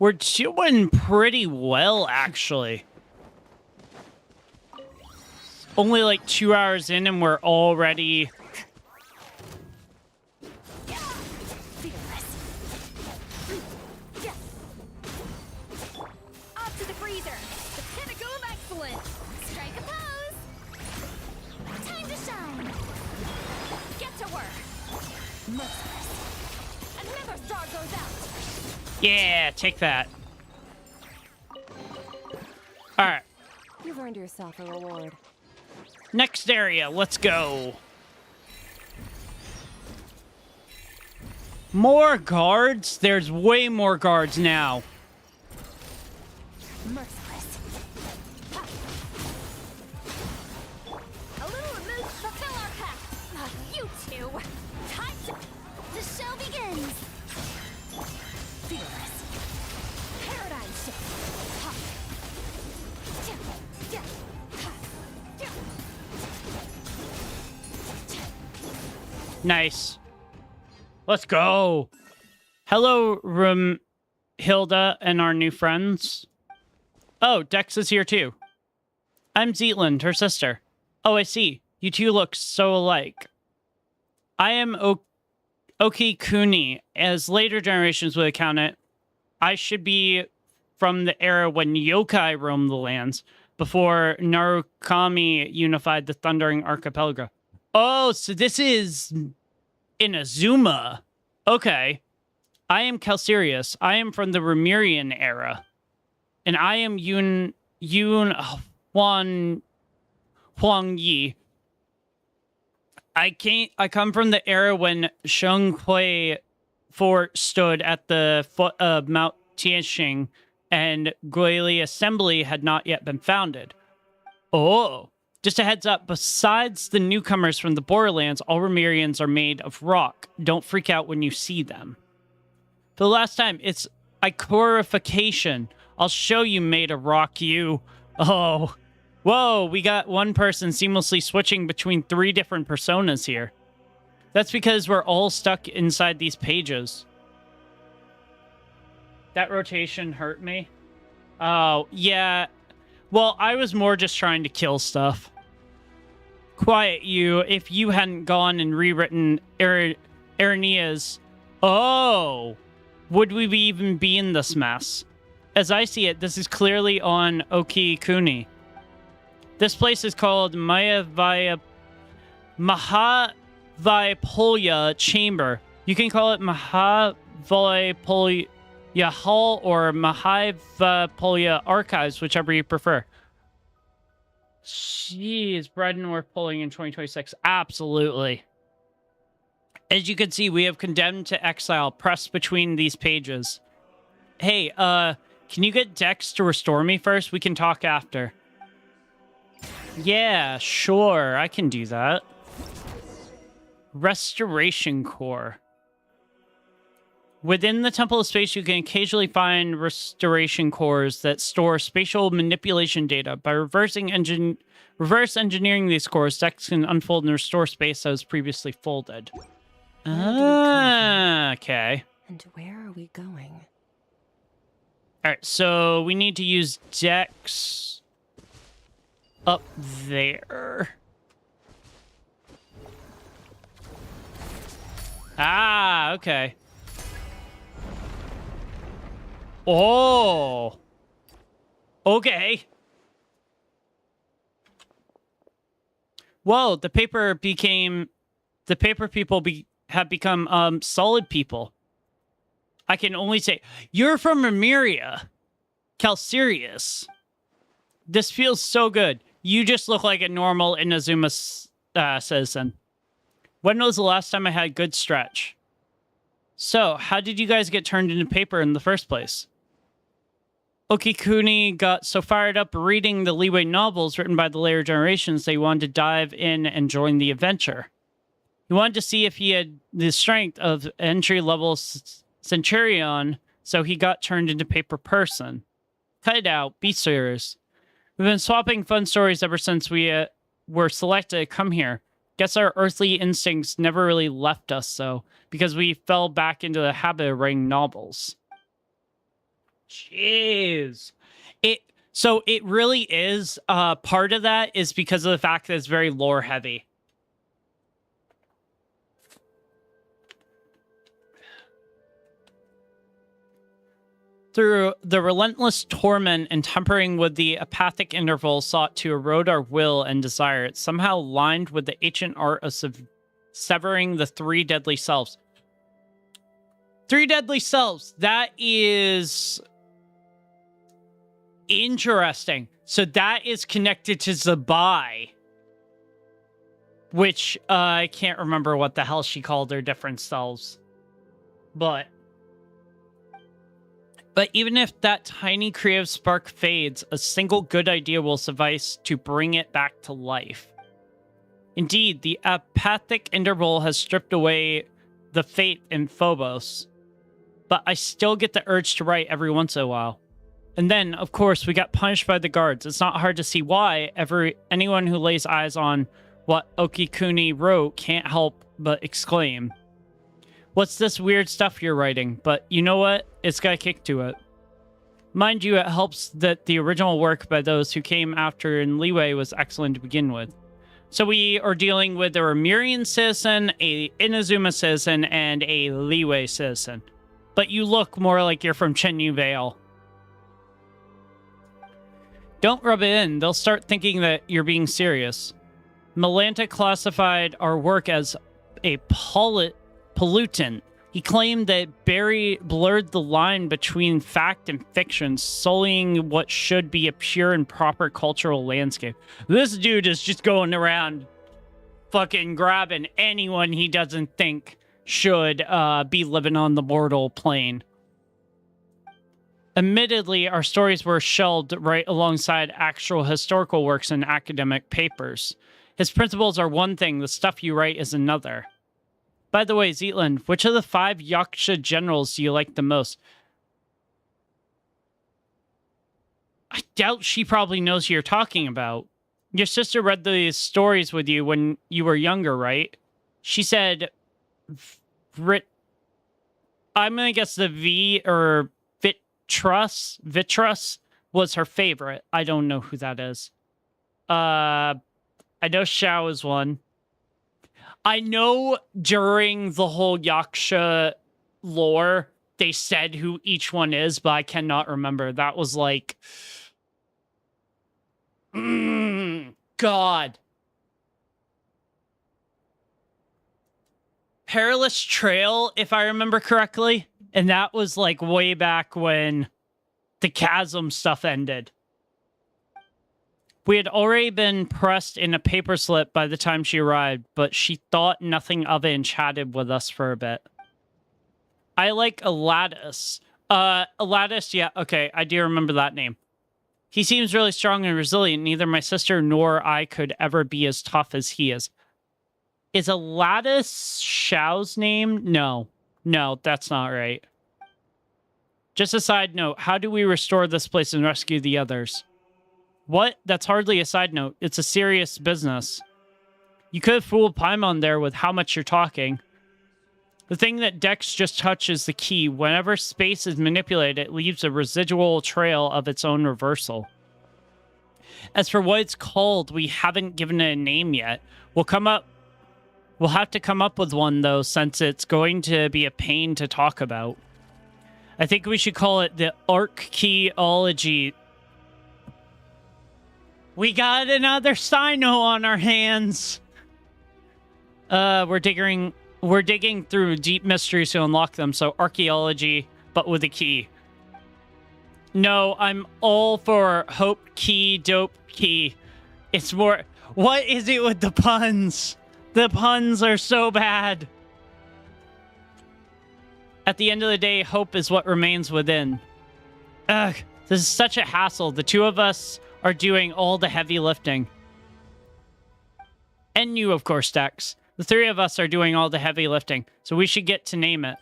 We're doing pretty well, actually. Only like 2 hours in and we're already... Up to the freezer. The pinnacle of excellence. Strike a pose. Time to shine. Get to work. Merciless. Another star goes out. Yeah, take that. Alright. You've earned yourself a reward. Next area, let's go. More guards? There's way more guards now. Merciless. Ha. A little remove, fulfill our pact. You two. Time to... The show begins. Fearless. Paradigm shift. Ha. Ja, ja, ha, ja. Nice. Let's go. Hello, Hilda and our new friends. Oh, Dex is here too. I'm Zealand, her sister. Oh, I see. You two look so alike. I am Okikuni. As later generations would account it, I should be from the era when yokai roamed the lands, before Narukami unified the Thundering Archipelago. Oh, so this is in Azuma. Okay. I am Calcerius. I am from the Remirian era. And I am Huang Yi. I come from the era when Shenghui Fort stood at the foot of Mount Tianxing and Guili Assembly had not yet been founded. Oh. Just a heads up, besides the newcomers from the Borderlands, all Remirians are made of rock. Don't freak out when you see them. For the last time, it's ichorification. I'll show you made of rock, you. Oh. Whoa, we got one person seamlessly switching between 3 different personas here. That's because we're all stuck inside these pages. That rotation hurt me. Oh, yeah. Well, I was more just trying to kill stuff. Quiet you. If you hadn't gone and rewritten Arenia's... Oh! Would we even be in this mess? As I see it, this is clearly on Okikuni. This place is called Mahavipolya Chamber. You can call it Mahavipolya Hall or Mahavipolya Archives, whichever you prefer. Jeez, bread and worth pulling in 2026. Absolutely. As you can see, we have Condemned to Exile pressed between these pages. Hey, can you get Dex to restore me first? We can talk after. Yeah, sure, I can do that. Restoration Core. Within the Temple of Space, you can occasionally find restoration cores that store spatial manipulation data. By reverse engineering these cores, Dex can unfold and restore space that was previously folded. Okay. And where are we going? Alright, so we need to use Dex up there. Ah, okay. Oh. Okay. Whoa, the paper people have become solid people. I can only say, you're from Remeria, Calcirius. This feels so good. You just look like a normal Inazuma citizen. When was the last time I had a good stretch? So, how did you guys get turned into paper in the first place? Okikuni got so fired up reading the Leeway novels written by the later generations they wanted to dive in and join the adventure. He wanted to see if he had the strength of entry-level Centurion, so he got turned into paper person. Cut it out. Be serious. We've been swapping fun stories ever since we were selected to come here. Guess our earthly instincts never really left us, though, because we fell back into the habit of writing novels. Jeez. So it really is, part of that is because of the fact that it's very lore heavy. Through the relentless torment and tempering with the apathic interval sought to erode our will and desire, it's somehow lined with the ancient art of severing the three deadly selves. Three deadly selves. That is interesting. So that is connected to Zabai, which I can't remember what the hell she called their different selves. But even if that tiny creative spark fades, a single good idea will suffice to bring it back to life. Indeed, the apathic interval has stripped away the fate in Phobos, but I still get the urge to write every once in a while. And then, of course, we got punished by the guards. It's not hard to see why anyone who lays eyes on what Okikuni wrote can't help but exclaim, "What's this weird stuff you're writing?" But you know what? It's got a kick to it. Mind you, it helps that the original work by those who came after in Leeway was excellent to begin with. So we are dealing with a Remirian citizen, a Inazuma citizen, and a Leeway citizen. But you look more like you're from Chenyu Vale. Don't rub it in. They'll start thinking that you're being serious. Melanta classified our work as a pollutant. He claimed that Barry blurred the line between fact and fiction, sullying what should be a pure and proper cultural landscape. This dude is just going around fucking grabbing anyone he doesn't think should be living on the mortal plane. Admittedly, our stories were shelved right alongside actual historical works and academic papers. His principles are one thing, the stuff you write is another. By the way, Zetland, which of the 5 Yaksha generals do you like the most? I doubt she probably knows who you're talking about. Your sister read these stories with you when you were younger, right? She said I'm gonna guess the V or Vitrus was her favorite. I don't know who that is. I know Xiao is one. I know during the whole Yaksha lore, they said who each one is, but I cannot remember. That was like... God. Perilous Trail, if I remember correctly. And that was like way back when the chasm stuff ended. We had already been pressed in a paper slip by the time she arrived, but she thought nothing of it and chatted with us for a bit. I like Aladdis. Aladdis, yeah, okay, I do remember that name. He seems really strong and resilient. Neither my sister nor I could ever be as tough as he is. Is Aladdis Xiao's name? No. No, that's not right. Just a side note, how do we restore this place and rescue the others? What? That's hardly a side note. It's a serious business. You could have fooled Paimon there with how much you're talking. The thing that Dex just touches the key. Whenever space is manipulated, it leaves a residual trail of its own reversal. As for what it's called, we haven't given it a name yet. We'll have to come up with one, though, since it's going to be a pain to talk about. I think we should call it the Archeology. We got another Sino on our hands. We're digging through deep mysteries to unlock them, so archaeology, but with a key. No, I'm all for hope key, dope key. It's more... What is it with the puns? The puns are so bad. At the end of the day, hope is what remains within. Ugh, this is such a hassle. The two of us are doing all the heavy lifting. And you, of course, Dex. The three of us are doing all the heavy lifting, so we should get to name it.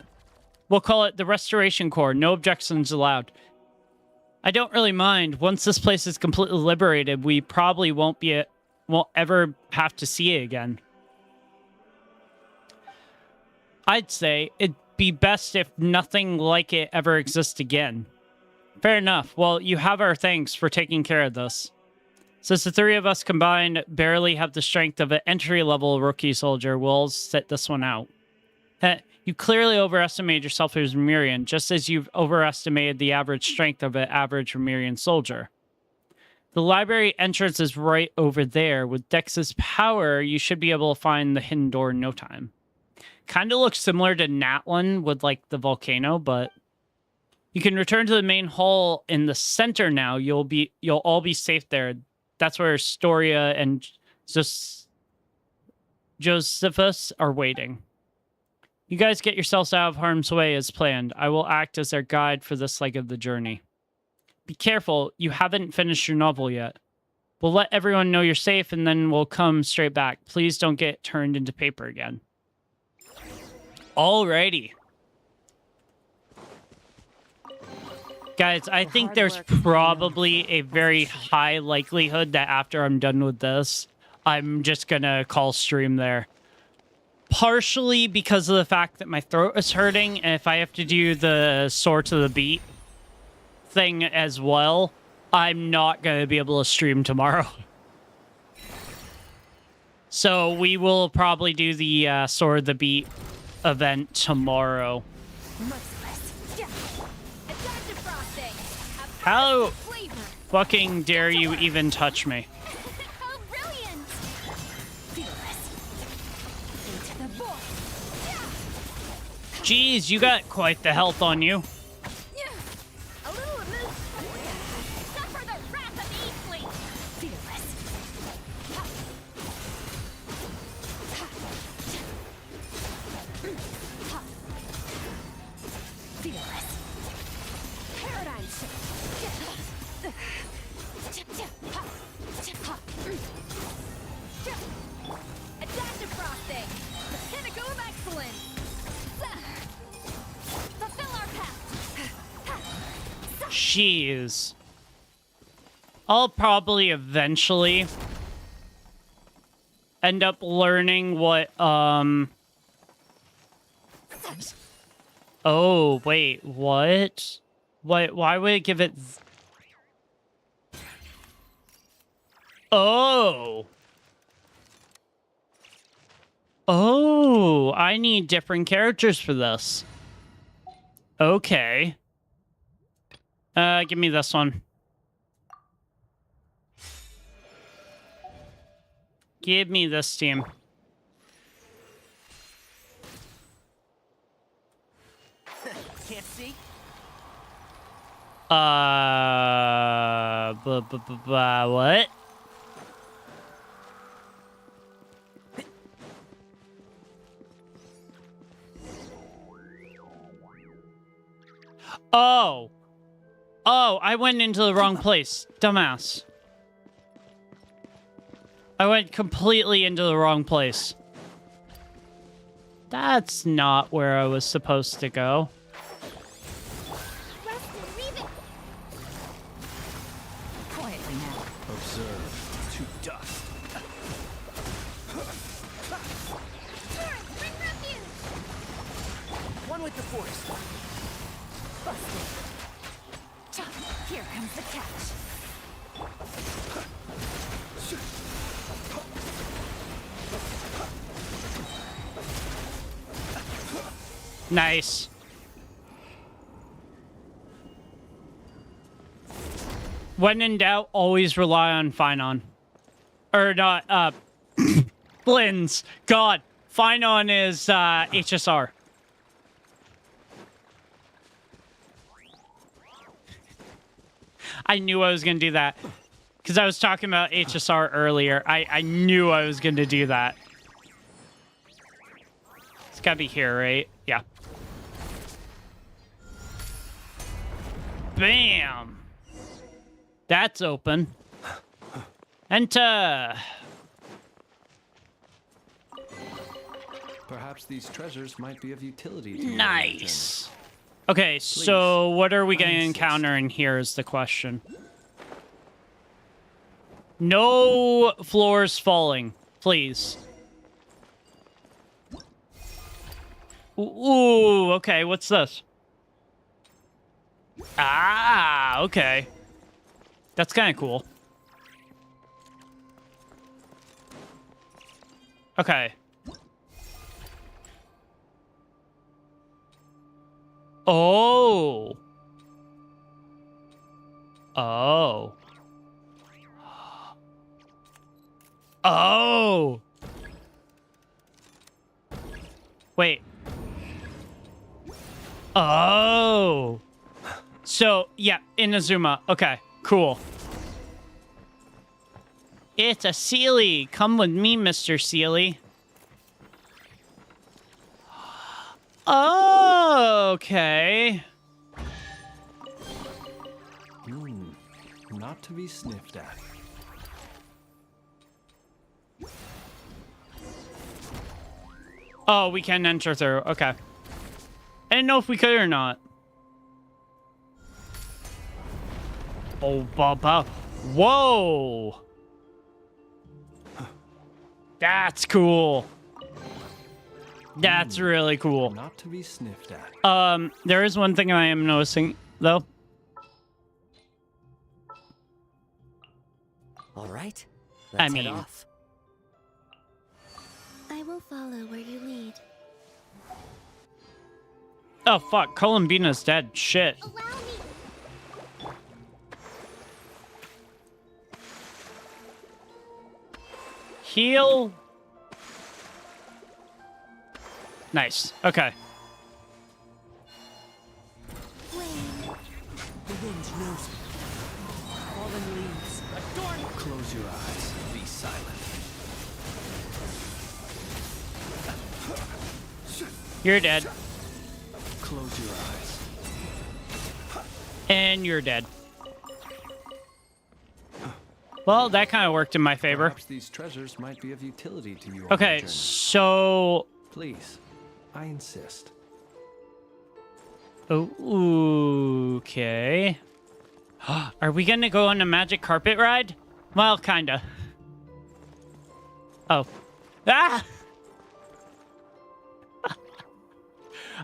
We'll call it the Restoration Corps. No objections allowed. I don't really mind. Once this place is completely liberated, we probably won't ever have to see it again. I'd say it'd be best if nothing like it ever exists again. Fair enough. Well, you have our thanks for taking care of this. Since the three of us combined barely have the strength of an entry-level rookie soldier, we'll sit this one out. You clearly overestimated yourself as Remirian, just as you've overestimated the average strength of an average Remirian soldier. The library entrance is right over there. With Dex's power, you should be able to find the hidden door in no time. Kind of looks similar to Natlan with, like, the volcano, but... You can return to the main hall in the center now. You'll all be safe there. That's where Storia and Josephus are waiting. You guys get yourselves out of harm's way as planned. I will act as their guide for this leg of the journey. Be careful, you haven't finished your novel yet. We'll let everyone know you're safe and then we'll come straight back. Please don't get turned into paper again. Alrighty. Guys, I think there's probably a very high likelihood that after I'm done with this, I'm just gonna call stream there. Partially because of the fact that my throat is hurting, and if I have to do the Soar to the Beat thing as well, I'm not gonna be able to stream tomorrow. So we will probably do the Soar to the Beat event tomorrow. How fucking dare you even touch me? How brilliant! Jeez, you got quite the health on you. A little remove. Suffer the wrath of Eastling. Paradigm shift. Adaptive frosting. The pinnacle of excellence. Fulfill our path. Jeez. I'll probably eventually end up learning what Oh, wait, what? Why would it give it... Oh! Oh, I need different characters for this. Okay. Give me this one. Give me this team. Can't see? What? Oh. Oh, I went into the wrong place. Dumbass. I went completely into the wrong place. That's not where I was supposed to go. Rusted, leave it. Quietly now. Observe to dust. Soar, bring refuge. One with the force. Busted. Chop. Here comes the catch. Nice. When in doubt, always rely on Finon. Or not, Blins. God. Finon is, HSR. I knew I was going to do that. Because I was talking about HSR earlier. I knew I was going to do that. It's got to be here, right? Yeah. Bam! That's open. Enter! Perhaps these treasures might be of utility to you. Nice! Okay, so what are we going to encounter in here is the question. No floors falling, please. Ooh, okay, what's this? Ah, okay. That's kind of cool. Okay. Oh. Oh. Oh. Wait. Oh. So, yeah, Inazuma. Okay, cool. It's a Sealy. Come with me, Mr. Sealy. Oh, okay. Not to be sniffed at. Oh, we can enter through. Okay. I didn't know if we could or not. Oh, Baba. Whoa. That's cool. That's really cool. Not to be sniffed at. There is one thing I am noticing, though. All right. I Let's mean- head off. I will follow where you lead. Oh, fuck. Columbina's dead. Shit. Allow me. Heal. Nice. Okay. Wayne. The wind knows me. Fallen leaves. Adorn. Close your eyes. Be silent. You're dead. Close your eyes. And you're dead. Well, that kind of worked in my favor. Perhaps these treasures might be of utility to you. on Okay, your journey. so... Please, I insist. Oh, okay. Are we gonna go on a magic carpet ride? Well, kinda. Oh. Ah!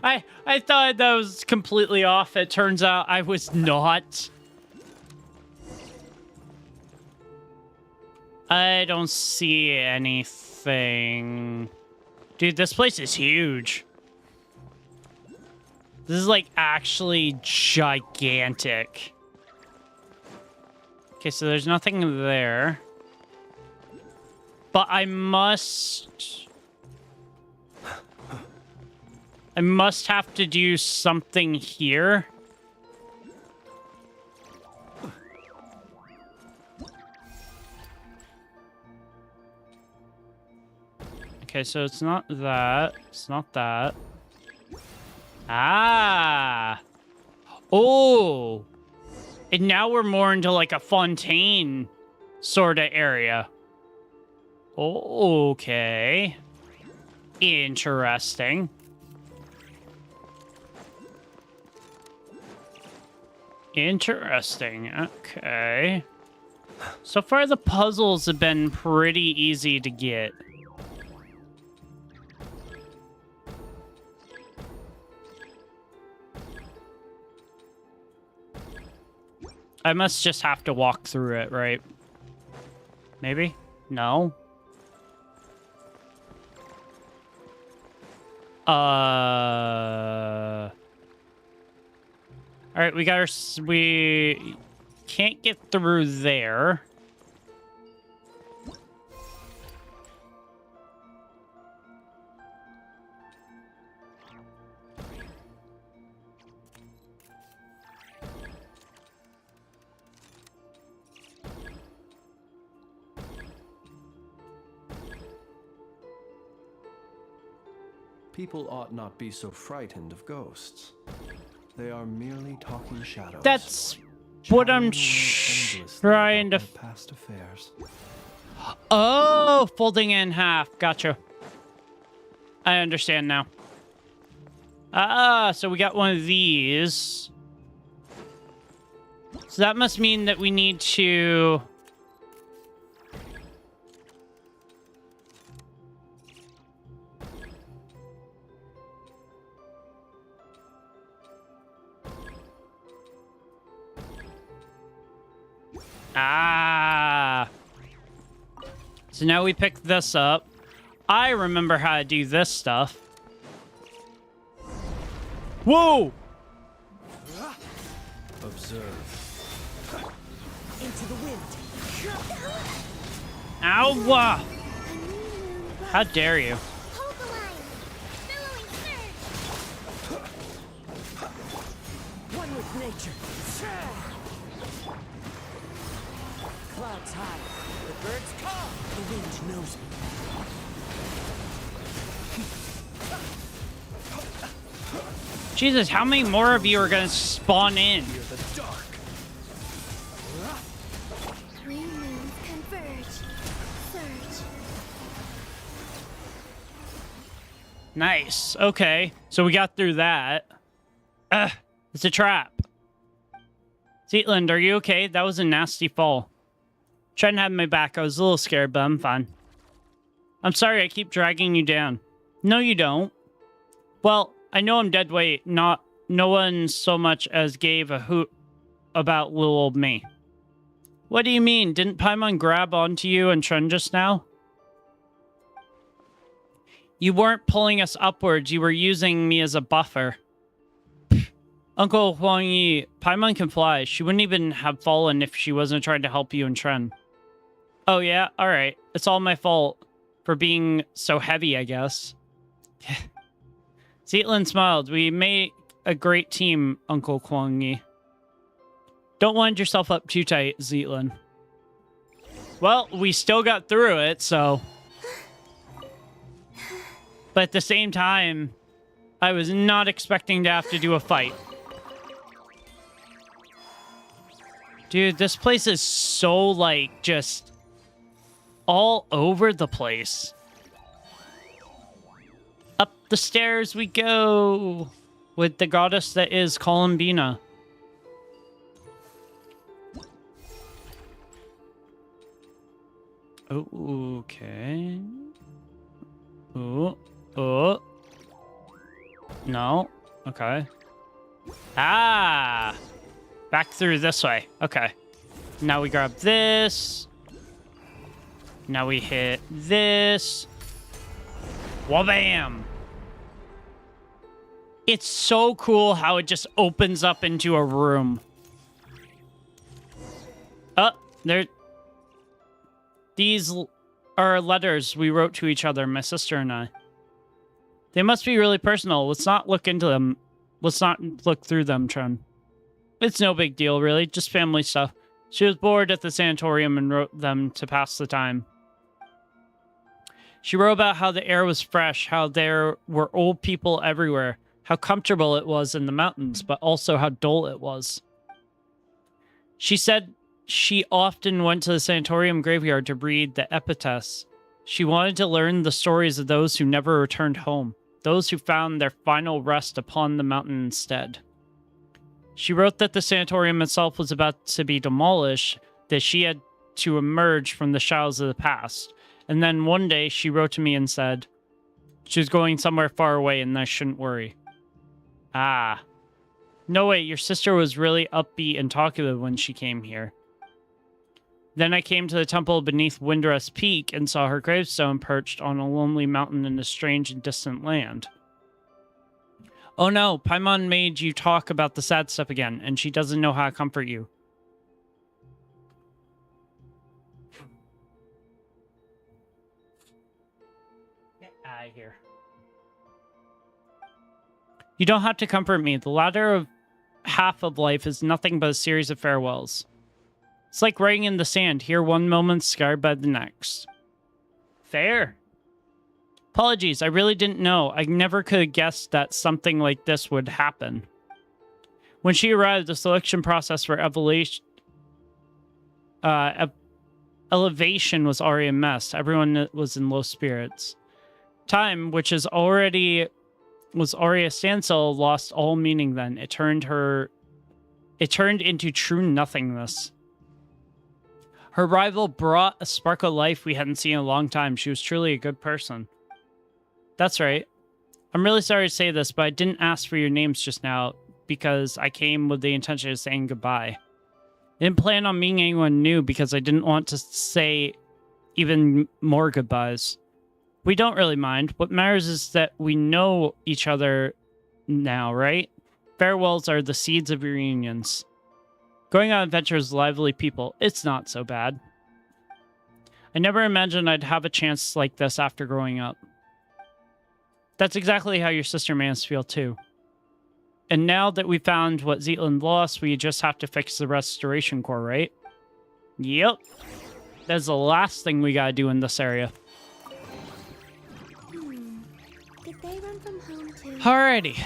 I thought that was completely off. It turns out I was not. I don't see anything. Dude, this place is huge. This is like actually gigantic. Okay, so there's nothing there. But I must have to do something here. Okay, so it's not that. It's not that. Ah. Oh. And now we're more into like a fontaine sort of area. Okay. Interesting. Interesting. Okay. So far, the puzzles have been pretty easy to get. I must just have to walk through it, right? Maybe? No? Alright, we can't get through there. People ought not be so frightened of ghosts. They are merely talking shadows. That's what I'm trying to... Past affairs. Oh, folding in half. Gotcha. I understand now. Ah, so we got one of these. So that must mean that we need to... Ah. So now we pick this up. I remember how to do this stuff. Whoa! Observe. Into the wind. Ow! How dare you? Hold the line. Billowing surge. One with nature. Clouds high. The birds call. The wind knows me. Jesus, how many more of you are gonna spawn in? Fear the dark. Three moons converge. Surge. Nice. Okay. So we got through that. It's a trap. Zeitland, are you okay? That was a nasty fall. Tren had my back. I was a little scared, but I'm fine. I'm sorry I keep dragging you down. No, you don't. Well, I know I'm dead weight. No one so much as gave a hoot about little old me. What do you mean? Didn't Paimon grab onto you and Tren just now? You weren't pulling us upwards. You were using me as a buffer. Uncle Huang Yi, Paimon can fly. She wouldn't even have fallen if she wasn't trying to help you and Tren. Oh yeah? Alright. It's all my fault for being so heavy, I guess. Zeitland smiled. We made a great team, Uncle Huang Yi. Don't wind yourself up too tight, Zeitland. Well, we still got through it, so... But at the same time, I was not expecting to have to do a fight. Dude, this place is so, like, just all over the place. Up the stairs we go with the goddess that is Columbina. Okay. Oh. No. Okay. Ah! Back through this way. Okay. Now we grab this. Now we hit this. Wabam! It's so cool how it just opens up into a room. Oh, there. These are letters we wrote to each other, my sister and I. They must be really personal. Let's not look into them. Let's not look through them, Tren. It's no big deal, really. Just family stuff. She was bored at the sanatorium and wrote them to pass the time. She wrote about how the air was fresh, how there were old people everywhere, how comfortable it was in the mountains, but also how dull it was. She said she often went to the sanatorium graveyard to read the epitaphs. She wanted to learn the stories of those who never returned home, those who found their final rest upon the mountain instead. She wrote that the sanatorium itself was about to be demolished, that she had to emerge from the shadows of the past. And then one day she wrote to me and said she was going somewhere far away and I shouldn't worry. Ah. No, wait, your sister was really upbeat and talkative when she came here. Then I came to the temple beneath Windrest Peak and saw her gravestone perched on a lonely mountain in a strange and distant land. Oh no, Paimon made you talk about the sad stuff again, and she doesn't know how to comfort you. Get out of here. You don't have to comfort me. The latter of half of life is nothing but a series of farewells. It's like writing in the sand, here one moment, scarred by the next. Fair. Apologies, I really didn't know. I never could have guessed that something like this would happen. When she arrived, the selection process for elevation was already a mess. Everyone was in low spirits. Time, which was already a standstill, lost all meaning then. It turned into true nothingness. Her arrival brought a spark of life we hadn't seen in a long time. She was truly a good person. That's right. I'm really sorry to say this, but I didn't ask for your names just now because I came with the intention of saying goodbye. I didn't plan on meeting anyone new because I didn't want to say even more goodbyes. We don't really mind. What matters is that we know each other now, right? Farewells are the seeds of reunions. Going on adventures with lively people, it's not so bad. I never imagined I'd have a chance like this after growing up. That's exactly how your sister mans feel too. And now that we found what Zetland lost, we just have to fix the restoration core, right? Yep. That's the last thing we gotta do in this area. Did they run from home too? Alrighty.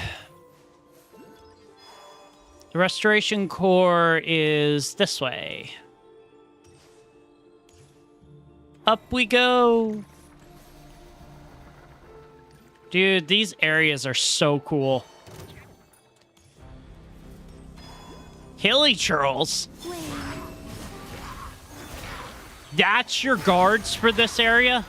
The restoration core is this way. Up we go. Dude, these areas are so cool. Hilly churls. That's your guards for this area?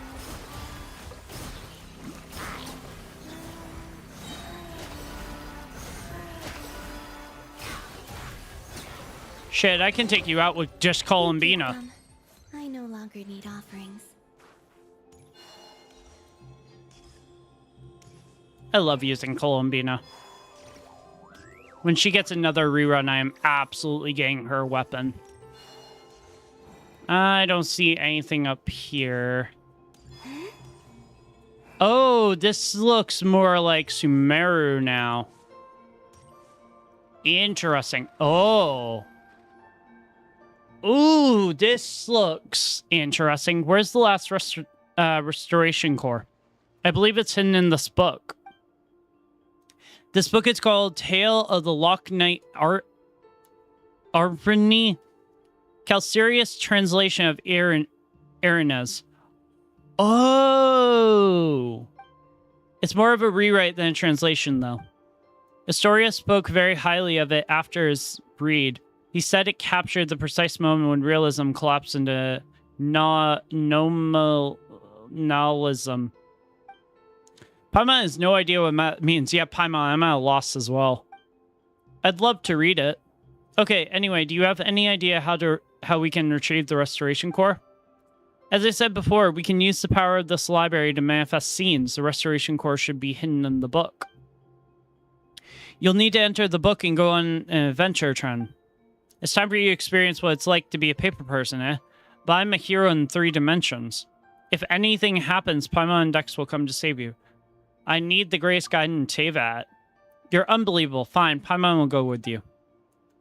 Shit, I can take you out with just Columbina. I no longer need offerings. I love using Columbina. When she gets another rerun, I am absolutely getting her weapon. I don't see anything up here. Oh, this looks more like Sumeru now. Interesting. Oh. Ooh, this looks interesting. Where's the last restoration core? I believe it's hidden in this book. This book is called Tale of the Loch Knight Arvini. Calcerius translation of Erinez. Oh! It's more of a rewrite than a translation, though. Astoria spoke very highly of it after his read. He said it captured the precise moment when realism collapsed into nominalism. Paimon has no idea what that means. Yeah, Paimon, I'm at a loss as well. I'd love to read it. Okay, anyway, do you have any idea how we can retrieve the restoration core? As I said before, we can use the power of this library to manifest scenes. The restoration core should be hidden in the book. You'll need to enter the book and go on an adventure, Tren. It's time for you to experience what it's like to be a paper person, eh? But I'm a hero in 3 dimensions. If anything happens, Paimon and Dex will come to save you. I need the greatest guidance in Teyvat. You're unbelievable. Fine, Paimon will go with you.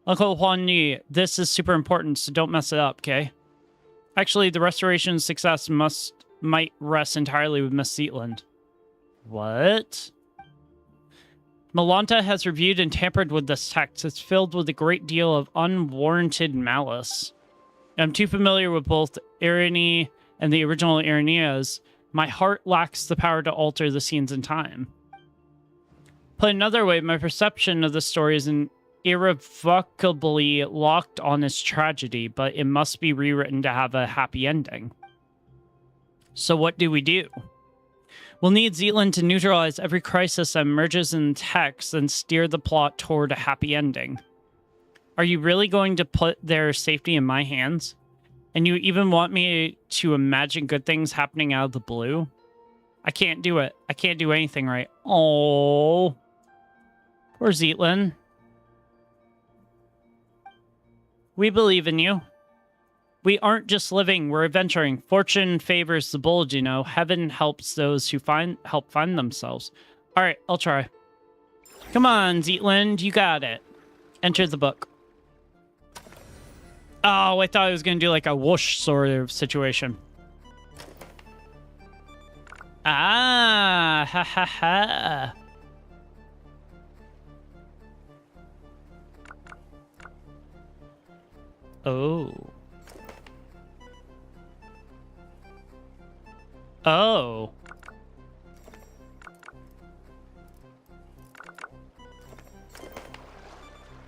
Uncle Huan Yi, this is super important, so don't mess it up, okay? Actually, the restoration success might rest entirely with Miss Zetland. What? Malanta has reviewed and tampered with this text. It's filled with a great deal of unwarranted malice. I'm too familiar with both Irene and the original Ireneas. My heart lacks the power to alter the scenes in time. Put another way, my perception of the story is irrevocably locked on its tragedy, but it must be rewritten to have a happy ending. So what do we do? We'll need Zetland to neutralize every crisis that emerges in text and steer the plot toward a happy ending. Are you really going to put their safety in my hands? And you even want me to imagine good things happening out of the blue? I can't do it. I can't do anything right. Oh, poor Zetland. We believe in you. We aren't just living, we're adventuring. Fortune favors the bold, you know. Heaven helps those who help find themselves. All right, I'll try. Come on, Zetland, you got it. Enter the book. Oh, I thought I was going to do like a whoosh sort of situation. Ah, ha ha ha. Oh. Oh.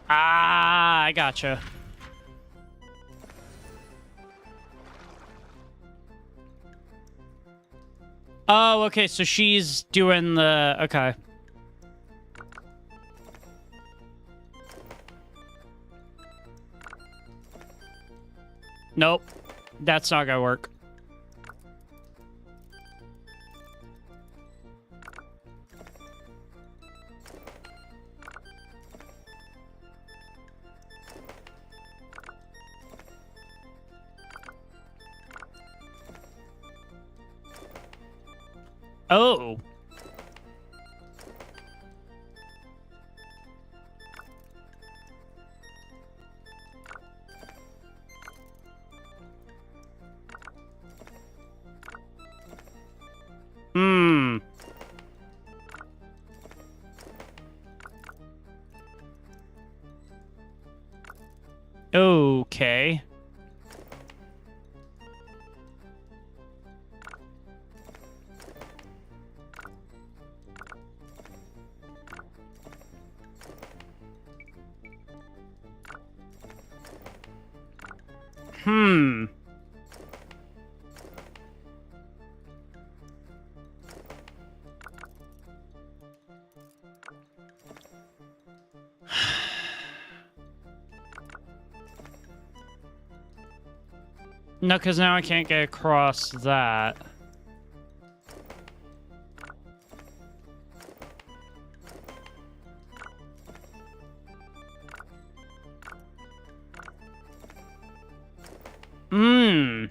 Ah, I gotcha. Oh, okay, so she's doing the... Okay. Nope. That's not gonna work. Oh. Hmm. Okay. Hmm. No, because now I can't get across that. Hmm.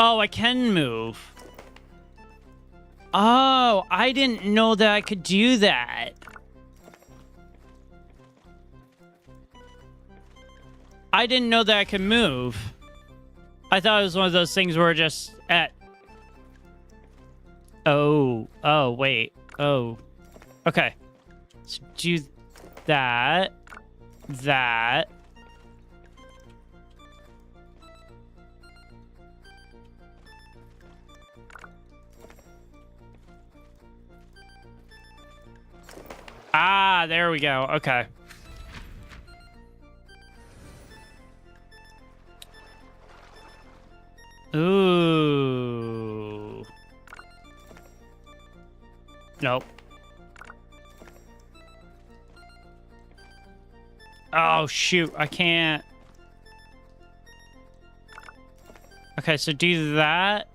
Oh, I can move. Oh, I didn't know that I could do that. I didn't know that I could move. I thought it was one of those things where just at... Oh. Oh, wait. Oh. Okay. So do that. That. Ah, there we go. Okay. Ooh. Nope. Oh, shoot. I can't. Okay, so do that.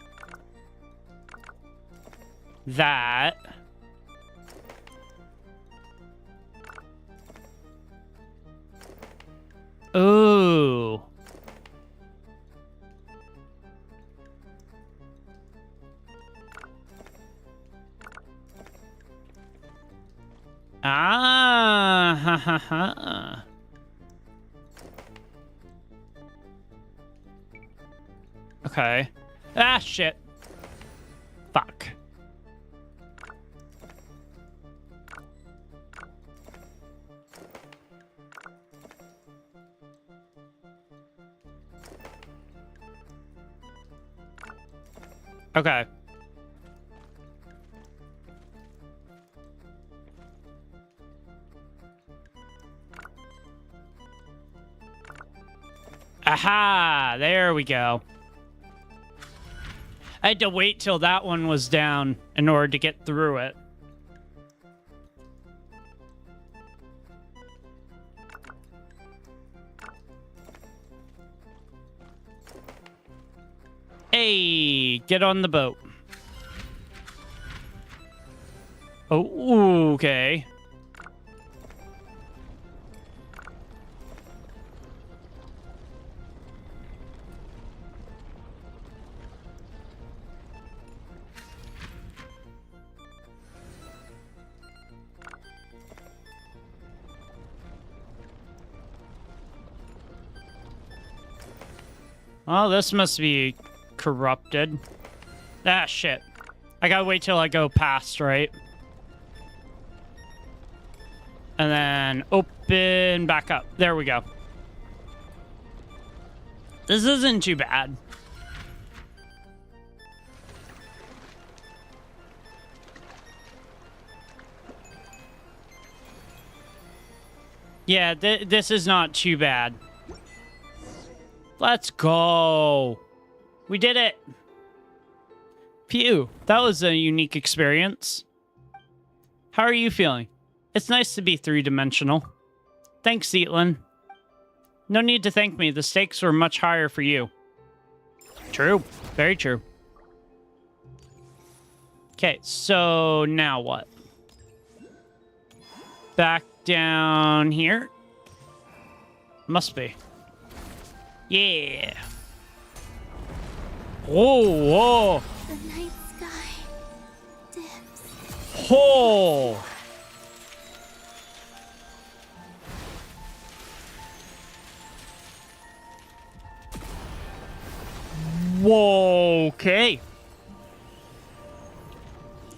That. Ooh. Ah, ha ha ha. Okay. Ah, shit. Fuck. Okay. Aha! There we go. I had to wait till that one was down in order to get through it. Hey, get on the boat. Oh, okay. Oh, this must be corrupted. Ah, shit. I gotta wait till I go past, right? And then open back up. There we go. This isn't too bad. Yeah, this is not too bad. Let's go. We did it. Phew, that was a unique experience. How are you feeling? It's nice to be three-dimensional. Thanks, Zeatlin. No need to thank me. The stakes were much higher for you. True. Very true. Okay, so now what? Back down here? Must be. Yeah. Whoa, whoa. The night sky dips. Oh. Whoa, okay.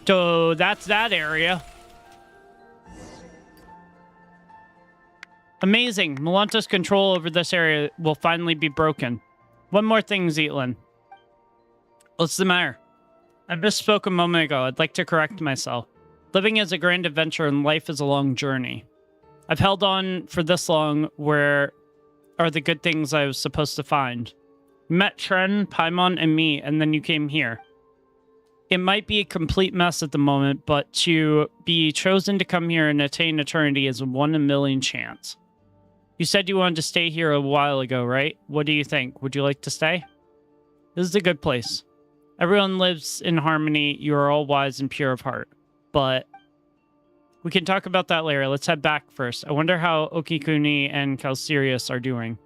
So that's that area. Amazing. Melanto's control over this area will finally be broken. One more thing, Zeatlin. What's the matter? I misspoke a moment ago. I'd like to correct myself. Living is a grand adventure and life is a long journey. I've held on for this long. Where are the good things I was supposed to find? You met Tren, Paimon, and me, and then you came here. It might be a complete mess at the moment, but to be chosen to come here and attain eternity is a 1 in a million chance. You said you wanted to stay here a while ago, right? What do you think? Would you like to stay? This is a good place. Everyone lives in harmony. You are all wise and pure of heart. But we can talk about that later. Let's head back first. I wonder how Okikuni and Calcirius are doing.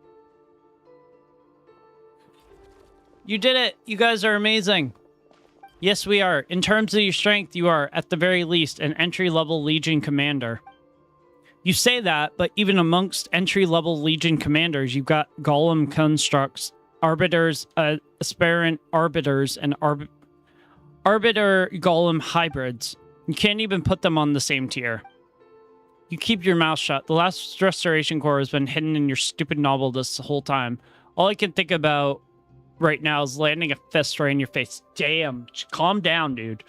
You did it! You guys are amazing! Yes, we are. In terms of your strength, you are, at the very least, an entry-level Legion commander. You say that, but even amongst entry-level Legion commanders, you've got Golem constructs, Arbiters, Aspirant Arbiters, and Arbiter Golem hybrids. You can't even put them on the same tier. You keep your mouth shut. The last Restoration Corps has been hidden in your stupid novel this whole time. All I can think about right now is landing a fist right in your face. Damn. Calm down, dude.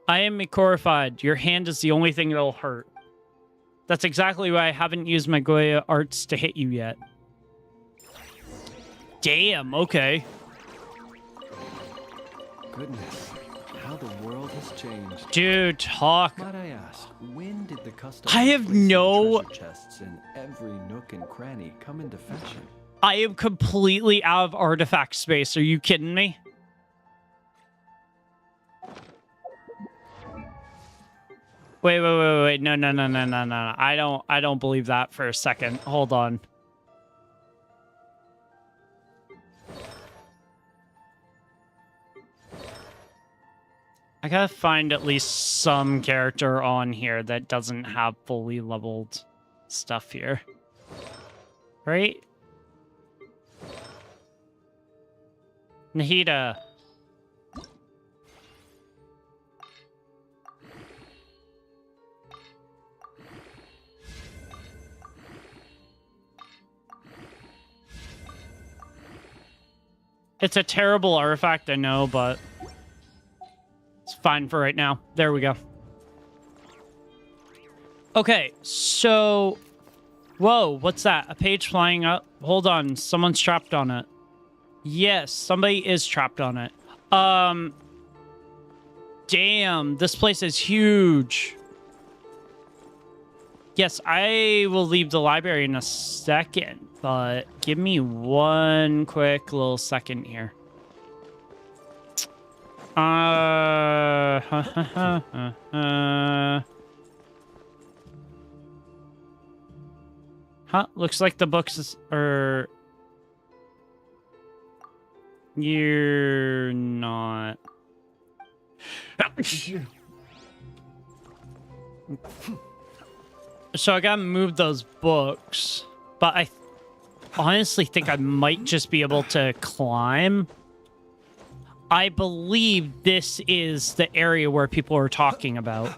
I am horrified. Your hand is the only thing that'll hurt. That's exactly why I haven't used my Goya arts to hit you yet. Damn, okay. Goodness, how how the world has changed. Dude, talk. Might I ask, when did the custom I have of placing no- treasure chests in every nook and cranny come into fashion? I am completely out of artifact space. Are you kidding me? Wait. No. I don't believe that for a second. Hold on. I gotta find at least some character on here that doesn't have fully leveled stuff here. Right? Nahida. It's a terrible artifact, I know, but it's fine for right now. There we go. Okay, so... Whoa, what's that? A page flying up? Hold on, someone's trapped on it. Yes, somebody is trapped on it. Damn, this place is huge. Yes, I will leave the library in a second, but give me one quick little second here. Huh? Looks like the books are... You're not... So I gotta move those books, but I honestly think I might just be able to climb. I believe this is the area where people are talking about.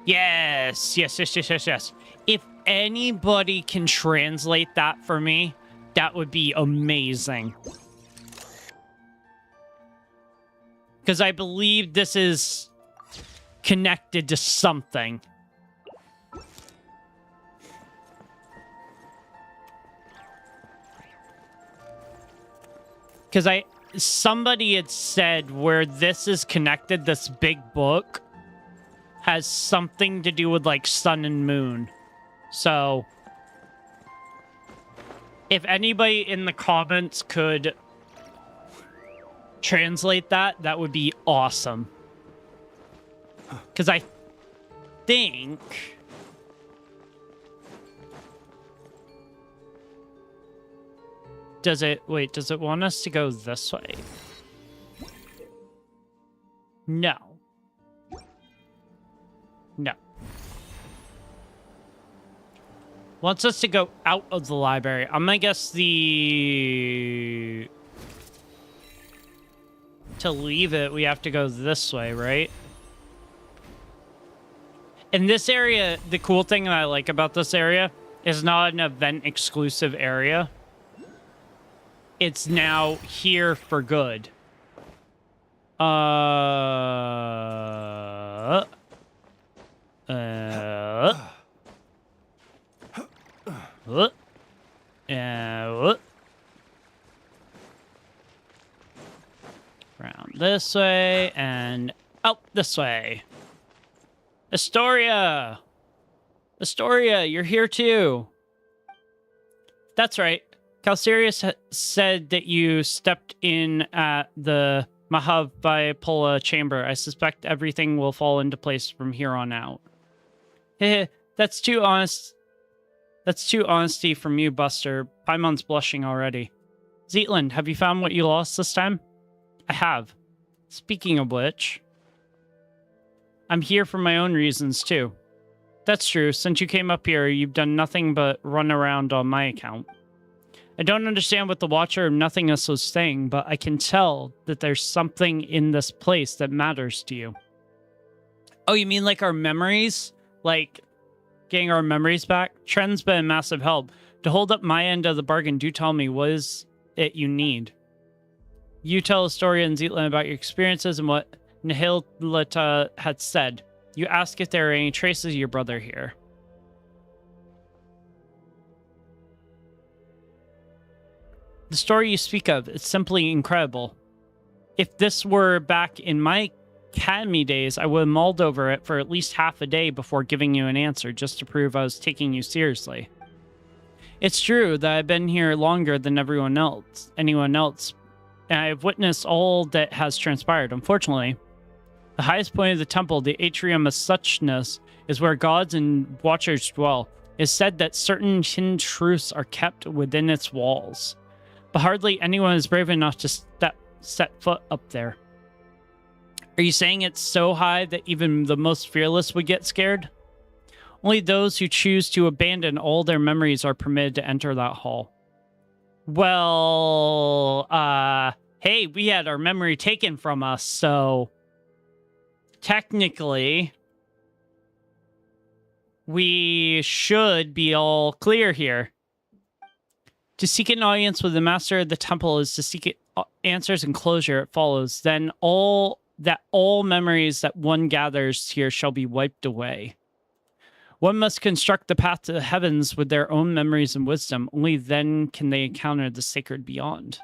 Yes. If anybody can translate that for me, that would be amazing. Because I believe this is connected to something. Because somebody had said where this is connected, this big book has something to do with like sun and moon. So if anybody in the comments could translate that, that would be awesome. Because I think... Does it want us to go this way? No. No. Wants us to go out of the library. I'm gonna guess to leave it, we have to go this way, right? In this area, the cool thing that I like about this area is not an event exclusive area. It's now here for good. Around this way and out this way. Astoria! Astoria, you're here too. That's right. Calcerius said that you stepped in at the Mahav Bipolar chamber. I suspect everything will fall into place from here on out. Heh, that's too honest. That's too honesty from you, Buster. Paimon's blushing already. Zetland, have you found what you lost this time? I have. Speaking of which, I'm here for my own reasons, too. That's true. Since you came up here, you've done nothing but run around on my account. I don't understand what the Watcher of Nothingness was saying, but I can tell that there's something in this place that matters to you. Oh, you mean like our memories? Like getting our memories back? Tren's been a massive help. To hold up my end of the bargain, do tell me, what is it you need? You tell Astoria and Zetland about your experiences and what Nihilita had said. You ask if there are any traces of your brother here. The story you speak of, it's simply incredible. If this were back in my academy days, I would have mulled over it for at least half a day before giving you an answer, just to prove I was taking you seriously. It's true that I've been here longer than anyone else, and I've witnessed all that has transpired. Unfortunately, the highest point of the temple, the atrium of suchness, is where gods and watchers dwell. It is said that certain hidden truths are kept within its walls, but hardly anyone is brave enough to set foot up there. Are you saying it's so high that even the most fearless would get scared? Only those who choose to abandon all their memories are permitted to enter that hall. Well, hey, we had our memory taken from us, so technically we should be all clear here. To seek an audience with the master of the temple is to seek answers and closure. It follows then all memories that one gathers here shall be wiped away. One must construct the path to the heavens with their own memories and wisdom. Only then can they encounter the sacred beyond.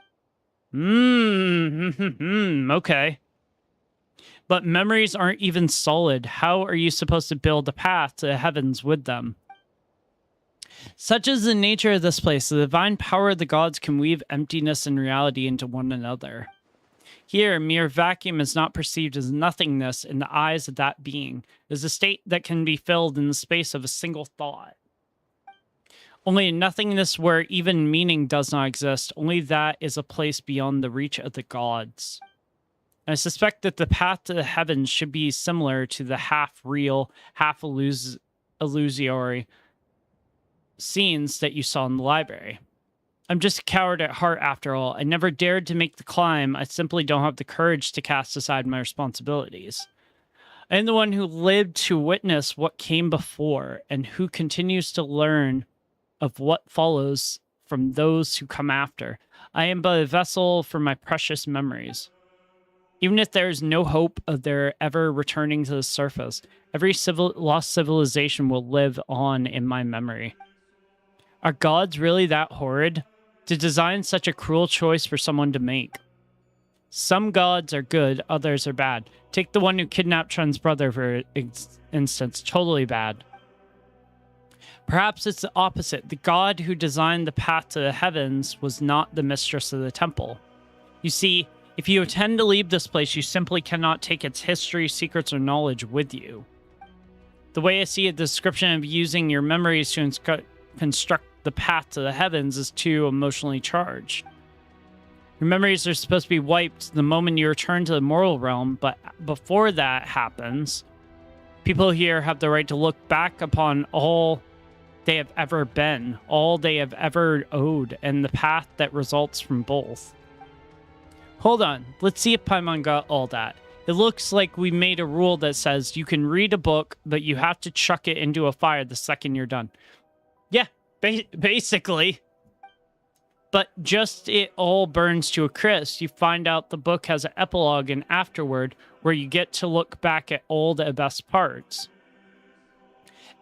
Okay. But memories aren't even solid. How are you supposed to build a path to the heavens with them? Such is the nature of this place. The divine power of the gods can weave emptiness and reality into one another. Here, mere vacuum is not perceived as nothingness in the eyes of that being. It is a state that can be filled in the space of a single thought. Only in nothingness where even meaning does not exist. Only that is a place beyond the reach of the gods. And I suspect that the path to the heavens should be similar to the half-real, half-illusory scenes that you saw in the library. I'm just a coward at heart, after all. I never dared to make the climb. I simply don't have the courage to cast aside my responsibilities. I am the one who lived to witness what came before, and who continues to learn of what follows from those who come after. I am but a vessel for my precious memories. Even if there is no hope of their ever returning to the surface, every lost civilization will live on in my memory. Are gods really that horrid? To design such a cruel choice for someone to make. Some gods are good, others are bad. Take the one who kidnapped Tren's brother, for instance. Totally bad. Perhaps it's the opposite. The god who designed the path to the heavens was not the mistress of the temple. You see, if you intend to leave this place, you simply cannot take its history, secrets, or knowledge with you. The way I see it, the description of using your memories to construct the path to the heavens is too emotionally charged. Your memories are supposed to be wiped the moment you return to the mortal realm, but before that happens, people here have the right to look back upon all they have ever been, all they have ever owed, and the path that results from both. Hold on, let's see if Paimon got all that. It looks like we made a rule that says you can read a book, but you have to chuck it into a fire the second you're done. Yeah, basically. But just it all burns to a crisp. You find out the book has an epilogue and afterward where you get to look back at all the best parts.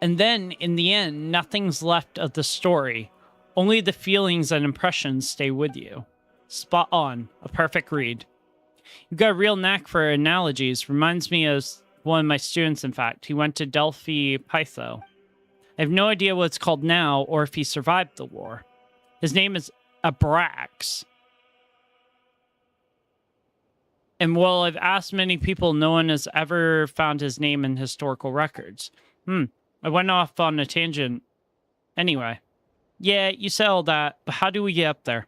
And then, in the end, nothing's left of the story. Only the feelings and impressions stay with you. Spot on. A perfect read. You've got a real knack for analogies. Reminds me of one of my students, in fact. He went to Delphi Pytho. I have no idea what it's called now, or if he survived the war. His name is Abrax. And while I've asked many people, no one has ever found his name in historical records. I went off on a tangent. Anyway. Yeah, you said all that, but how do we get up there?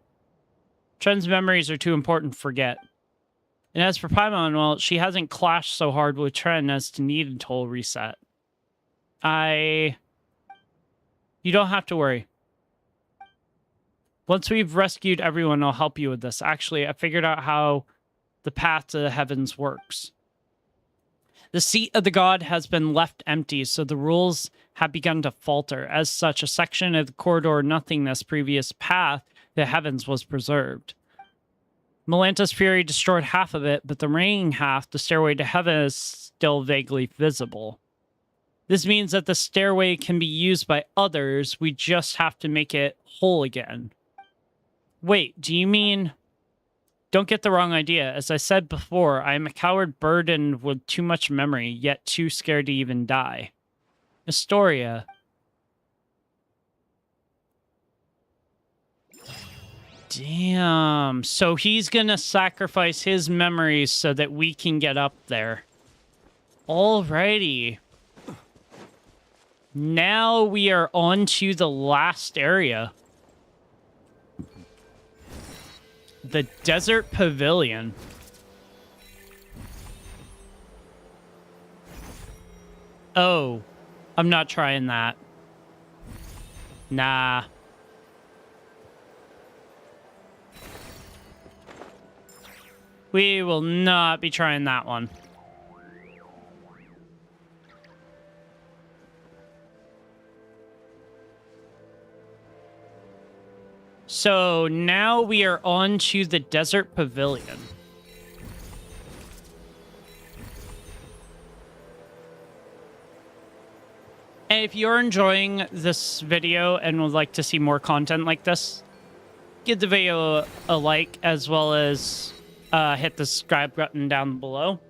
Tren's memories are too important to forget. And as for Paimon, well, she hasn't clashed so hard with Tren as to need a total reset. You don't have to worry. Once we've rescued everyone, I'll help you with this. Actually, I figured out how the path to the heavens works. The seat of the god has been left empty, so the rules have begun to falter. As such, a section of the corridor nothingness previous path to the heavens was preserved. Melanta's fury destroyed half of it, but the remaining half, the stairway to heaven, is still vaguely visible. This means that the stairway can be used by others. We just have to make it whole again. Wait, do you mean Don't get the wrong idea. As I said before, I am a coward burdened with too much memory, yet too scared to even die. Astoria. Damn. So he's gonna sacrifice his memories so that we can get up there. Alrighty. Now we are on to the last area. The Desert Pavilion. Oh, I'm not trying that. Nah. We will not be trying that one. So now we are on to the Desert Pavilion. And if you're enjoying this video and would like to see more content like this, give the video a like, as well as hit the subscribe button down below.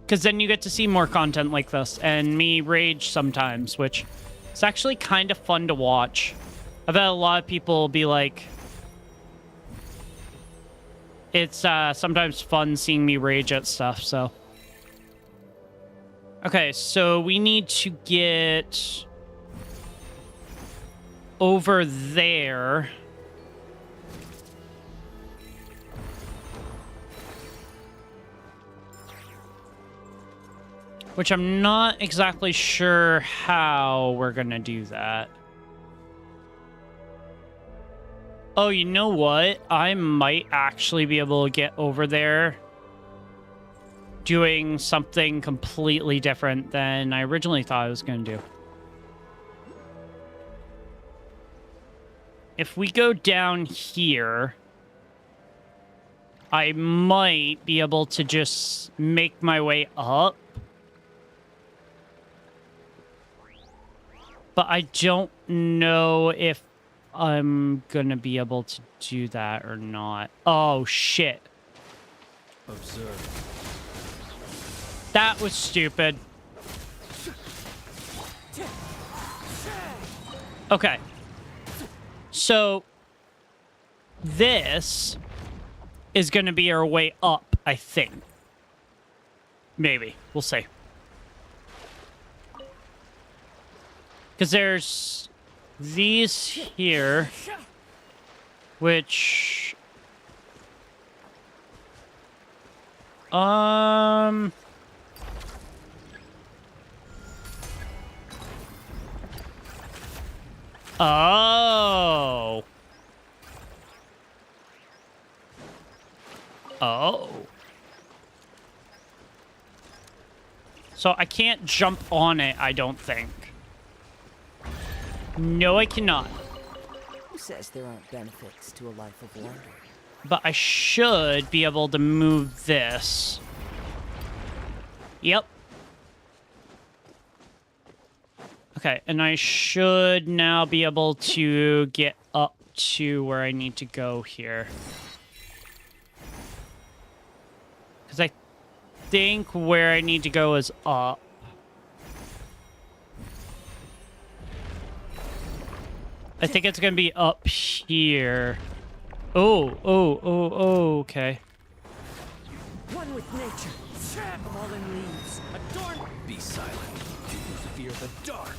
Because then you get to see more content like this and me rage sometimes, which is actually kind of fun to watch. I've had a lot of people be like, it's sometimes fun seeing me rage at stuff, so. Okay, so we need to get over there. Which I'm not exactly sure how we're gonna do that. Oh, you know what? I might actually be able to get over there doing something completely different than I originally thought I was going to do. If we go down here, I might be able to just make my way up. But I don't know if I'm gonna be able to do that or not. Oh, shit. Observe. That was stupid. Okay. So, this is gonna be our way up, I think. Maybe. We'll see. Because there's these here, which, oh, so I can't jump on it, I don't think. No, I cannot. Who says there aren't benefits to a life of wonder? But I should be able to move this. Yep. Okay, and I should now be able to get up to where I need to go here. Because I think where I need to go is up. I think it's going to be up here. Oh, okay. One with nature, fallen leaves, adorn. Be silent. Do you fear the dark?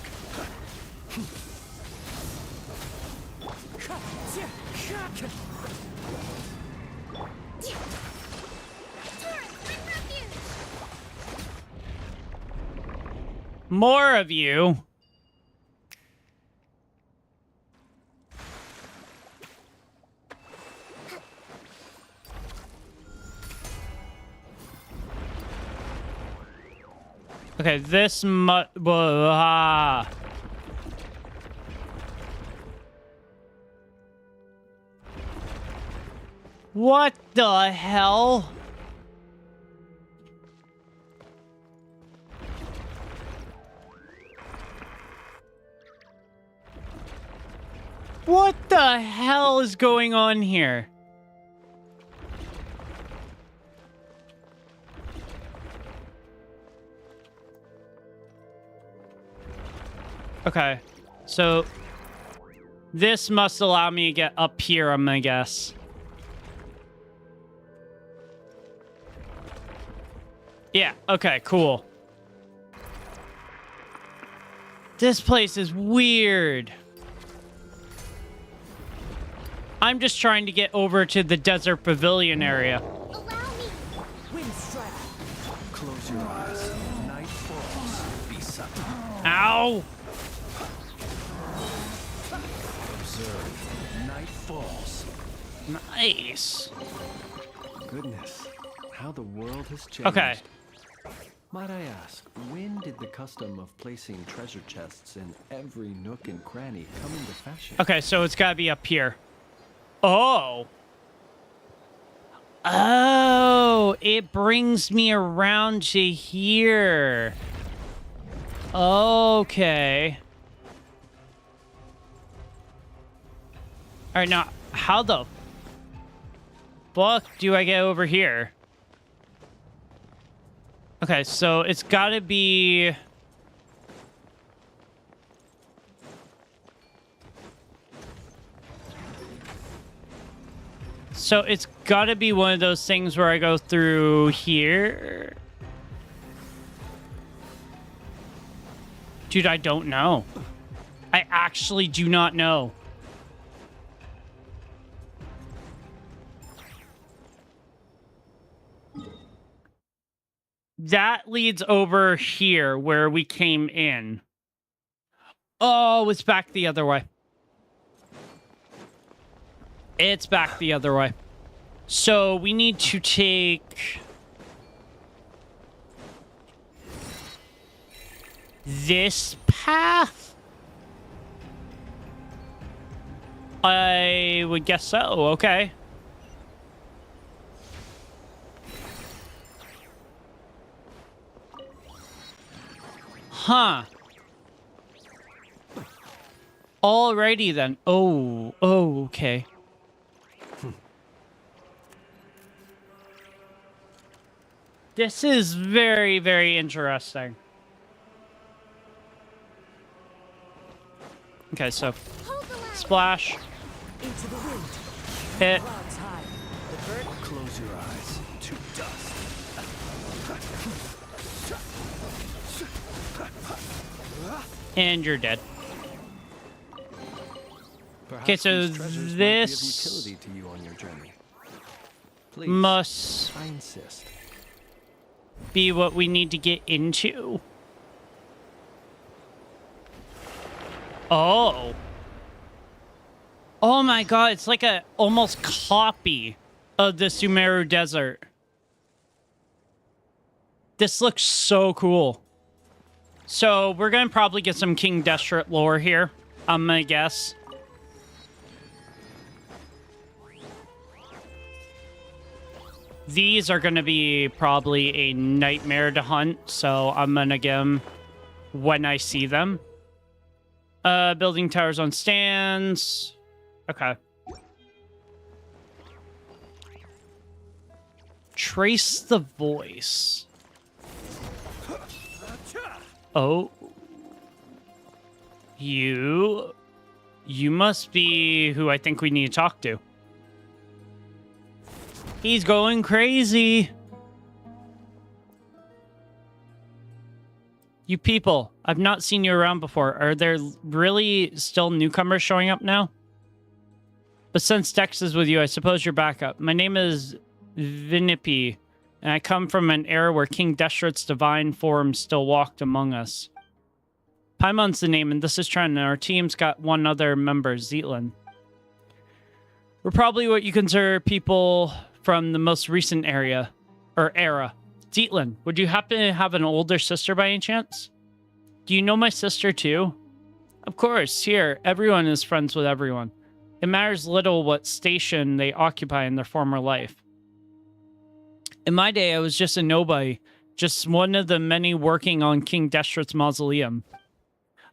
More of you. Okay, this What the hell? What the hell is going on here? Okay. So this must allow me to get up here, I'm gonna guess. Yeah, okay, cool. This place is weird. I'm just trying to get over to the desert pavilion area. Allow me. Wind strike. Close your eyes. Night falls. Be subtle. Ow! Observe. Night falls. Nice. Goodness, how the world has changed. Okay. Might I ask, when did the custom of placing treasure chests in every nook and cranny come into fashion? Okay, so it's gotta be up here. Oh. Oh, it brings me around to here. Okay. All right, now, how the fuck do I get over here? Okay, so it's gotta be... So it's gotta be one of those things where I go through here. Dude, I don't know. I actually do not know. That leads over here where we came in. Oh, it's back the other way. It's back the other way. So we need to take this path? I would guess so. Okay. Huh. Alrighty then. Oh, okay. This is very, very interesting. Okay, so Hold the line. splash, Into the wind. hit, Clouds high. The bird Close your eyes to dust. and you're dead. Perhaps so these treasures might be of this utility to you on your journey. Please, Must I insist. be what we need to get into. Oh. Oh my god, it's like a almost copy of the Sumeru Desert. This looks so cool. So we're gonna probably get some King Deshret lore here, I'm gonna guess. These are gonna be probably a nightmare to hunt, so I'm gonna get them when I see them. Building towers on stands. Okay. Trace the voice. Oh. You must be who I think we need to talk to. He's going crazy. You people, I've not seen you around before. Are there really still newcomers showing up now? But since Dex is with you, I suppose you're back up. My name is vidIQ, and I come from an era where King Deshret's divine form still walked among us. Paimon's the name, and this is Tren, and our team's got one other member, Zetlin. We're probably what you consider people from the most recent era. Zetlin, would you happen to have an older sister by any chance? Do you know my sister too? Of course, here, everyone is friends with everyone. It matters little what station they occupy in their former life. In my day, I was just a nobody, just one of the many working on King Deshret's mausoleum.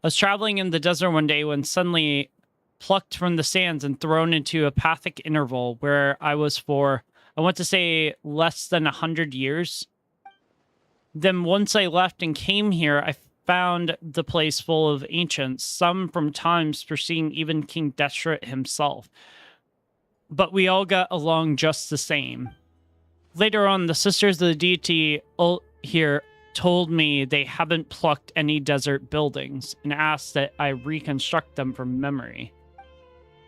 I was traveling in the desert one day when suddenly plucked from the sands and thrown into a pathic interval where I was for, I want to say, less than 100 years. Then once I left and came here, I found the place full of ancients, some from times preceding even King Deshret himself. But we all got along just the same. Later on, the sisters of the deity here told me they haven't plucked any desert buildings and asked that I reconstruct them from memory.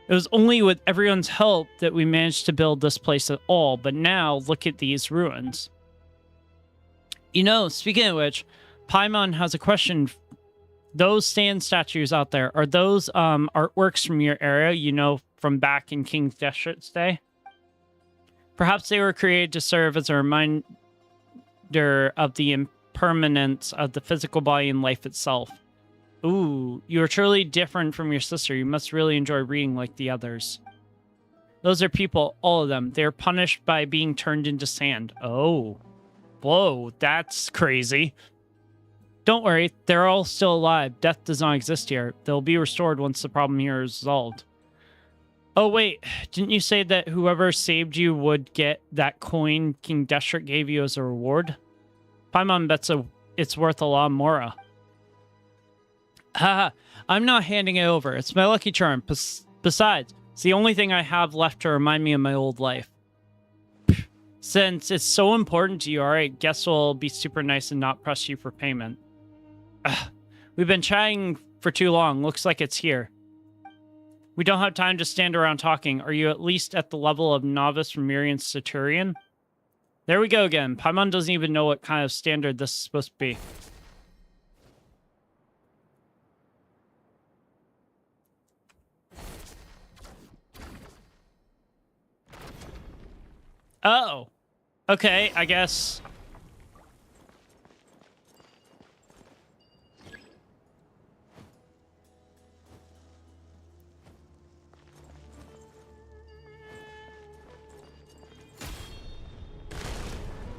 It was only with everyone's help that we managed to build this place at all, but now look at these ruins. You know, speaking of which, Paimon has a question. Those sand statues out there, are those artworks from your era, you know, from back in King Deshret's day? Perhaps they were created to serve as a reminder of the impermanence of the physical body and life itself. Ooh, you are truly different from your sister. You must really enjoy reading like the others. Those are people, all of them. They are punished by being turned into sand. Oh. Whoa, that's crazy. Don't worry, they're all still alive. Death does not exist here. They'll be restored once the problem here is resolved. Oh, wait. Didn't you say that whoever saved you would get that coin King Deshret gave you as a reward? Paimon bets it's worth a lot more. Haha, I'm not handing it over. It's my lucky charm. Besides, it's the only thing I have left to remind me of my old life. Since it's so important to you, alright, guess we'll be super nice and not press you for payment. We've been chatting for too long. Looks like it's here. We don't have time to stand around talking. Are you at least at the level of novice Remirian Centurion? There we go again. Paimon doesn't even know what kind of standard this is supposed to be. Oh. Okay, I guess.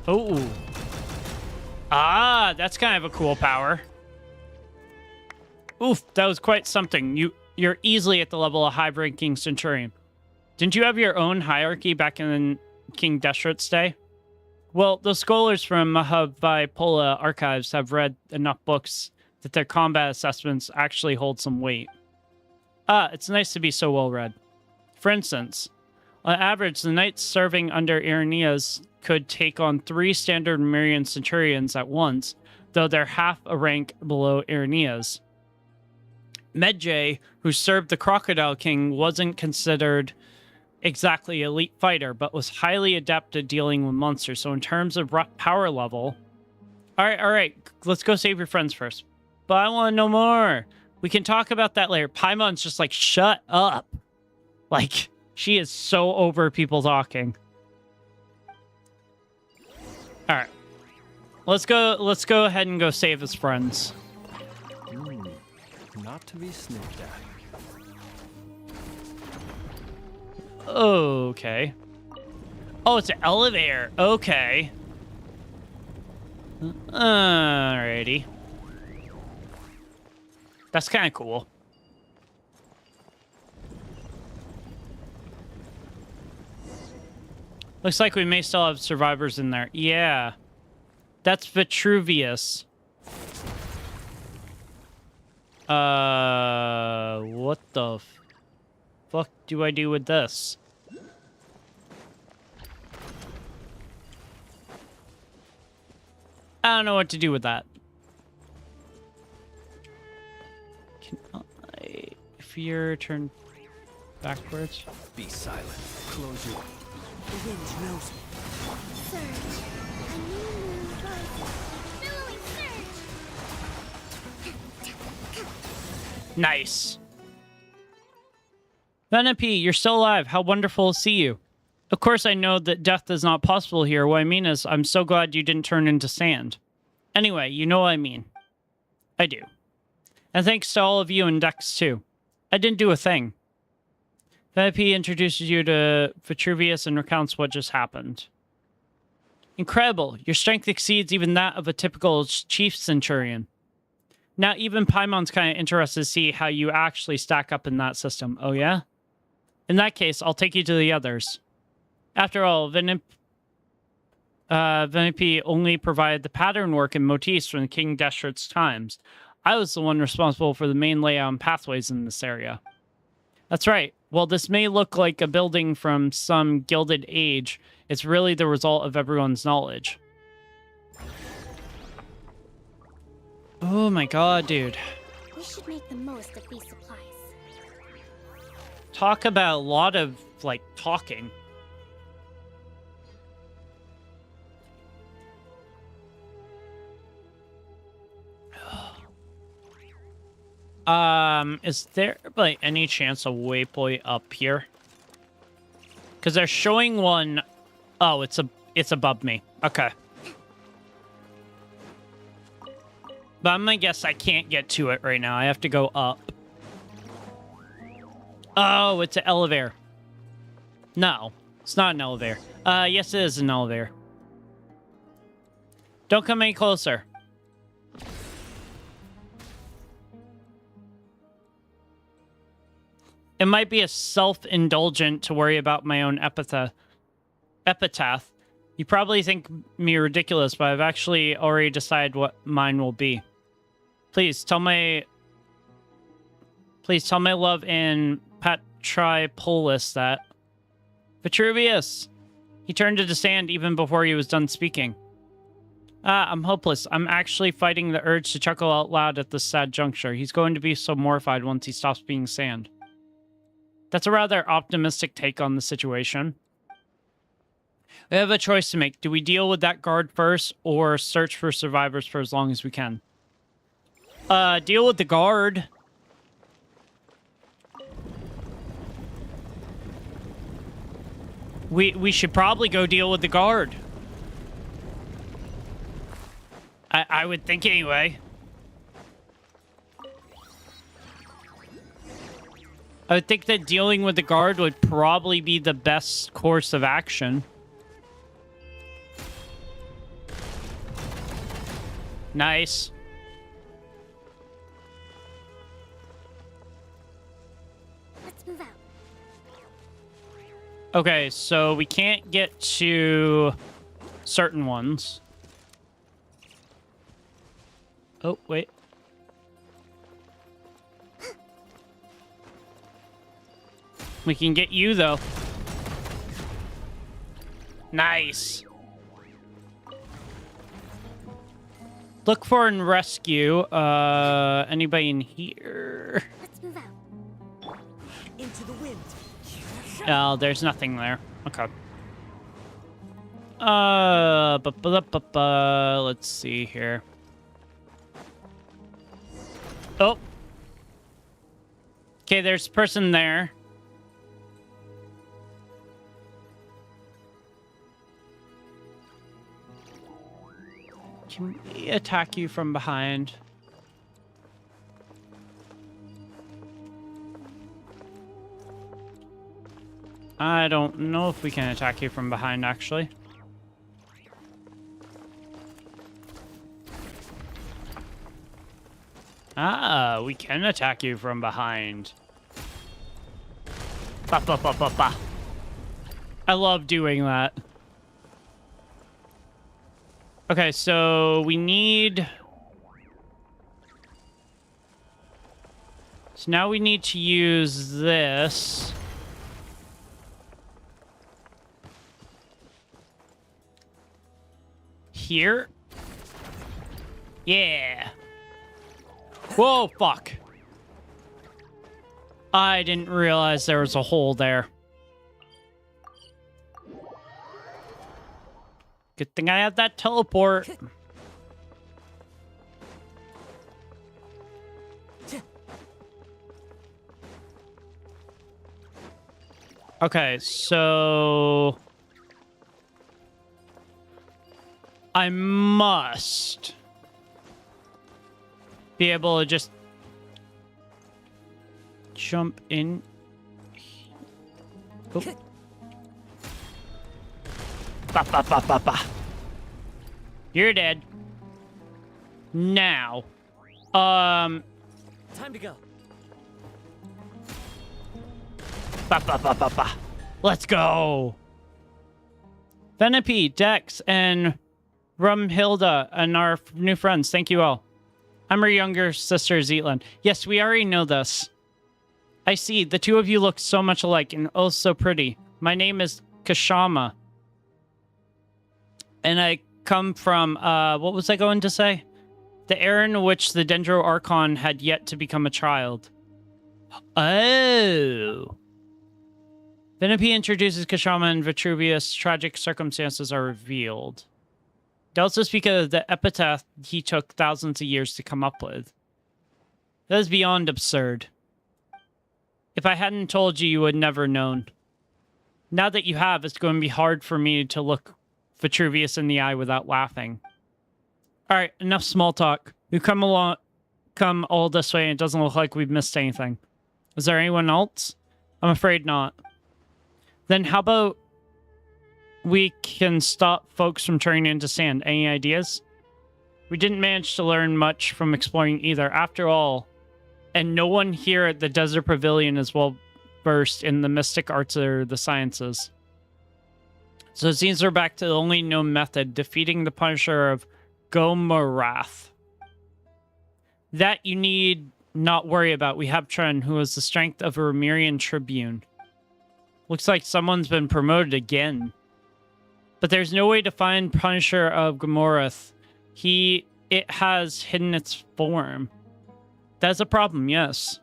Oh. Ah, that's kind of a cool power. Oof, that was quite something. You're easily at the level of high-ranking Centurion. Didn't you have your own hierarchy back in King Deshret's day? Well, the scholars from Mahavipola archives have read enough books that their combat assessments actually hold some weight. Ah, it's nice to be so well read. For instance, on average, the knights serving under Irenaeus could take on 3 standard Remirian centurions at once, though they're half a rank below Irenaeus. Medjay, who served the Crocodile King, wasn't considered exactly elite fighter, but was highly adept at dealing with monsters. So in terms of rough power level... All right, let's go save your friends first. But I want to know more. We can talk about that later. Paimon's just like, shut up. Like, she is so over people talking. All right. Let's go ahead and go save his friends. Not to be sniffed at. Okay. Oh, it's an elevator. Okay. Alrighty. That's kind of cool. Looks like we may still have survivors in there. Yeah. That's Vitruvius. What the fuck do I do with this? I don't know what to do with that. Can I... Fear, turn backwards? Be silent. Close your... The wind knows me. Surge. A new move of billowing surge. Nice. Venepi, you're still alive. How wonderful to see you. Of course, I know that death is not possible here. What I mean is, I'm so glad you didn't turn into sand. Anyway, you know what I mean. I do. And thanks to all of you and Dex, too. I didn't do a thing. Venepi introduces you to Vitruvius and recounts what just happened. Incredible. Your strength exceeds even that of a typical chief centurion. Now, even Paimon's kind of interested to see how you actually stack up in that system. Oh, yeah? In that case, I'll take you to the others. After all, Venepi only provided the pattern work and motifs from King Deshret's times. I was the one responsible for the main layout and pathways in this area. That's right. While this may look like a building from some gilded age, it's really the result of everyone's knowledge. Oh my god, dude. We should make the most of these supplies. Talk about a lot of, like, talking. Is there, like, any chance of waypoint up here? Because they're showing one... Oh, it's above me. Okay. But I'm gonna guess I can't get to it right now. I have to go up. Oh, it's an elevator. No, it's not an elevator. Yes, it is an elevator. Don't come any closer. It might be a self-indulgent to worry about my own epitaph. You probably think me ridiculous, but I've actually already decided what mine will be. Please tell my love in Patripolis that Vitruvius. He turned into sand even before he was done speaking. I'm hopeless. I'm actually fighting the urge to chuckle out loud at this sad juncture. He's going to be so mortified once he stops being sand. That's a rather optimistic take on the situation. We have a choice to make. Do we deal with that guard first or search for survivors for as long as we can? Deal with the guard. We should probably go deal with the guard. I would think anyway. I would think that dealing with the guard would probably be the best course of action. Nice. Let's move out. Okay, so we can't get to certain ones. Oh, wait. We can get you, though. Nice. Look for and rescue. Anybody in here? Let's move out. Into the wind. Oh, there's nothing there. Okay. Let's see here. Oh. Okay, there's a person there. Can we attack you from behind? I don't know if we can attack you from behind, actually. Ah, we can attack you from behind. Ba, ba, ba, ba, ba. I love doing that. Okay, so we need... So now we need to use this. Here? Yeah. Whoa, fuck. I didn't realize there was a hole there. Good thing I have that teleport. Okay, so... I must be able to just jump in. Oh. Ba, ba, ba, ba, ba. You're dead. Now. Time to go. Ba, ba, ba, ba, ba. Let's go. Venepi, Dex, and Rumhilda, and our new friends. Thank you all. I'm her younger sister, Zealand. Yes, we already know this. I see. The two of you look so much alike and oh so pretty. My name is Kashama. And I come from, what was I going to say? The era in which the Dendro Archon had yet to become a child. Oh. Venopi introduces Kashama and Vitruvius' tragic circumstances are revealed. They also speak of the epitaph he took thousands of years to come up with. That is beyond absurd. If I hadn't told you, you would never known. Now that you have, it's going to be hard for me to look Vitruvius in the eye without laughing. Alright, enough small talk. We've come all this way and it doesn't look like we've missed anything. Is there anyone else? I'm afraid not. Then how about we can stop folks from turning into sand? Any ideas? We didn't manage to learn much from exploring either. After all, and no one here at the Desert Pavilion is well versed in the mystic arts or the sciences. So it seems we're back to the only known method, defeating the Punisher of Gomarath. That you need not worry about. We have Tren, who has the strength of a Remirian Tribune. Looks like someone's been promoted again. But there's no way to find Punisher of Gomarath. It has hidden its form. That's a problem, yes.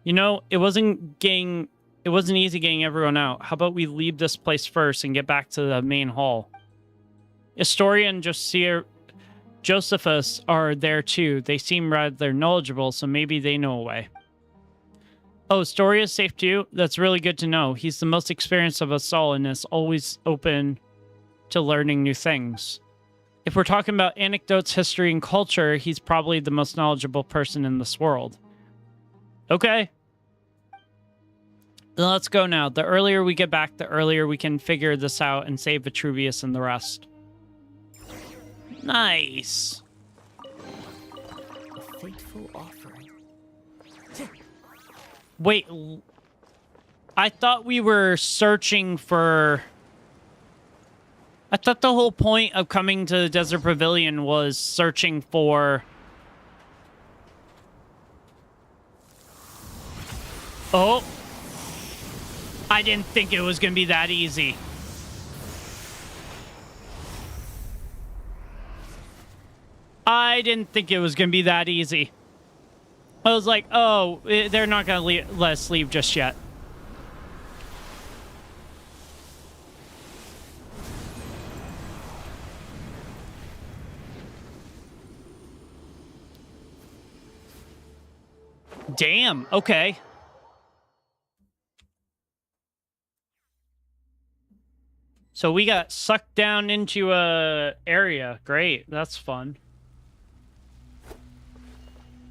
You know, it wasn't easy getting everyone out. How about we leave this place first and get back to the main hall? Astoria and Josephus are there too. They seem rather knowledgeable, so maybe they know a way. Oh, Astoria's safe too? That's really good to know. He's the most experienced of us all and is always open to learning new things. If we're talking about anecdotes, history, and culture, he's probably the most knowledgeable person in this world. Okay. Then let's go now. The earlier we get back, the earlier we can figure this out and save Vitruvius and the rest. Nice. A fateful offering. Wait. I thought we were searching for... I thought the whole point of coming to the Desert Pavilion was searching for... Oh. I didn't think it was going to be that easy. I didn't think it was going to be that easy. I was like, oh, they're not going to let us leave just yet. Damn, okay. So we got sucked down into a area. Great, that's fun.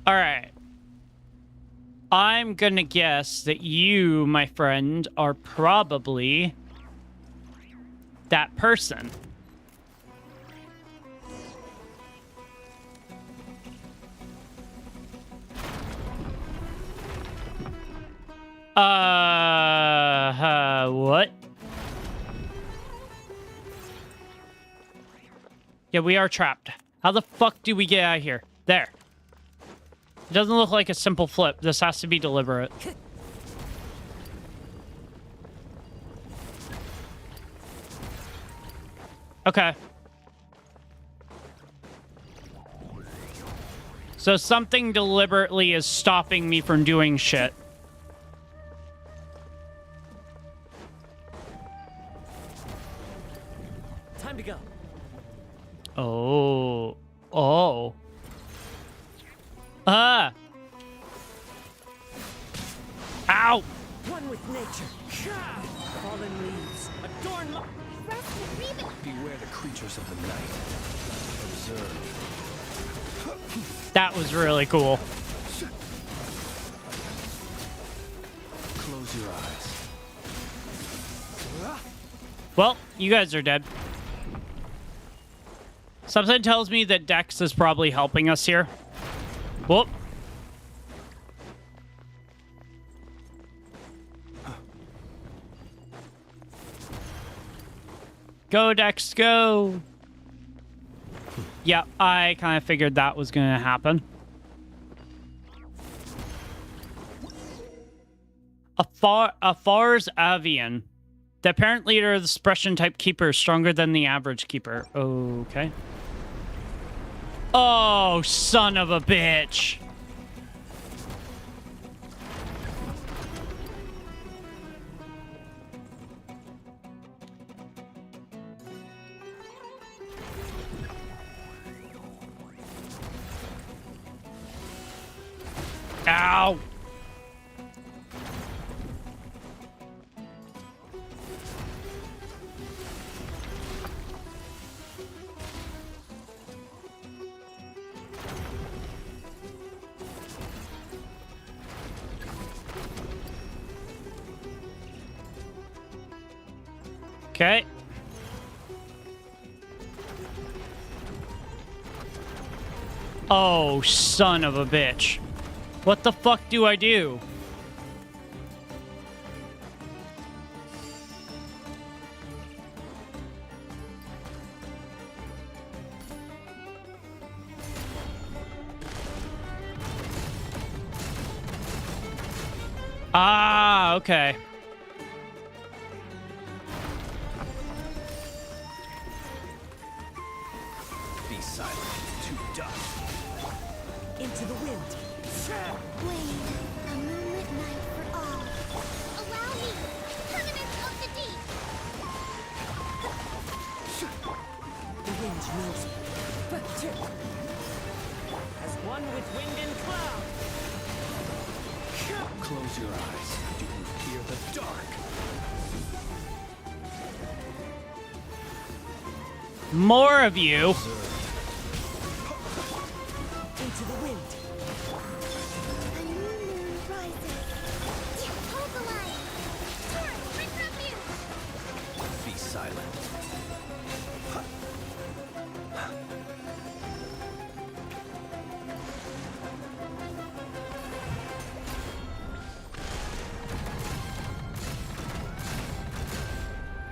All right. I'm gonna guess that you, my friend, are probably that person. What? Yeah, we are trapped. How the fuck do we get out of here? There. It doesn't look like a simple flip. This has to be deliberate. Okay. So something deliberately is stopping me from doing shit. Time to go. Oh. Oh. Ah. Ow. One with nature. Fallen leaves. Adorn my... Beware the creatures of the night. Observe. That was really cool. Close your eyes. Well, you guys are dead. Something tells me that Dex is probably helping us here. Whoop. Go, Dex, go. Yeah, I kind of figured that was going to happen. Afar's Avian. The apparent leader of the suppression type keeper is stronger than the average keeper. Okay. Oh, son of a bitch. Ow. Okay. Oh, son of a bitch. What the fuck do I do? Ah, okay. Be silent. To dust. Into the wind. Blade, a moonlit night for all. Allow me, permanence of the deep. The wind knows me. As one with wind and cloud. Close your eyes. Do you hear the dark? More of you. Into the wind. A new moon rises. Hold the light. Soar, bring refuge. Be silent.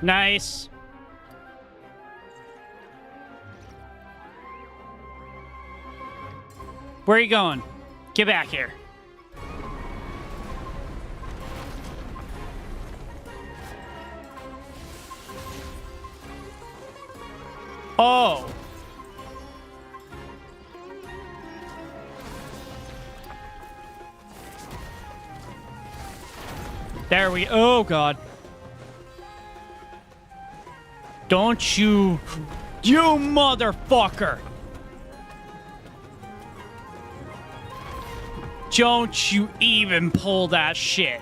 Nice. Where are you going? Get back here. Oh. There we... Oh, God. Don't you... You motherfucker! Don't you even pull that shit.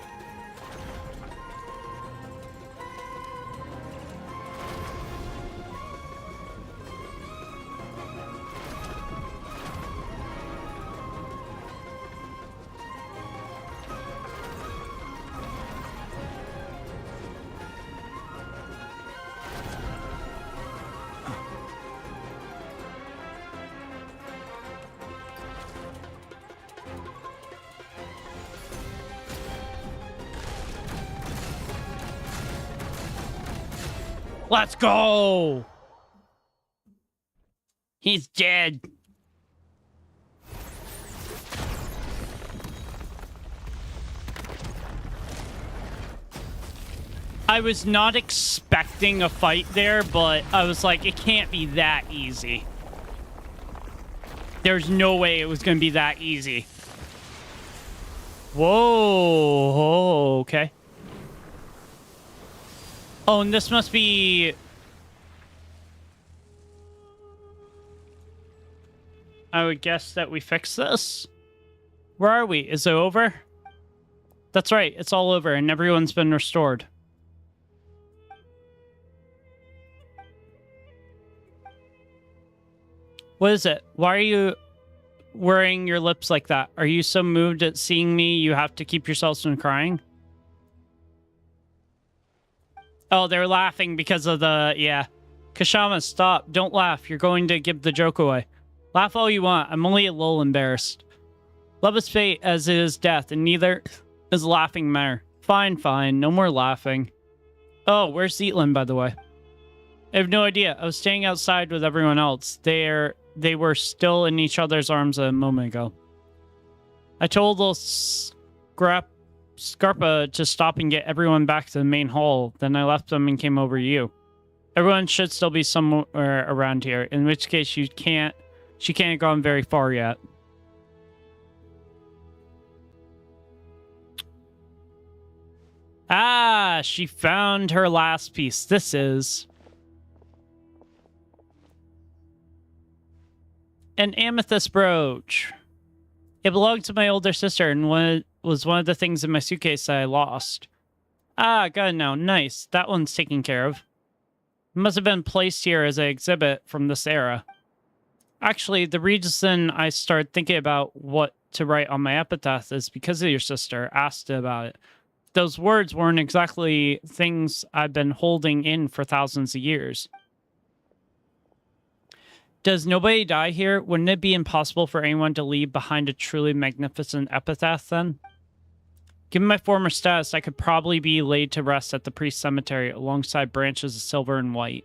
Let's go! He's dead. I was not expecting a fight there, but I was like, it can't be that easy. There's no way it was going to be that easy. Whoa, okay. Oh, and this must be... I would guess that we fixed this. Where are we? Is it over? That's right. It's all over and everyone's been restored. What is it? Why are you worrying your lips like that? Are you so moved at seeing me you have to keep yourselves from crying? Oh, they're laughing because of the... Yeah. Kashama, stop. Don't laugh. You're going to give the joke away. Laugh all you want. I'm only a little embarrassed. Love is fate as it is death, and neither is laughing matter. Fine, fine. No more laughing. Oh, where's Zeatlin, by the way? I have no idea. I was staying outside with everyone else. They were still in each other's arms a moment ago. I told little Scarpa to stop and get everyone back to the main hall. Then I left them and came over to you. Everyone should still be somewhere around here, in which case she can't have gone very far yet. Ah, she found her last piece. This is an amethyst brooch. It belonged to my older sister and was one of the things in my suitcase that I lost. Ah, got it now. Nice. That one's taken care of. It must have been placed here as an exhibit from this era. Actually, the reason I started thinking about what to write on my epitaph is because of your sister asked about it. Those words weren't exactly things I've been holding in for thousands of years. Does nobody die here? Wouldn't it be impossible for anyone to leave behind a truly magnificent epitaph then? Given my former status, I could probably be laid to rest at the priest's cemetery alongside branches of silver and white.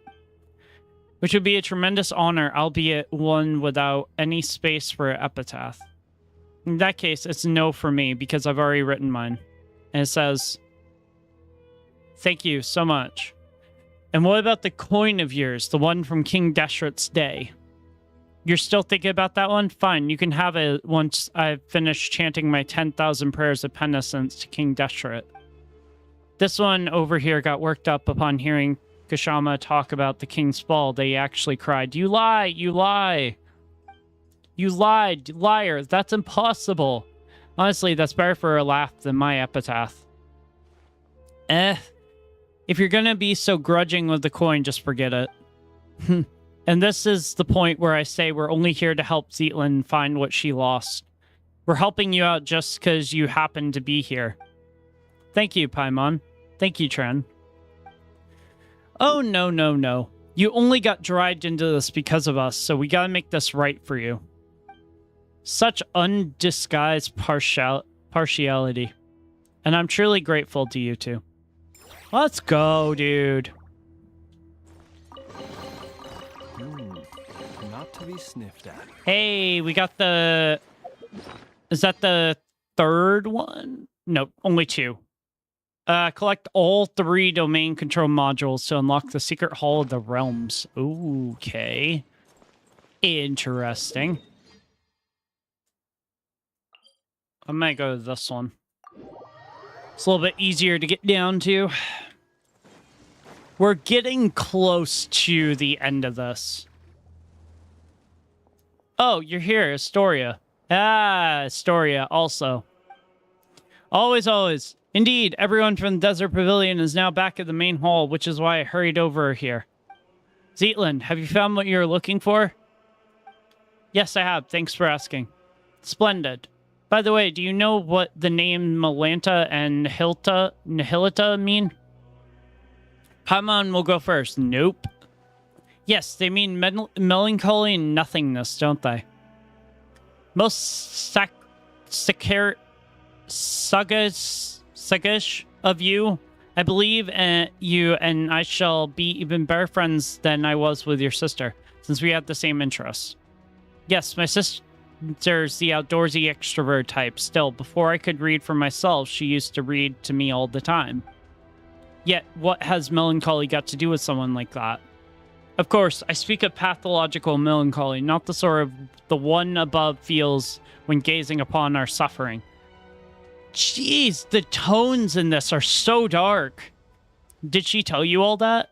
Which would be a tremendous honor, albeit one without any space for an epitaph. In that case, it's a no for me, because I've already written mine. And it says, "Thank you so much. And what about the coin of yours, the one from King Deshret's day? You're still thinking about that one? Fine, you can have it once I've finished chanting my 10,000 prayers of penitence to King Deshret. This one over here got worked up upon hearing Kashama talk about the king's fall. They actually cried, 'You lie! You lie! You lied! Liar! That's impossible!' Honestly, that's better for a laugh than my epitaph. If you're gonna be so grudging with the coin, just forget it." And this is the point where I say we're only here to help Zetlin find what she lost. We're helping you out just because you happen to be here. Thank you, Paimon. Thank you, Tren. Oh, no, no, no. You only got dragged into this because of us, so we gotta make this right for you. Such undisguised partiality. And I'm truly grateful to you two. Let's go, dude. Not to be sniffed at. Hey, we got the... Is that the third one? No, only two. Collect all 3 domain control modules to unlock the secret hall of the realms. Okay. Interesting. I might go to this one. It's a little bit easier to get down to. We're getting close to the end of this. Oh, you're here, Astoria. Ah, Astoria also. Always, always. Indeed, everyone from the Desert Pavilion is now back at the main hall, which is why I hurried over here. Zetlin, have you found what you're looking for? Yes, I have. Thanks for asking. Splendid. By the way, do you know what the name Melanta and Nihilita mean? Paimon will go first. Nope. Yes, they mean melancholy and nothingness, don't they? Most Sagish of you, I believe you and I shall be even better friends than I was with your sister, since we have the same interests. Yes, my sister's the outdoorsy extrovert type. Still, before I could read for myself, she used to read to me all the time. Yet, what has melancholy got to do with someone like that? Of course, I speak of pathological melancholy, not the sort of the one above feels when gazing upon our suffering. Jeez, the tones in this are so dark. Did she tell you all that?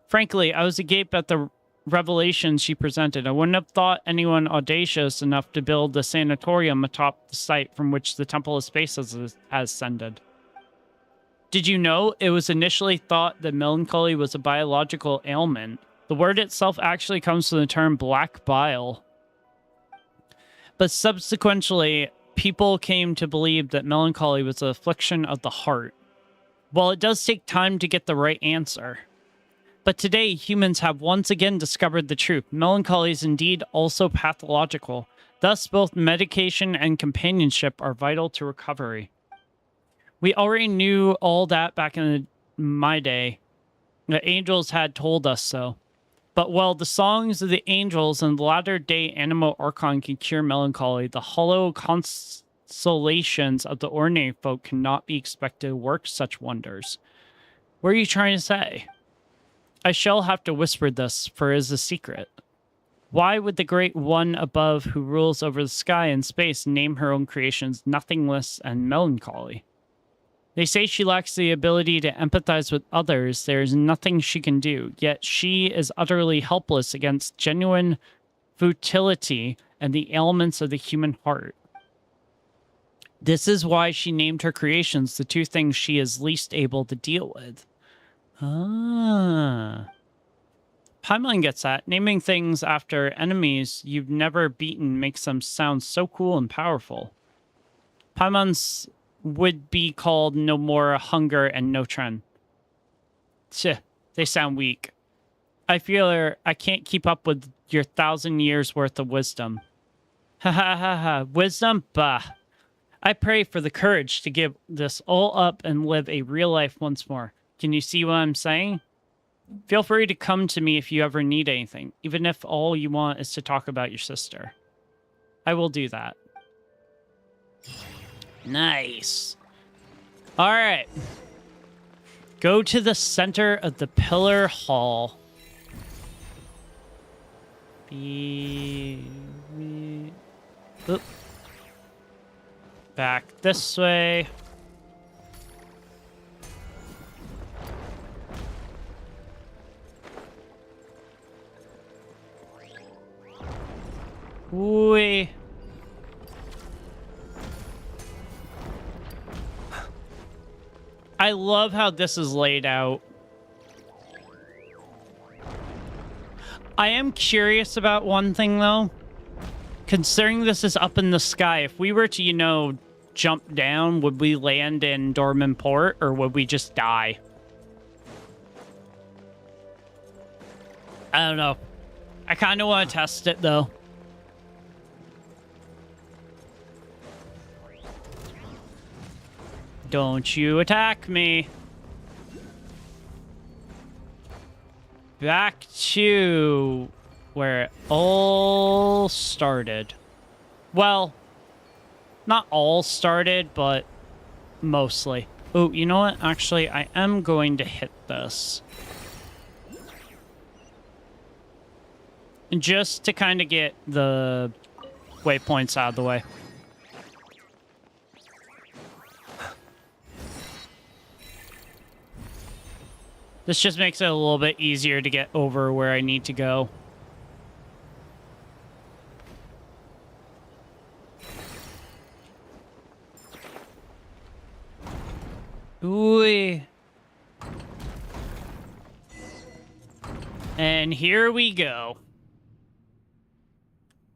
Frankly, I was agape at the revelations she presented. I wouldn't have thought anyone audacious enough to build a sanatorium atop the site from which the Temple of Space has ascended. Did you know it was initially thought that melancholy was a biological ailment? The word itself actually comes from the term black bile. But subsequently, people came to believe that melancholy was an affliction of the heart. While it does take time to get the right answer. But today, humans have once again discovered the truth. Melancholy is indeed also pathological. Thus, both medication and companionship are vital to recovery. We already knew all that back in my day. The angels had told us so. But while the songs of the angels and the latter-day Animo Archon can cure melancholy, the hollow consolations of the ordinary folk cannot be expected to work such wonders. What are you trying to say? I shall have to whisper this, for it is a secret. Why would the great one above who rules over the sky and space name her own creations nothingness and melancholy? They say she lacks the ability to empathize with others. There is nothing she can do, yet she is utterly helpless against genuine futility and the ailments of the human heart. This is why she named her creations the two things she is least able to deal with. Ah. Paimon gets that. Naming things after enemies you've never beaten makes them sound so cool and powerful. Paimon's would be called No More Hunger and No Tren. They sound weak. I feel I can't keep up with your 1,000 years worth of wisdom. Ha ha ha ha. Wisdom? Bah. I pray for the courage to give this all up and live a real life once more. Can you see what I'm saying? Feel free to come to me if you ever need anything, even if all you want is to talk about your sister. I will do that. Nice. All right. Go to the center of the pillar hall. Oop. Back this way. Wee. I love how this is laid out. I am curious about one thing, though. Considering this is up in the sky, if we were to, you know, jump down, would we land in Dorman Port, or would we just die? I don't know. I kind of want to test it, though. Don't you attack me. Back to where it all started. Well, not all started, but mostly. Oh, you know what? Actually, I am going to hit this. Just to kind of get the waypoints out of the way. This just makes it a little bit easier to get over where I need to go. Ooh. And here we go.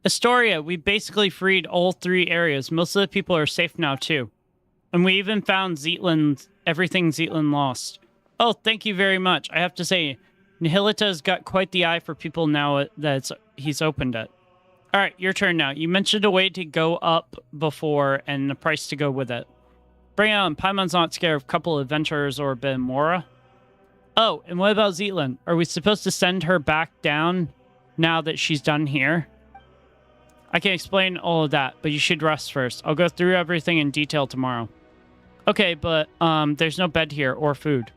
Astoria, we basically freed all 3 areas. Most of the people are safe now, too. And we even found everything Zealand lost. Oh, thank you very much. I have to say, Nihilita's got quite the eye for people now that he's opened it. All right, your turn now. You mentioned a way to go up before and the price to go with it. Bring it on. Paimon's not scared of a couple of adventurers or Benmora. Oh, and what about Zealand? Are we supposed to send her back down now that she's done here? I can explain all of that, but you should rest first. I'll go through everything in detail tomorrow. Okay, but there's no bed here or food.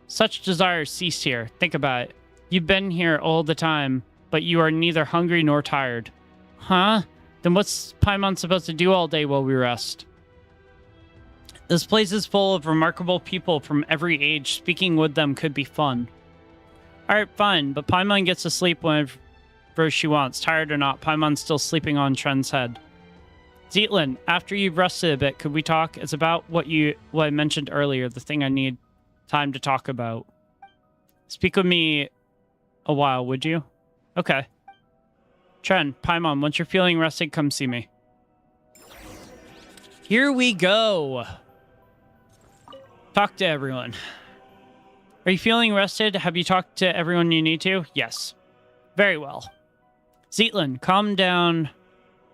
Such desires cease here. Think about it. You've been here all the time, but you are neither hungry nor tired. Huh? Then what's Paimon supposed to do all day while we rest? This place is full of remarkable people from every age. Speaking with them could be fun. Alright, fine, but Paimon gets to sleep whenever she wants. Tired or not, Paimon's still sleeping on Tren's head. Zealand, after you've rested a bit, could we talk? It's about what I mentioned earlier, the thing I need time to talk about. Speak with me a while, would you? Okay. Tren, Paimon, once you're feeling rested, come see me. Here we go. Talk to everyone. Are you feeling rested? Have you talked to everyone you need to? Yes. Very well. Zealand, calm down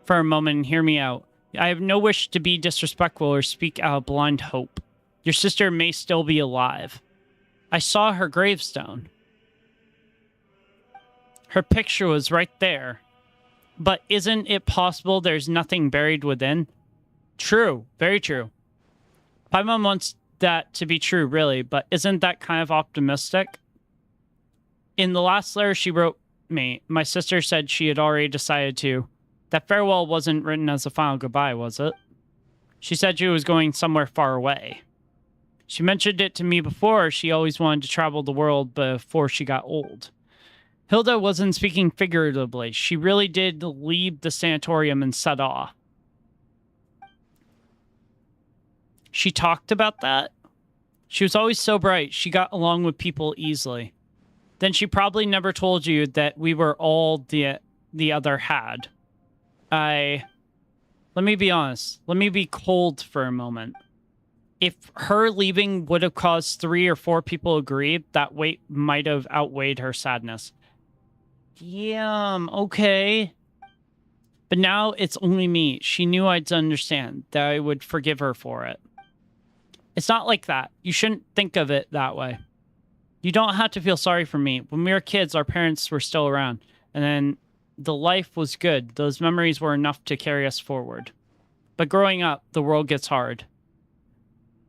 for a moment and hear me out. I have no wish to be disrespectful or speak out of blind hope. Your sister may still be alive. I saw her gravestone. Her picture was right there. But isn't it possible there's nothing buried within? True. Very true. Paimon wants that to be true, really, but isn't that kind of optimistic? In the last letter she wrote me, my sister said she had already decided to. That farewell wasn't written as a final goodbye, was it? She said she was going somewhere far away. She mentioned it to me before. She always wanted to travel the world before she got old. Hilda wasn't speaking figuratively. She really did leave the sanatorium and set off. She talked about that? She was always so bright. She got along with people easily. Then she probably never told you that we were all the other had. Let me be honest. Let me be cold for a moment. If her leaving would have caused 3 or 4 people to grieve, that weight might have outweighed her sadness. Damn, okay. But now it's only me. She knew I'd understand, that I would forgive her for it. It's not like that. You shouldn't think of it that way. You don't have to feel sorry for me. When we were kids, our parents were still around. And then the life was good. Those memories were enough to carry us forward. But growing up, the world gets hard.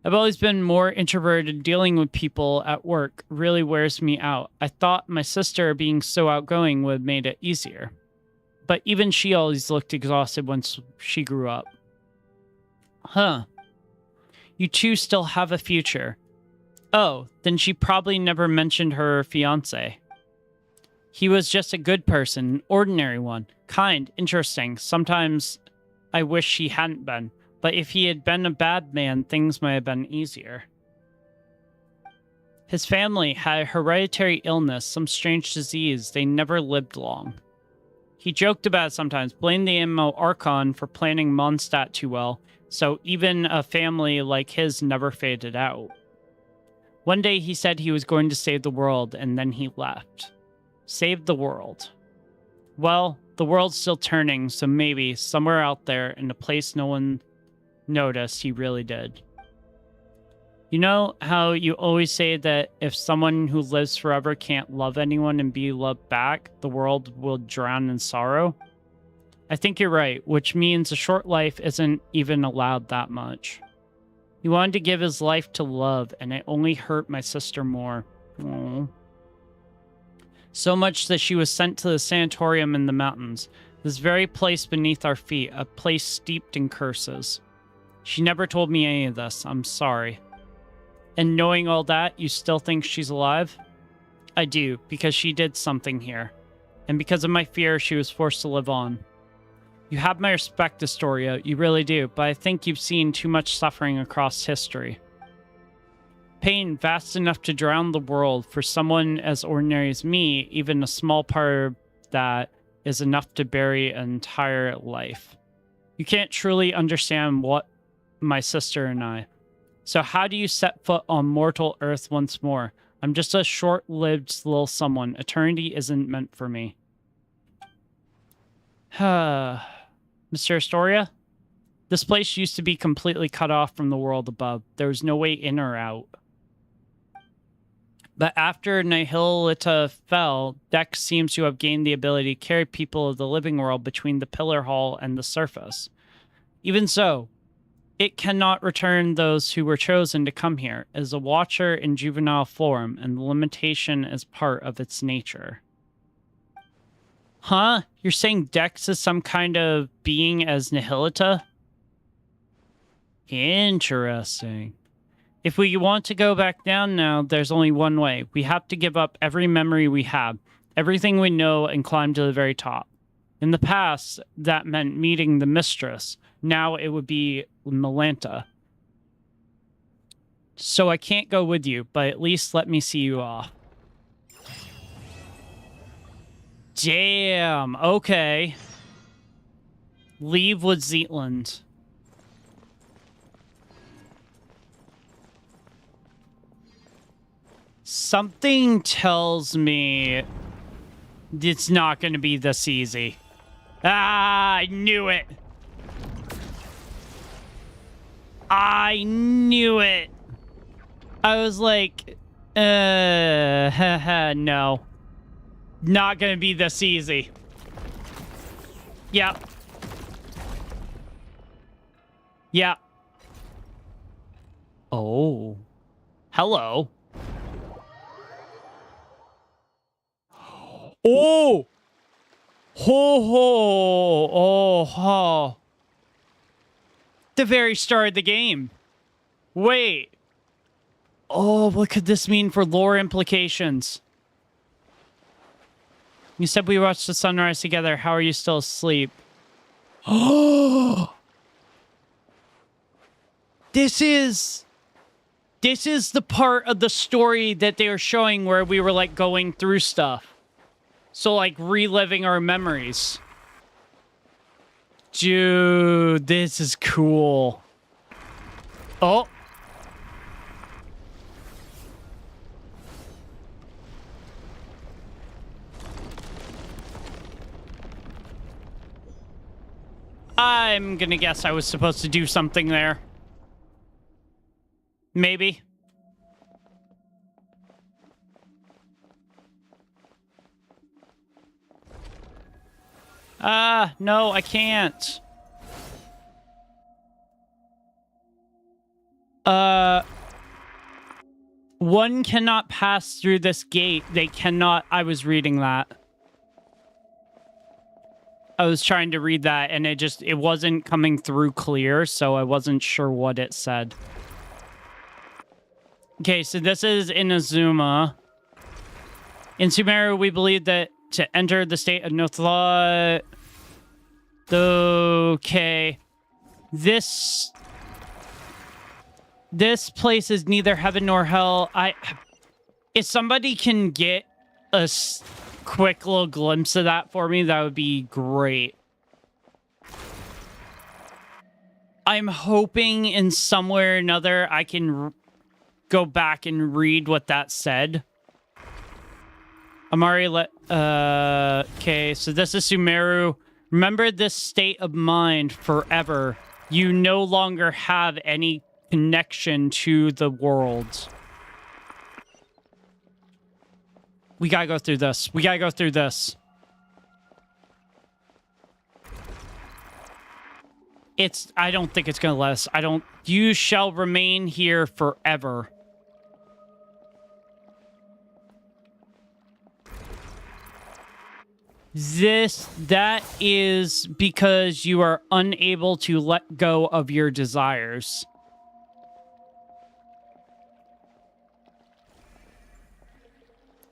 I've always been more introverted. Dealing with people at work really wears me out. I thought my sister being so outgoing would have made it easier. But even she always looked exhausted once she grew up. Huh. You two still have a future. Oh, then she probably never mentioned her fiancé. He was just a good person, an ordinary one. Kind, interesting. Sometimes I wish he hadn't been. But if he had been a bad man, things might have been easier. His family had a hereditary illness, some strange disease. They never lived long. He joked about it sometimes, blamed the MMO Archon for planning Mondstadt too well, so even a family like his never faded out. One day he said he was going to save the world, and then he left. Save the world. Well, the world's still turning, so maybe, somewhere out there, in a place no one noticed, he really did. You know how you always say that if someone who lives forever can't love anyone and be loved back, the world will drown in sorrow? I think you're right, which means a short life isn't even allowed that much. He wanted to give his life to love, and it only hurt my sister more. Aww. So much that she was sent to the sanatorium in the mountains, this very place beneath our feet, a place steeped in curses. She never told me any of this. I'm sorry. And knowing all that, you still think she's alive? I do, because she did something here. And because of my fear, she was forced to live on. You have my respect, Astoria, you really do, but I think you've seen too much suffering across history. Pain vast enough to drown the world. For someone as ordinary as me, even a small part of that is enough to bury an entire life. You can't truly understand what my sister and I. So how do you set foot on mortal earth once more? I'm just a short-lived little someone. Eternity isn't meant for me. Mr. Astoria? This place used to be completely cut off from the world above. There was no way in or out. But after Nihilita fell, Dex seems to have gained the ability to carry people of the living world between the pillar hall and the surface. Even so, it cannot return those who were chosen to come here as a watcher in juvenile form, and the limitation is part of its nature. Huh? You're saying Dex is some kind of being as Nihilita? Interesting. If we want to go back down now, there's only one way. We have to give up every memory we have, everything we know, and climb to the very top. In the past, that meant meeting the mistress. Now it would be Melanta. So I can't go with you, but at least let me see you off. Damn, okay. Leave with Zetland. Something tells me it's not going to be this easy. Ah, I knew it. I knew it. I was like, no. Not gonna be this easy. Yep. Yeah. Oh. Hello. Oh! Ho ho! Oh ho! The very start of the game. Wait. Oh, what could this mean for lore implications? You said we watched the sunrise together. How are you still asleep? Oh! This is the part of the story that they were showing where we were like going through stuff. So like reliving our memories. Dude, this is cool. Oh. I'm gonna guess I was supposed to do something there. Maybe. No, I can't. One cannot pass through this gate. They cannot. I was reading that. I was trying to read that and it wasn't coming through clear, so I wasn't sure what it said. Okay, so this is Inazuma. In Sumeru, we believe that to enter the state of no thought. Okay. This place is neither heaven nor hell. If somebody can get a quick little glimpse of that for me, that would be great. I'm hoping in some way or another I can go back and read what that said. Amari, okay, so this is Sumeru. Remember this state of mind forever. You no longer have any connection to the world. We gotta go through this. We gotta go through this. I don't think it's gonna let us. You shall remain here forever. That is because you are unable to let go of your desires.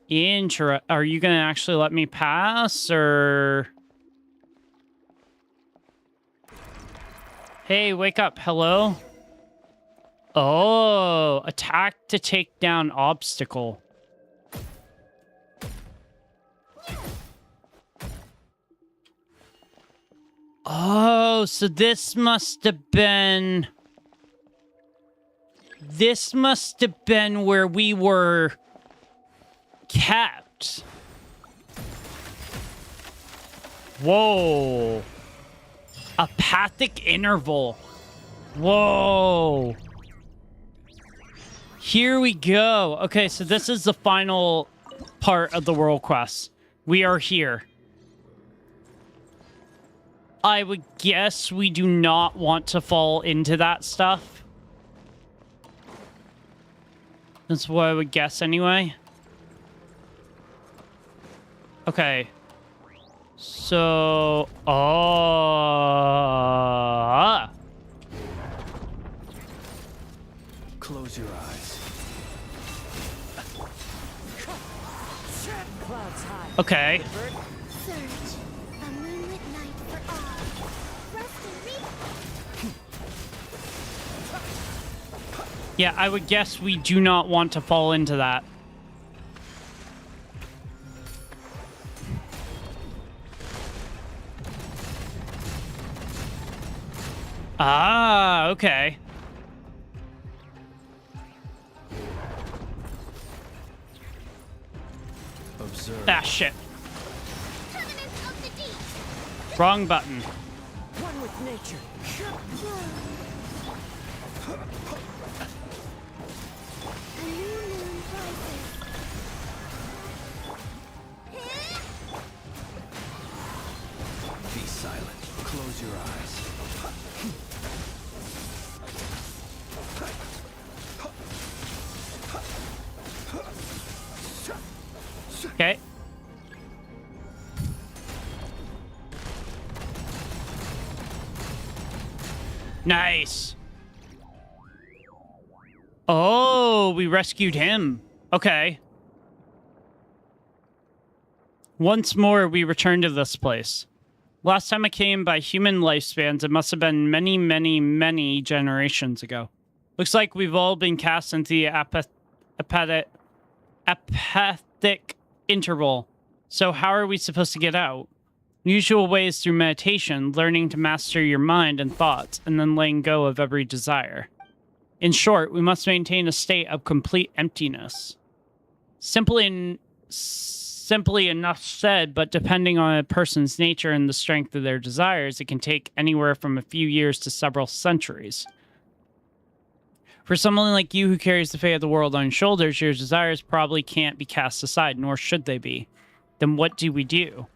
Are you gonna actually let me pass, or? Hey, wake up. Hello? Oh, attack to take down obstacle. Oh, so this must have been where we were kept. Whoa. Apathic interval. Whoa. Here we go. Okay, so this is the final part of the world quest. We are here. I would guess we do not want to fall into that stuff. That's what I would guess anyway. Okay. So... Close your eyes. Clouds high. Okay. Surge. A moonlit night for all. Rest and Yeah, I would guess we do not want to fall into that. Ah, okay. Observe. Ah, shit. Covenants of the deep. Wrong button. One with nature. A new moon rises. Be silent. Close your eyes. Okay. Nice. Oh, we rescued him. Okay. Once more, we return to this place. Last time I came by human lifespans, it must have been many, many, many generations ago. Looks like we've all been cast into the apathic interval. So how are we supposed to get out? Usual way is through meditation, learning to master your mind and thoughts, and then letting go of every desire. In short, we must maintain a state of complete emptiness. Simply enough said, but depending on a person's nature and the strength of their desires, it can take anywhere from a few years to several centuries. For someone like you who carries the fate of the world on your shoulders, your desires probably can't be cast aside, nor should they be. Then what do we do?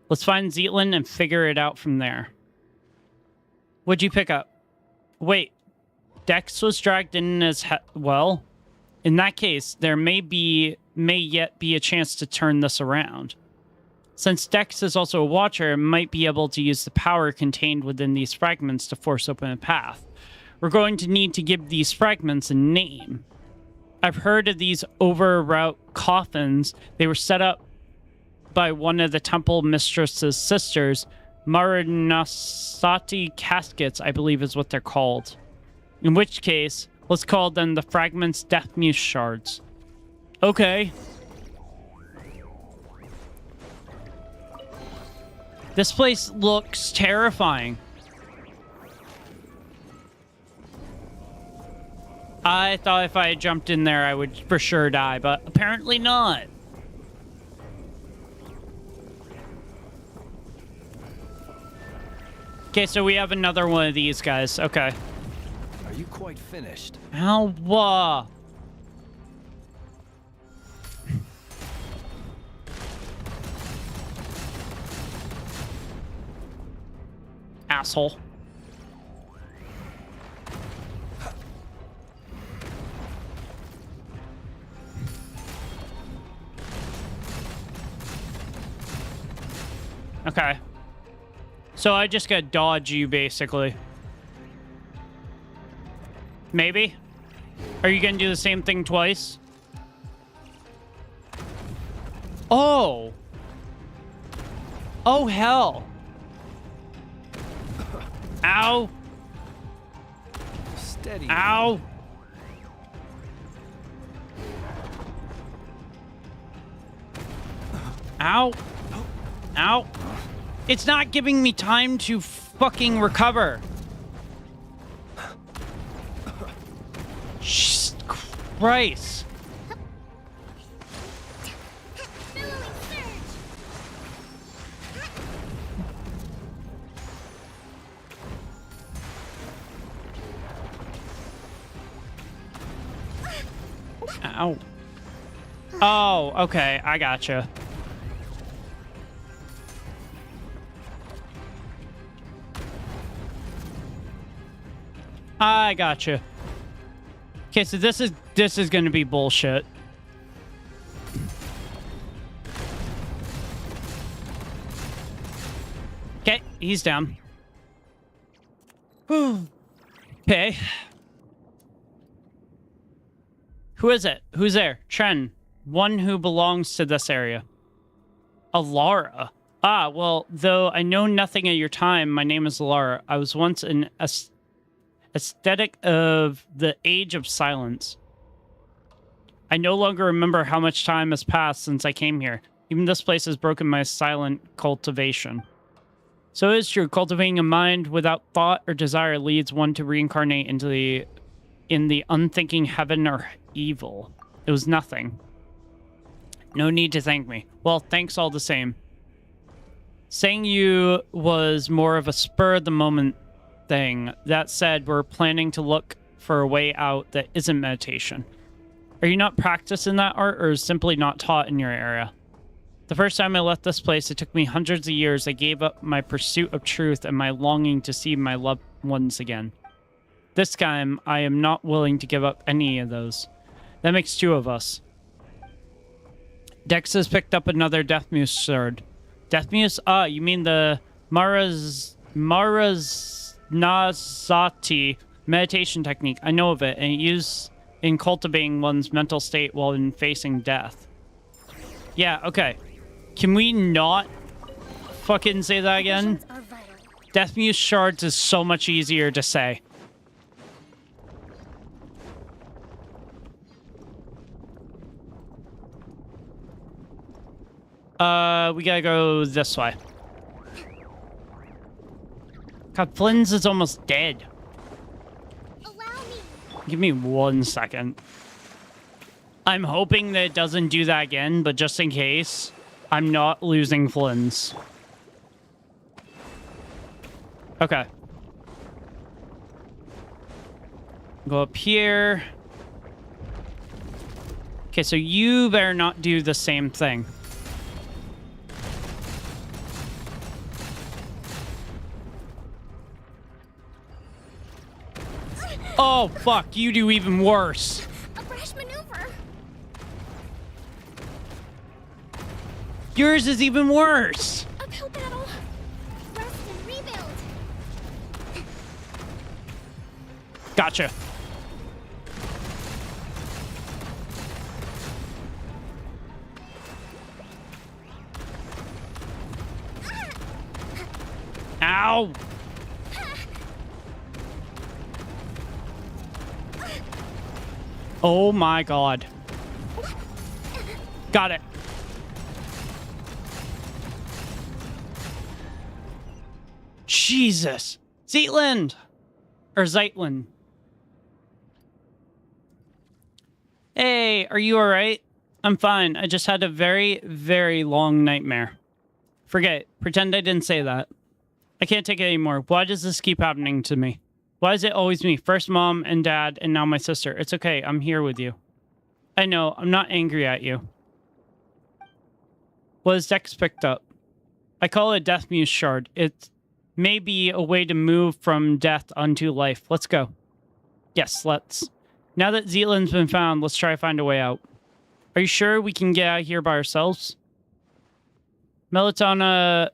Let's find Zealand and figure it out from there. What'd you pick up? Wait, Dex was dragged in as well? In that case, there may yet be a chance to turn this around. Since Dex is also a watcher, it might be able to use the power contained within these fragments to force open a path. We're going to need to give these fragments a name. I've heard of these over-route coffins. They were set up by one of the temple mistress's sisters. Maranasati caskets, I believe is what they're called. In which case, let's call them the fragments Death Muse shards. Okay. This place looks terrifying. I thought if I had jumped in there, I would for sure die, but apparently not. Okay, so we have another one of these guys. Okay. Are you quite finished? Ow. Asshole. Okay. So I just gotta dodge you, basically. Maybe? Are you gonna do the same thing twice? Oh! Oh, hell! Ow! Steady. Ow! Ow! Ow! It's not giving me time to fucking recover. Jesus Christ. Billowing surge. Ow. Oh, okay. I gotcha. I gotcha. Okay, so this is gonna be bullshit. Okay, he's down. Okay. Who is it? Who's there? Tren. One who belongs to this area. Alara. Ah, well, though I know nothing of your time, my name is Alara. I was once an aesthetic of the Age of Silence. I no longer remember how much time has passed since I came here. Even this place has broken my silent cultivation. So it is true, cultivating a mind without thought or desire leads one to reincarnate in the unthinking heaven or evil. It was nothing. No need to thank me. Well, thanks all the same. Saying you was more of a spur of the moment thing. That said, we're planning to look for a way out that isn't meditation. Are you not practiced in that art, or is simply not taught in your area? The first time I left this place, it took me hundreds of years. I gave up my pursuit of truth and my longing to see my loved ones again. This time, I am not willing to give up any of those. That makes two of us. Dex has picked up another Death Muse sword. Death Muse? Ah, you mean the Maranazati meditation technique. I know of it, and used in cultivating one's mental state while in facing death. Yeah, okay. Can we not fucking say that again? Visions are vital. Death Muse shards is so much easier to say. We gotta go this way. God, Flynn's is almost dead. Allow me. Give me 1 second. I'm hoping that it doesn't do that again, but just in case, I'm not losing Flynn's. Okay. Go up here. Okay, so you better not do the same thing. Oh, fuck. You do even worse. A brash maneuver. Yours is even worse. Uphill battle. Rest and rebuild. Gotcha. Ow. Oh my god. Got it. Jesus. Zeitland. Or Zeitland. Hey, are you alright? I'm fine. I just had a very, very long nightmare. Forget it. Pretend I didn't say that. I can't take it anymore. Why does this keep happening to me? Why is it always me? First mom and dad, and now my sister. It's okay. I'm here with you. I know. I'm not angry at you. What has Dex picked up? I call it Death Muse Shard. It may be a way to move from death unto life. Let's go. Yes, let's. Now that Zealand's been found, let's try to find a way out. Are you sure we can get out of here by ourselves? Melitona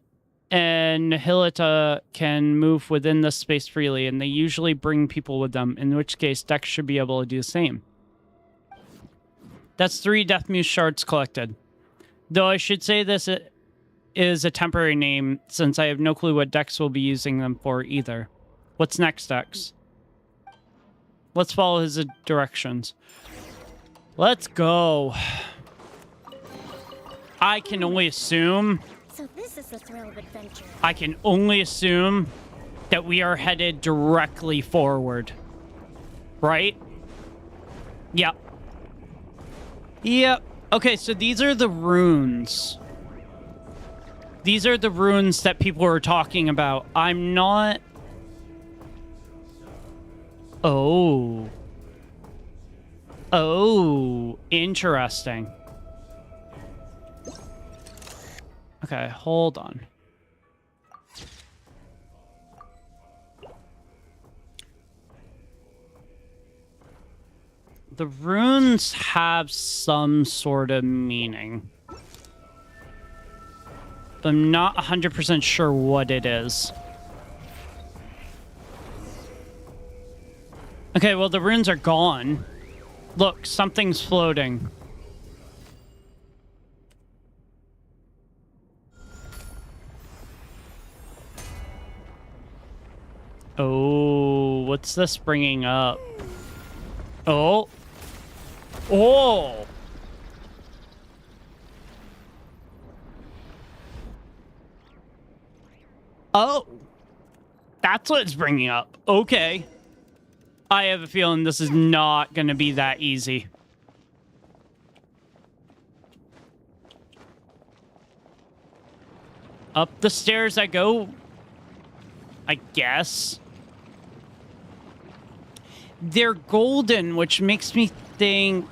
and Nihilita can move within this space freely, and they usually bring people with them, in which case Dex should be able to do the same. That's 3 Death Muse shards collected. Though I should say this is a temporary name, since I have no clue what Dex will be using them for either. What's next, Dex? Let's follow his directions. Let's go. I can only assume... So this is the thrill of adventure. I can only assume that we are headed directly forward. Right? Yep. Yep. Okay, so these are the runes. These are the runes that people are talking about. I'm not... Oh. Oh, interesting. Okay, hold on. The runes have some sort of meaning. But I'm not 100% sure what it is. Okay, well, the runes are gone. Look, something's floating. Oh, what's this bringing up? Oh. Oh. Oh. That's what it's bringing up. Okay. I have a feeling this is not going to be that easy. Up the stairs I go, I guess. They're golden, which makes me think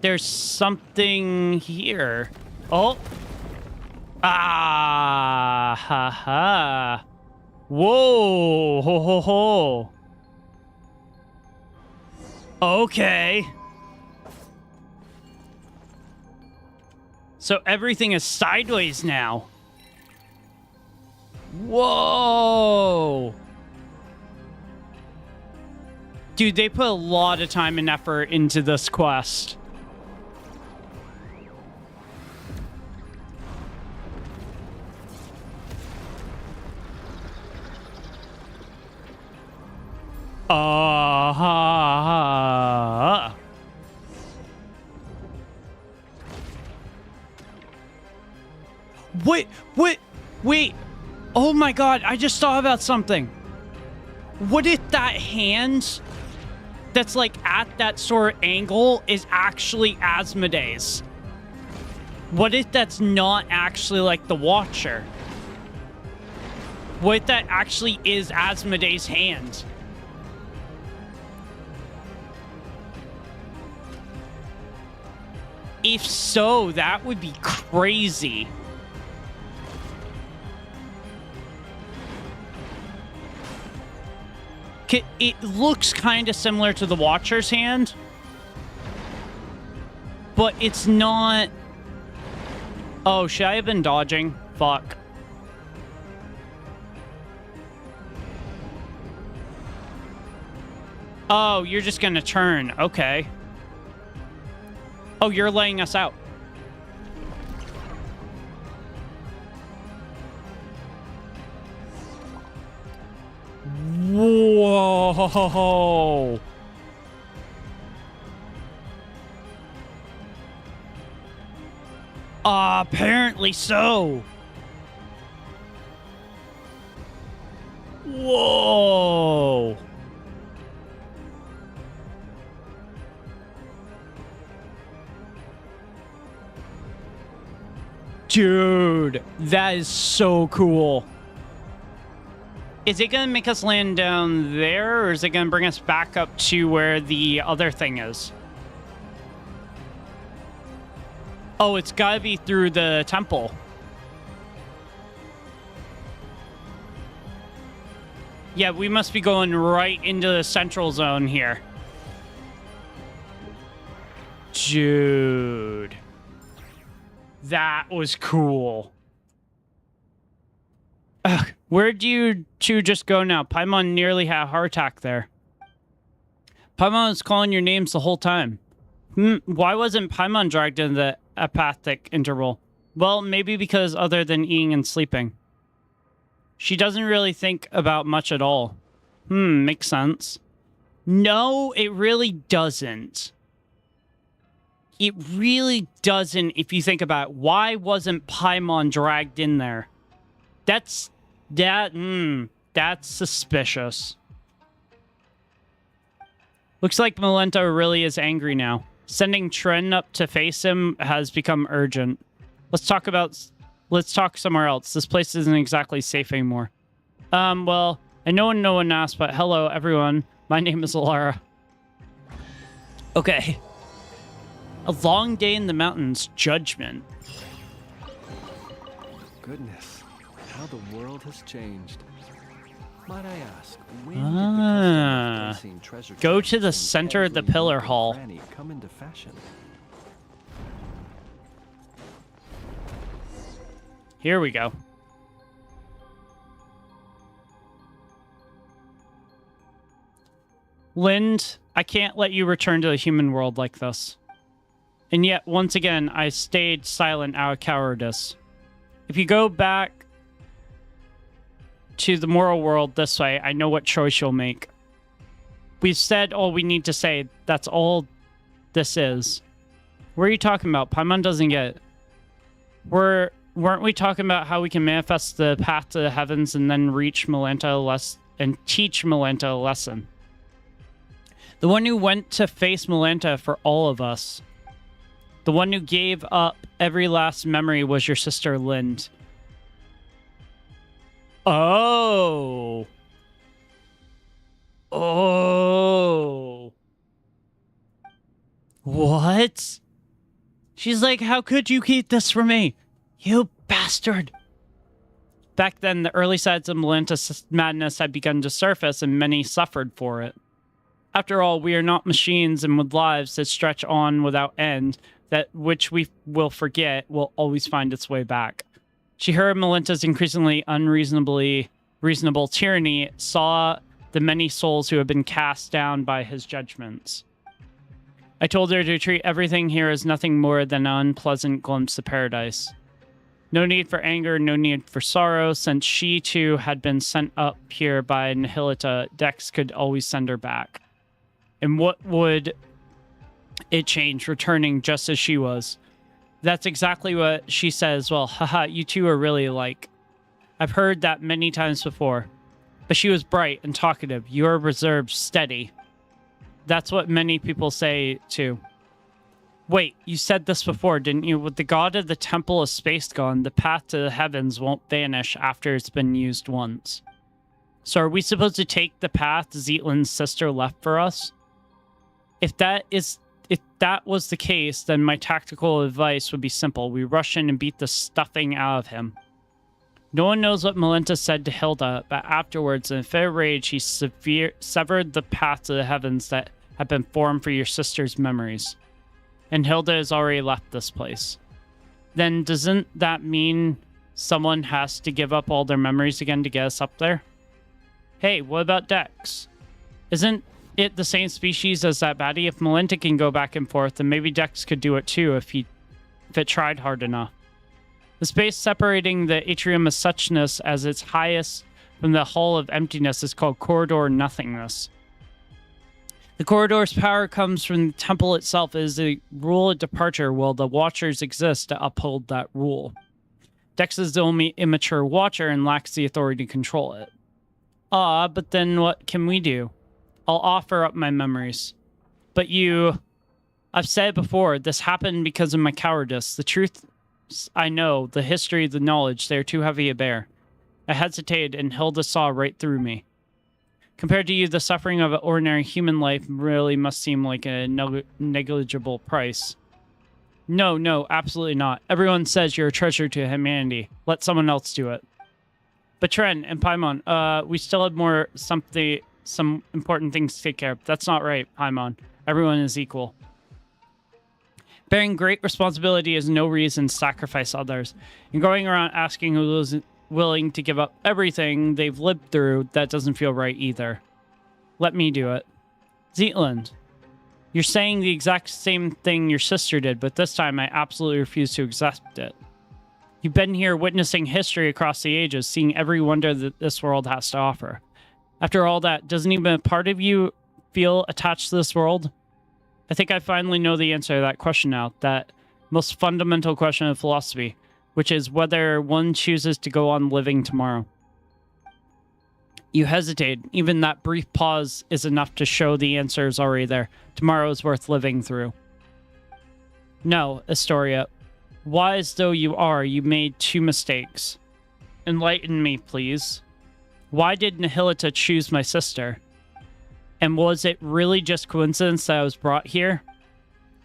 there's something here. Oh. Ah, ha, ha. Whoa, ho, ho, ho. Okay. So everything is sideways now. Whoa! Dude, they put a lot of time and effort into this quest. Wait. Oh my god, I just thought about something. What if that hand that's like at that sort of angle is actually Asmodee's? What if that's not actually like the Watcher? What if that actually is Asmodee's hand? If so, that would be crazy. It looks kind of similar to the Watcher's hand, but it's not... Oh, should I have been dodging? Fuck. Oh, you're just gonna turn. Okay. Oh, you're laying us out. Whoa. Apparently so. Whoa. Dude, that is so cool. Is it going to make us land down there, or is it going to bring us back up to where the other thing is? Oh, it's got to be through the temple. Yeah, we must be going right into the central zone here. Dude. That was cool. Ugh, where'd you two just go now? Paimon nearly had a heart attack there. Paimon was calling your names the whole time. Why wasn't Paimon dragged into the apathic interval? Well, maybe because other than eating and sleeping. She doesn't really think about much at all. Makes sense. No, it really doesn't. It really doesn't if you think about it. Why wasn't Paimon dragged in there? That's suspicious. Looks like Malenta really is angry now. Sending Tren up to face him has become urgent. Let's talk somewhere else. This place isn't exactly safe anymore. Well, I know no one asked, but hello, everyone. My name is Alara. Okay. A long day in the mountains. Judgment. Goodness, how the world has changed. Might I ask, when did the custom of placing treasure Go chests to the in center of the every pillar nook and hall. cranny come into fashion? Here we go. Lind, I can't let you return to the human world like this. And yet, once again, I stayed silent out of cowardice. If you go back to the moral world this way, I know what choice you'll make. We've said all we need to say. That's all this is. What are you talking about? Paimon doesn't get it. Weren't we talking about how we can manifest the path to the heavens and then reach Malenta and teach Malenta a lesson? The one who went to face Malenta for all of us. The one who gave up every last memory was your sister Lind. Oh. Oh. What? She's like, how could you keep this from me? You bastard. Back then, the early sides of Malenta's madness had begun to surface, and many suffered for it. After all, we are not machines, and with lives that stretch on without end, that which we will forget will always find its way back. She heard Melinta's increasingly unreasonably reasonable tyranny, saw the many souls who have been cast down by his judgments. I told her to treat everything here as nothing more than an unpleasant glimpse of paradise. No need for anger, no need for sorrow. Since she too had been sent up here by Nihilita, Dex could always send her back. And what would it change, returning just as she was? That's exactly what she says. Well, haha, you two are really alike. I've heard that many times before. But she was bright and talkative. You're reserved, steady. That's what many people say too. Wait, you said this before, didn't you? With the god of the Temple of Space gone, the path to the heavens won't vanish after it's been used once. So are we supposed to take the path Zetlin's sister left for us? If that was the case, then my tactical advice would be simple. We rush in and beat the stuffing out of him. No one knows what Melinta said to Hilda, but afterwards, in a fit of rage, he severed the path to the heavens that had been formed for your sister's memories. And Hilda has already left this place. Then doesn't that mean someone has to give up all their memories again to get us up there? Hey, what about Dex? Isn't it the same species as that baddie? If Melinta can go back and forth, then maybe Dex could do it too if it tried hard enough. The space separating the atrium of suchness as its highest from the hull of emptiness is called corridor nothingness. The corridor's power comes from the temple itself. It is a rule of departure while the watchers exist to uphold that rule. Dex is the only immature watcher and lacks the authority to control it. But then what can we do? I'll offer up my memories. But I've said it before, this happened because of my cowardice. The truth I know, the history, the knowledge, they are too heavy to bear. I hesitated and Hilda saw right through me. Compared to you, the suffering of an ordinary human life really must seem like a negligible price. No, absolutely not. Everyone says you're a treasure to humanity. Let someone else do it. But Tren and Paimon, we still have some important things to take care of. That's not right, Paimon. Everyone is equal. Bearing great responsibility is no reason to sacrifice others. And going around asking who's willing to give up everything they've lived through, that doesn't feel right either. Let me do it. Zetland, you're saying the exact same thing your sister did, but this time I absolutely refuse to accept it. You've been here witnessing history across the ages, seeing every wonder that this world has to offer. After all that, doesn't even a part of you feel attached to this world? I think I finally know the answer to that question now, that most fundamental question of philosophy, which is whether one chooses to go on living tomorrow. You hesitate. Even that brief pause is enough to show the answer is already there. Tomorrow is worth living through. No, Astoria. Wise though you are, you made two mistakes. Enlighten me, please. Why did Nihilita choose my sister? And was it really just coincidence that I was brought here?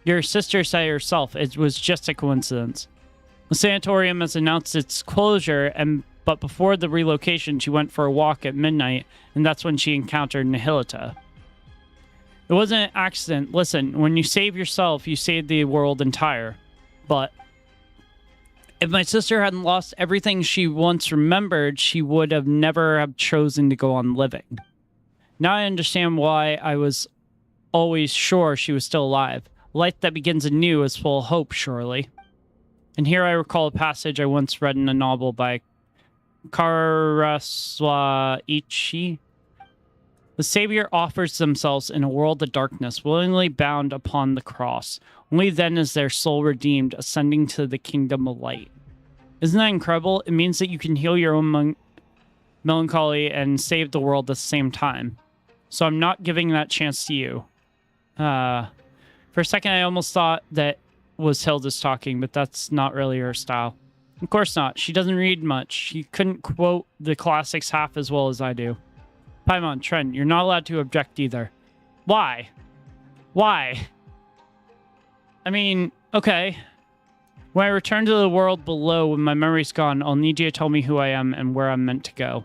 Your sister said herself it was just a coincidence. The sanatorium has announced its closure, but before the relocation, she went for a walk at midnight, and that's when she encountered Nihilita. It wasn't an accident. Listen, when you save yourself, you save the world entire. But if my sister hadn't lost everything she once remembered, she would have never have chosen to go on living. Now I understand why I was always sure she was still alive. Life that begins anew is full of hope, surely. And here I recall a passage I once read in a novel by Karaswaichi. The Savior offers themselves in a world of darkness, willingly bound upon the cross. Only then is their soul redeemed, ascending to the kingdom of light. Isn't that incredible? It means that you can heal your own melancholy and save the world at the same time. So I'm not giving that chance to you. For a second, I almost thought that was Hilda's talking, but that's not really her style. Of course not. She doesn't read much. She couldn't quote the classics half as well as I do. Paimon, Tren, you're not allowed to object either. Why? Why? I mean, okay. When I return to the world below, when my memory's gone, I'll need you to tell me who I am and where I'm meant to go.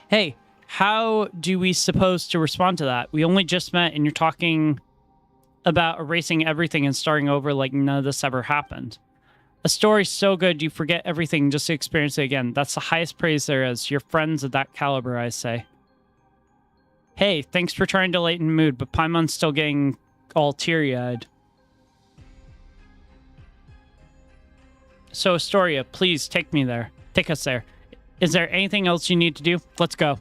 Hey, how do we suppose to respond to that? We only just met and you're talking about erasing everything and starting over like none of this ever happened. A story so good you forget everything just to experience it again. That's the highest praise there is. You're friends of that caliber, I say. Hey, thanks for trying to lighten the mood, but Paimon's still getting all teary-eyed. So, Astoria, please take me there. Take us there. Is there anything else you need to do? Let's go.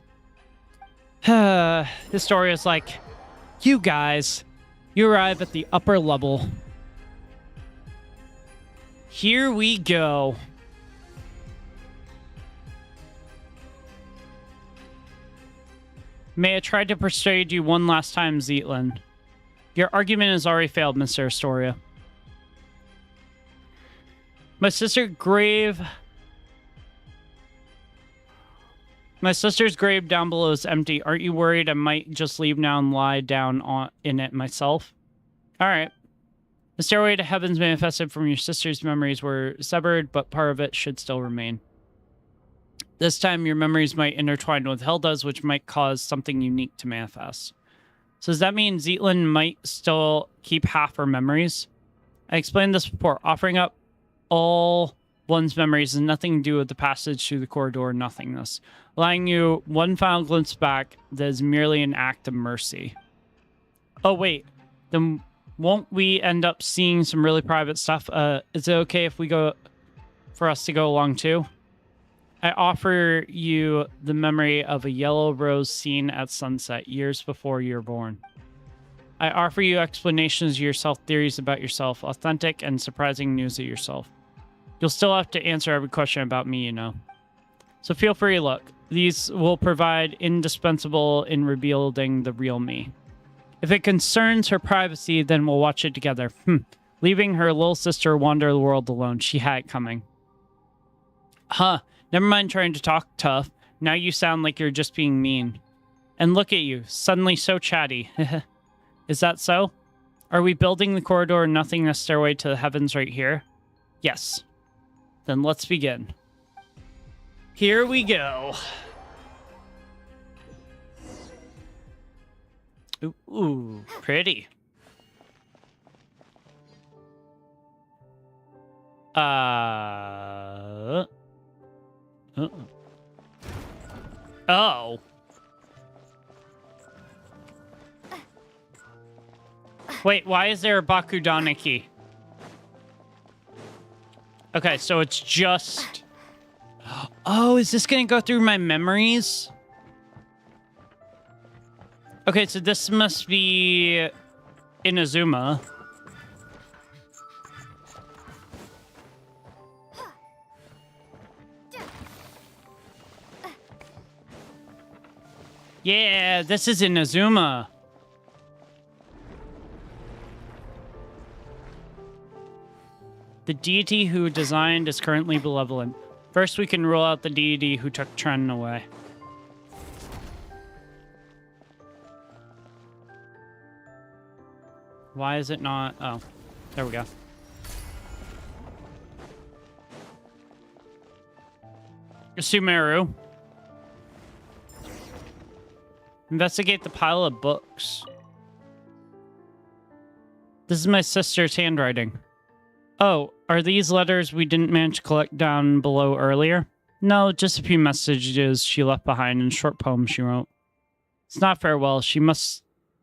Historia's like, you guys, you arrive at the upper level. Here we go. May I try to persuade you one last time, Zeatlin? Your argument has already failed, Mr. Astoria. My sister's grave down below is empty. Aren't you worried I might just leave now and lie down in it myself? All right. The stairway to heavens manifested from your sister's memories were severed, but part of it should still remain. This time, your memories might intertwine with Hilda's, which might cause something unique to manifest. So does that mean Zeatlin might still keep half her memories? I explained this before. Offering up all one's memories has nothing to do with the passage through the corridor of nothingness. Allowing you one final glimpse back that is merely an act of mercy. Oh, wait. Then won't we end up seeing some really private stuff? Is it okay if we go... for us to go along too? I offer you the memory of a yellow rose seen at sunset years before you were born. I offer you explanations of yourself, theories about yourself, authentic and surprising news of yourself. You'll still have to answer every question about me, you know. So feel free to look. These will provide indispensable in revealing the real me. If it concerns her privacy, then we'll watch it together. Leaving her little sister wander the world alone. She had it coming. Huh. Never mind trying to talk tough. Now you sound like you're just being mean. And look at you, suddenly so chatty. Is that so? Are we building the corridor and nothingness stairway to the heavens right here? Yes. Then let's begin. Here we go. Ooh, pretty. Oh. Wait, why is there a Bakudana key? Okay, so it's just... Oh, is this gonna go through my memories? Okay, so this must be Inazuma. Yeah, this is Inazuma. The deity who designed is currently malevolent. First, we can rule out the deity who took Tren away. Why is it not? Oh, there we go. Sumeru. Investigate the pile of books. This is my sister's handwriting. Oh, are these letters we didn't manage to collect down below earlier? No, just a few messages she left behind and short poems she wrote. It's not farewell. She must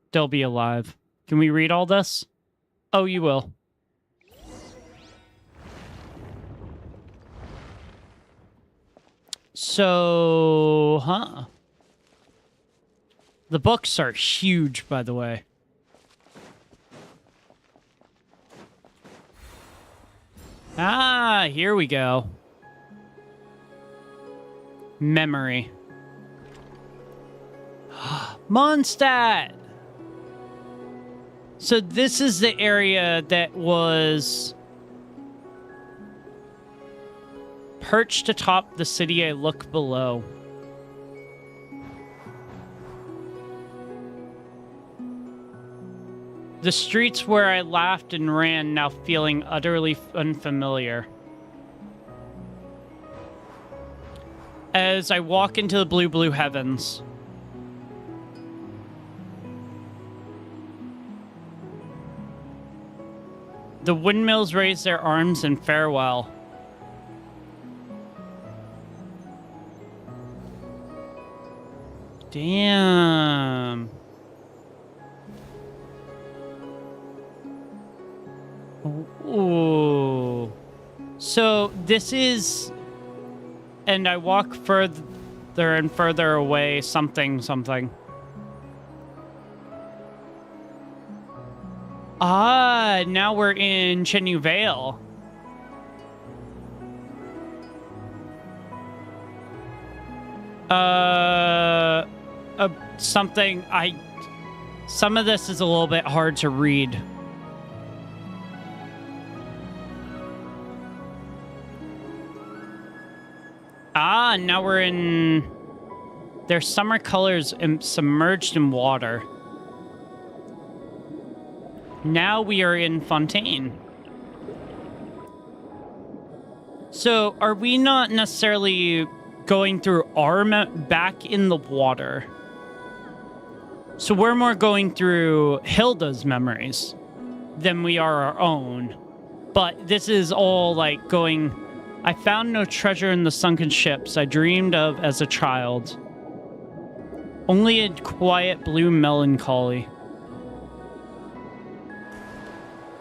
still be alive. Can we read all this? Oh, you will. So, huh? The books are huge, by the way. Ah, here we go. Memory. Mondstadt! So this is the area that was perched atop the city I look below. The streets where I laughed and ran now feeling utterly unfamiliar. As I walk into the blue, blue heavens. The windmills raise their arms in farewell. Damn. Ooh. So this is... And I walk further and further away, something. Ah, now we're in Chenyu Vale. Some of this is a little bit hard to read. Ah, now we're in... There's summer colors submerged in water. Now we are in Fontaine. So, are we not necessarily going through our back in the water? So we're more going through Hilda's memories than we are our own. But this is all like going... I found no treasure in the sunken ships I dreamed of as a child. Only a quiet blue melancholy.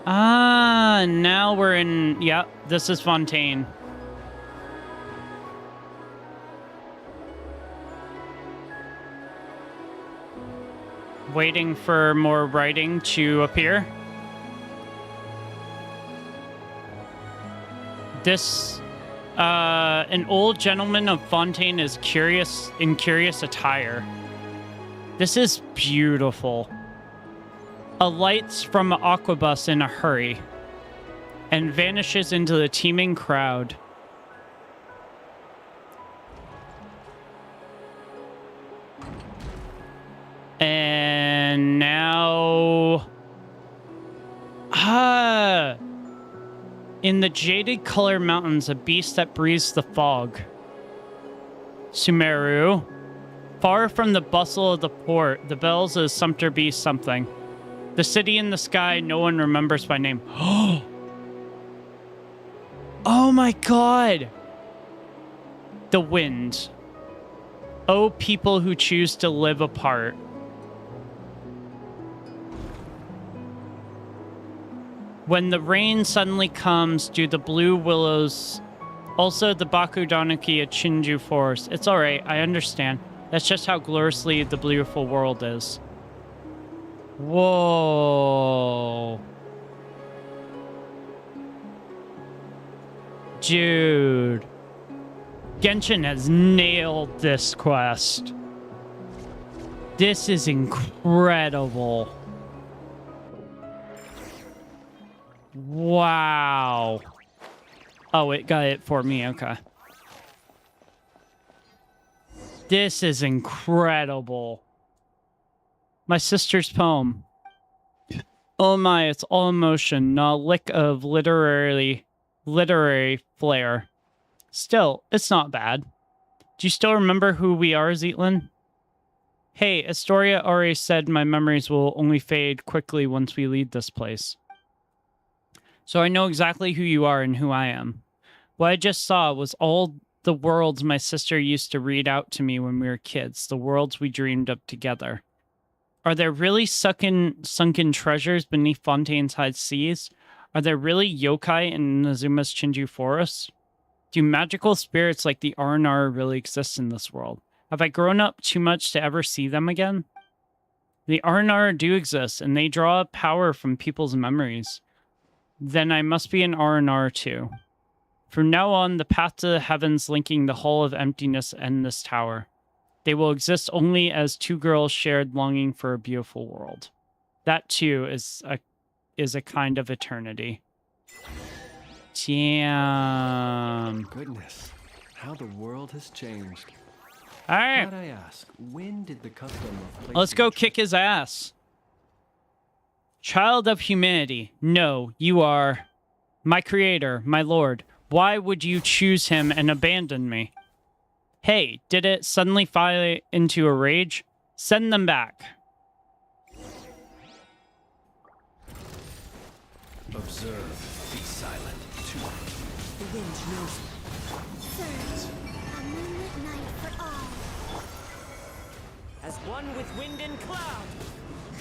Ah, now we're in... Yep, this is Fontaine. Waiting for more writing to appear. This... an old gentleman of Fontaine is curious attire. This is beautiful. Alights from an aquabus in a hurry and vanishes into the teeming crowd. And now... in the jaded color mountains, a beast that breathes the fog. Sumeru. Far from the bustle of the port, the bells of Sumter be something. The city in the sky no one remembers by name. Oh my god! The wind. Oh, people who choose to live apart. When the rain suddenly comes, do the blue willows... Also, the Bakudanaki at Shinju Forest. It's alright, I understand. That's just how gloriously the beautiful world is. Whoa. Dude. Genshin has nailed this quest. This is incredible. Wow. Oh, it got it for me. Okay. This is incredible. My sister's poem. Oh my, it's all emotion, not a lick of literary flair. Still, it's not bad. Do you still remember who we are, Zetlin? Hey, Astoria already said my memories will only fade quickly once we leave this place. So I know exactly who you are and who I am. What I just saw was all the worlds my sister used to read out to me when we were kids, the worlds we dreamed of together. Are there really sunken treasures beneath Fontaine's high seas? Are there really yokai in Nazuma's Shinju Forest? Do magical spirits like the R&R really exist in this world? Have I grown up too much to ever see them again? The R&R do exist, and they draw power from people's memories. Then I must be an R&R too. From now on, the path to the heavens linking the Hall of Emptiness and this tower. They will exist only as two girls shared longing for a beautiful world. That too is a kind of eternity. Damn. Goodness, how the world has changed. All right. Might I ask, when did the custom of placing... Let's go kick his ass. Child of humanity. No, you are my creator, my lord. Why would you choose him and abandon me? Hey, did it suddenly fly into a rage? Send them back. Observe Observe. Be silent. The wind knows me. Surge, a moonlit night for all. As one with wind and cloud.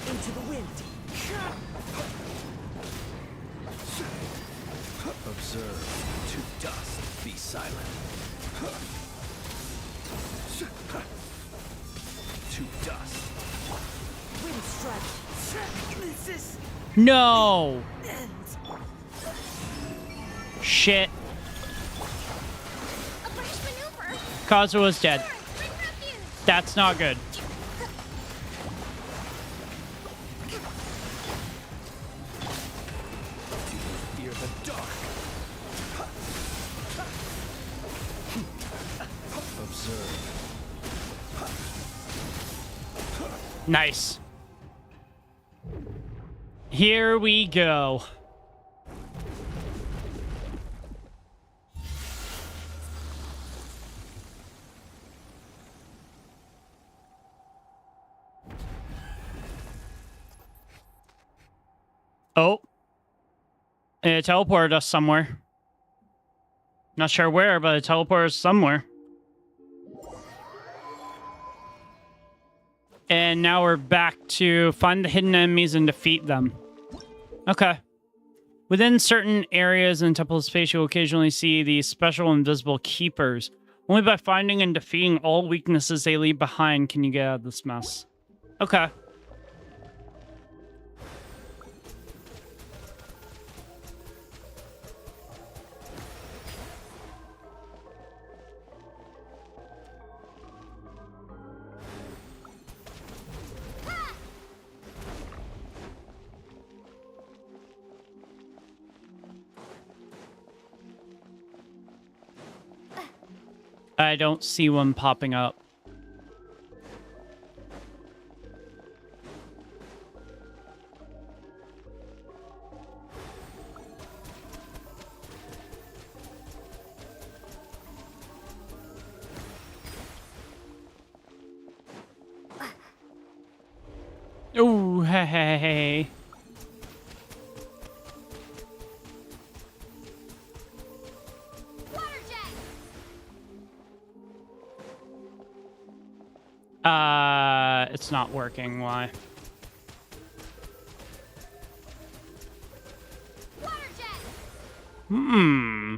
Into the wind. Observe. To dust. Be silent. To dust. Wind strike. This No! ends. Shit. A brash maneuver. Kazuha's dead. Bring refuge. That's not good. Fear the dark. Observe. Nice. Here we go. Oh. It teleported us somewhere. Not sure where, but it teleported us somewhere. And now we're back to find the hidden enemies and defeat them. Okay. Within certain areas in Temple Space, you'll occasionally see these special invisible keepers. Only by finding and defeating all weaknesses they leave behind can you get out of this mess. Okay. I don't see one popping up. Ooh, hey, hey, hey. Water jet. It's not working. Why? Water jet. Hmm.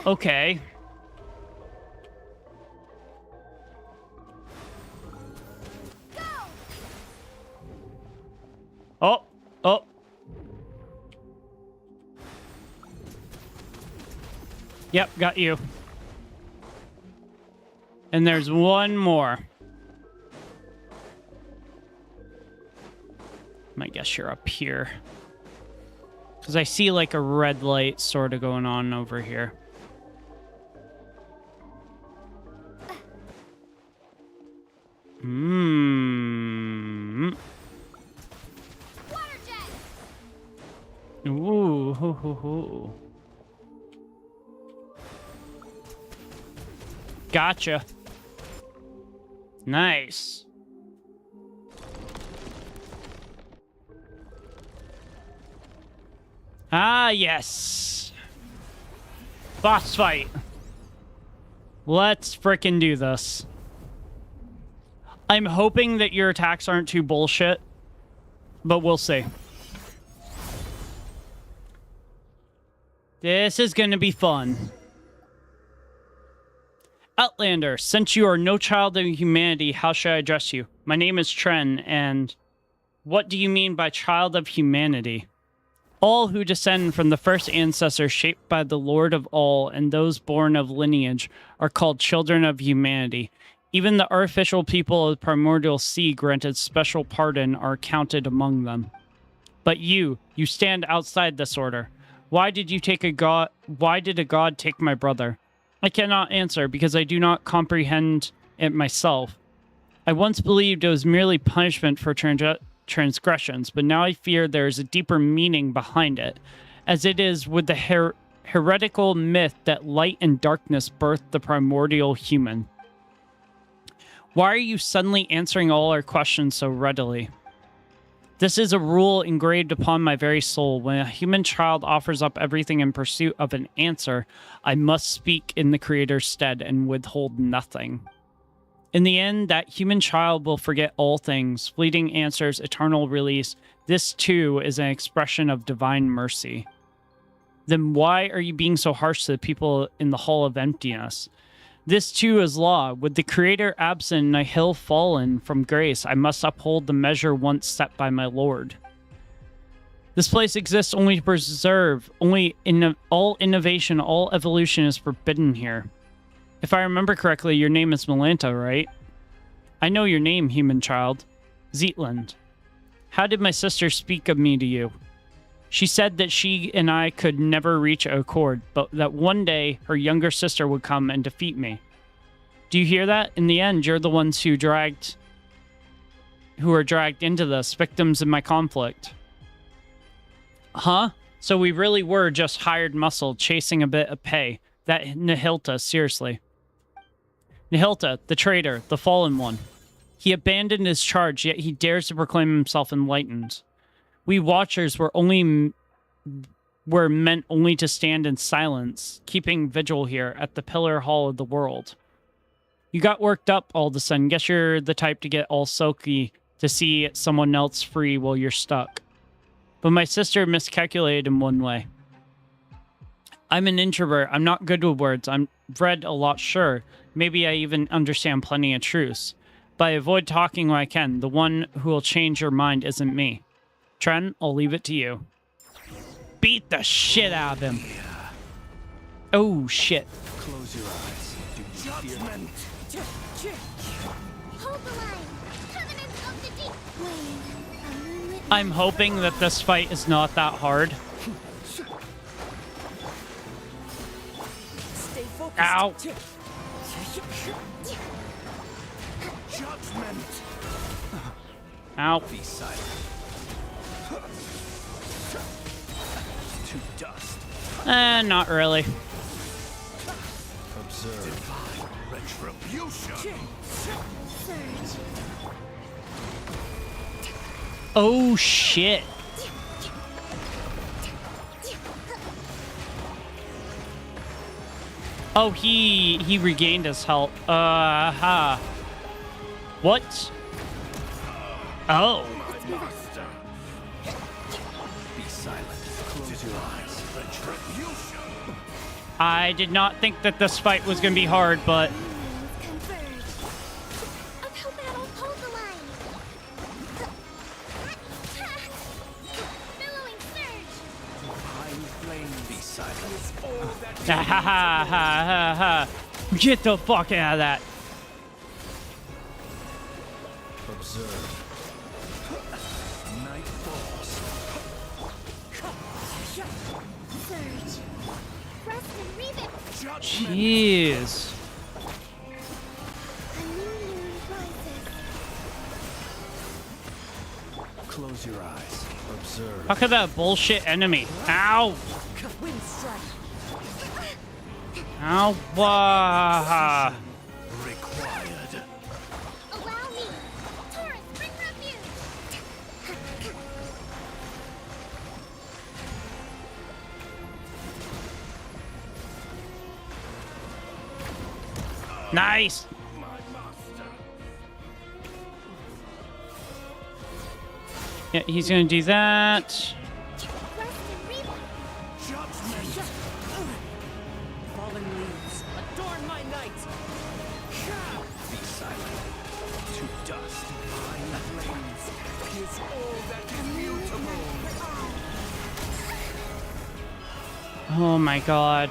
Okay. Go. Oh, oh. Yep, got you. And there's one more. I guess you're up here. Because I see like a red light sort of going on over here. Hmm. Water jet. Ooh, hoo, hoo, hoo. Gotcha. Nice. Ah, yes. Boss fight. Let's frickin' do this. I'm hoping that your attacks aren't too bullshit, but we'll see. This is gonna be fun. Outlander, since you are no child of humanity, how should I address you? My name is Tren, and what do you mean by child of humanity? All who descend from the first ancestor shaped by the Lord of all and those born of lineage are called children of humanity. Even the artificial people of the primordial sea granted special pardon are counted among them. But you stand outside this order. Why did a god take my brother? I cannot answer because I do not comprehend it myself. I once believed it was merely punishment for transgressions, but now I fear there is a deeper meaning behind it, as it is with the heretical myth that light and darkness birthed the primordial human. Why are you suddenly answering all our questions so readily? This is a rule engraved upon my very soul. When a human child offers up everything in pursuit of an answer, I must speak in the Creator's stead and withhold nothing. In the end, that human child will forget all things, fleeting answers, eternal release. This, too, is an expression of divine mercy. Then why are you being so harsh to the people in the Hall of Emptiness? This, too, is law. With the Creator absent and a hill fallen from grace, I must uphold the measure once set by my Lord. This place exists only to preserve. All innovation, all evolution is forbidden here. If I remember correctly, your name is Melanta, right? I know your name, human child. Zetland. How did my sister speak of me to you? She said that she and I could never reach a accord, but that one day her younger sister would come and defeat me. Do you hear that? In the end, you're the ones who are dragged into this, victims in my conflict. Huh? So we really were just hired muscle chasing a bit of pay. That Nihilta, seriously. Nihilta, the traitor, the fallen one. He abandoned his charge, yet he dares to proclaim himself enlightened. We Watchers were meant only to stand in silence, keeping vigil here at the Pillar Hall of the World. You got worked up all of a sudden. Guess you're the type to get all sulky to see someone else free while you're stuck. But my sister miscalculated in one way. I'm an introvert. I'm not good with words. I'm read a lot, sure. Maybe I even understand plenty of truths. But I avoid talking when I can. The one who will change your mind isn't me. Tren, I'll leave it to you. Beat the shit out of him. Oh, shit. Close your eyes. Do you Judgment. Hold the line. Covenants of the deep. Wait. I'm hoping that this fight is not that hard. Stay focused. Ow. Judgment. Ow. be silent? To dust. Not really. Observe. Retribution. Surge. Oh, shit. Oh, he regained his health. What? Oh. Be silent. Close your eyes. Retribution. I did not think that this fight was going to be hard, but... Converge. Uphill battle, hold the line. Billowing surge. Divine flame. Be silent. Ha ha ha ha ha. Get the fuck out of that. Observe. Night falls. Surge. Rest and revive. Jeez. A new moon rises. Close your eyes. Observe. Fuck at that bullshit enemy. Ow. Wind strike. Ow. Wah. Required. Allow me. Taurus, bring refuge. Nice. My master. Yeah, he's gonna do that. Rest and revive. Judgment. Fallen leaves. Adorn my night. Be silent. To dust. Divine flames. Is all that is mutable. Oh my god.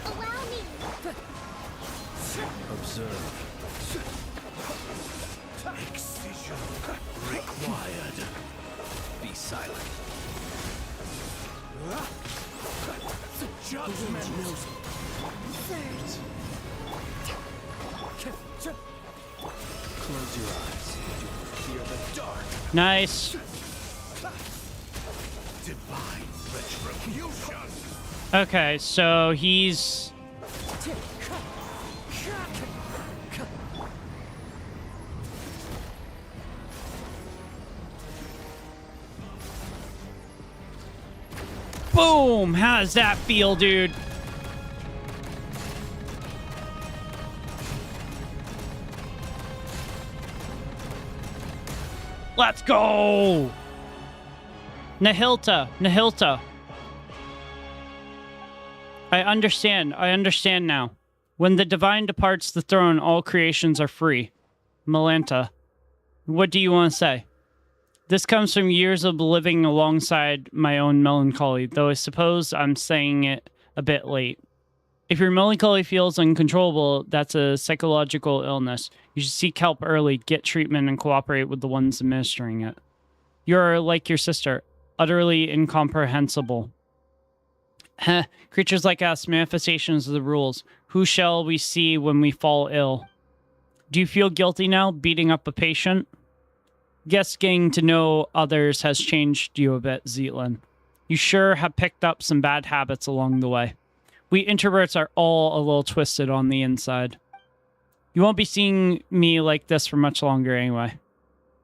Allow me. Observe. Excision. Required. Be silent. Judgment. Surge. Close your eyes. Fear the dark. Nice. Divine retribution. Okay, so he's... Boom! How does that feel, dude? Let's go! Nihilta. I understand now. When the divine departs the throne, all creations are free. Malanta, what do you want to say? This comes from years of living alongside my own melancholy, though I suppose I'm saying it a bit late. If your melancholy feels uncontrollable, that's a psychological illness. You should seek help early, get treatment, and cooperate with the ones administering it. You're like your sister, utterly incomprehensible. Creatures like us, manifestations of the rules. Who shall we see when we fall ill? Do you feel guilty now, beating up a patient? Guess getting to know others has changed you a bit, Zetlin. You sure have picked up some bad habits along the way. We introverts are all a little twisted on the inside. You won't be seeing me like this for much longer anyway.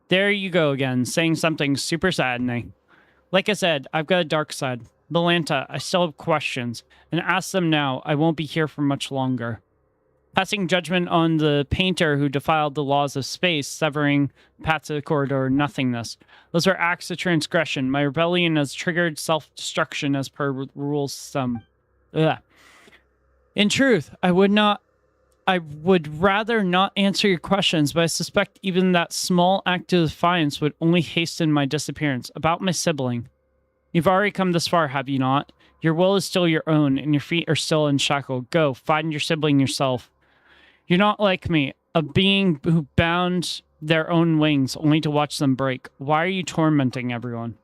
There you go again, saying something super saddening. Like I said, I've got a dark side. Malanta, I still have questions, and ask them now. I won't be here for much longer. Passing judgment on the painter who defiled the laws of space, severing paths of the corridor, nothingness. Those are acts of transgression. My rebellion has triggered self-destruction as per rules some. Ugh. In truth, I would rather not answer your questions, but I suspect even that small act of defiance would only hasten my disappearance. About my sibling. You've already come this far, have you not? Your will is still your own, and your feet are still unshackled. Go, find your sibling yourself. You're not like me, a being who bound their own wings only to watch them break. Why are you tormenting everyone?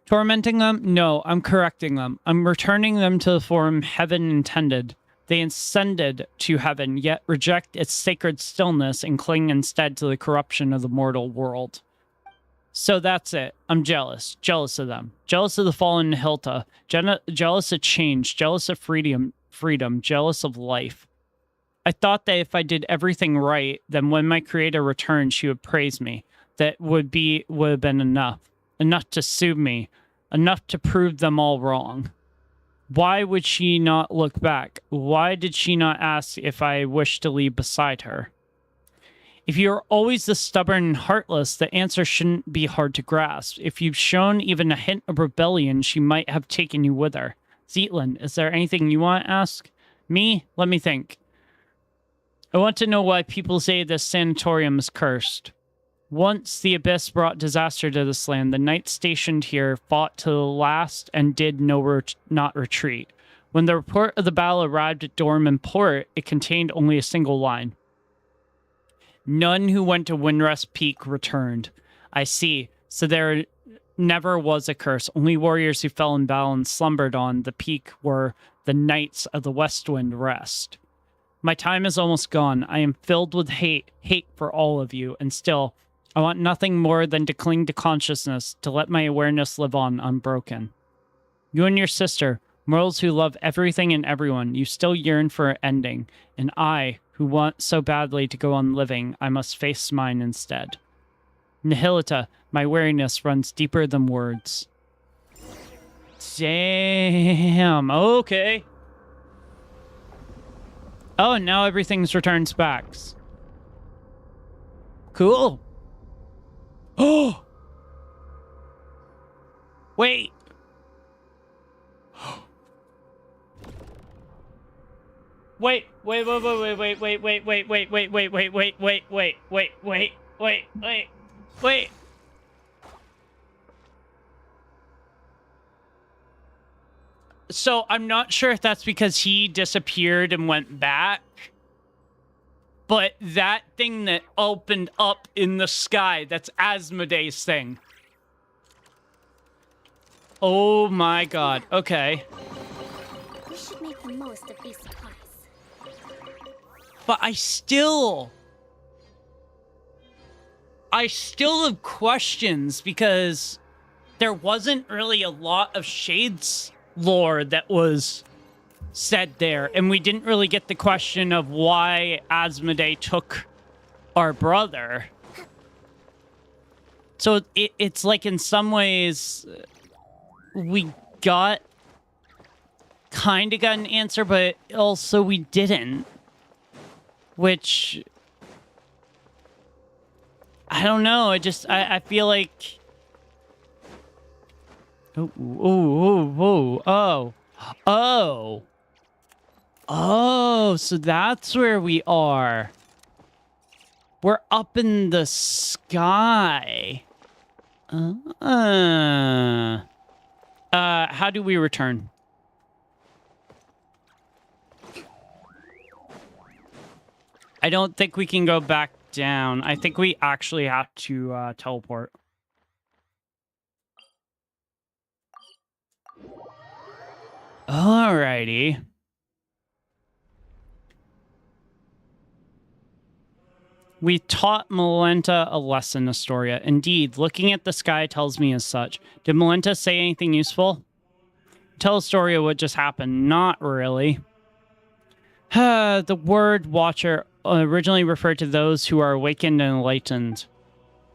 Tormenting them? No, I'm correcting them. I'm returning them to the form heaven intended. They ascended to heaven, yet reject its sacred stillness and cling instead to the corruption of the mortal world. So that's it. I'm jealous. Jealous of them. Jealous of the fallen Hilta. Jealous of change. Jealous of freedom. Jealous of life. I thought that if I did everything right, then when my creator returned, she would praise me. That would have been enough. Enough to soothe me. Enough to prove them all wrong. Why would she not look back? Why did she not ask if I wished to leave beside her? If you're always this stubborn and heartless, the answer shouldn't be hard to grasp. If you've shown even a hint of rebellion, she might have taken you with her. Zetlin, is there anything you want to ask? Me? Let me think. I want to know why people say this sanatorium is cursed. Once the Abyss brought disaster to this land, the knights stationed here fought to the last and did not retreat. When the report of the battle arrived at Dorman Port, it contained only a single line. None who went to Windrest Peak returned. I see. So there never was a curse. Only warriors who fell in battle and slumbered on the peak were the knights of the Westwind Rest. My time is almost gone. I am filled with hate for all of you, and still, I want nothing more than to cling to consciousness, to let my awareness live on unbroken. You and your sister, mortals who love everything and everyone, you still yearn for an ending, and I, who want so badly to go on living, I must face mine instead. Nihilita, my weariness runs deeper than words. Damn, okay. Oh, now everything's returned specs. Cool. Oh! Wait. Wait. So I'm not sure if that's because he disappeared and went back, but that thing that opened up in the sky, that's Asmodee's thing. Oh my god, okay. We should make the most of these supplies. But I still have questions because there wasn't really a lot of Shades lore that was said there, and we didn't really get the question of why Asmodee took our brother. So it's like in some ways we got an answer, but also we didn't. Which I don't know. I feel like Oh, so that's where we are. We're up in the sky. How do we return? I don't think we can go back down. I think we actually have to teleport. Alrighty. We taught Malenta a lesson, Astoria. Indeed, looking at the sky tells me as such. Did Malenta say anything useful? Tell Astoria what just happened. Not really. The word Watcher originally referred to those who are awakened and enlightened.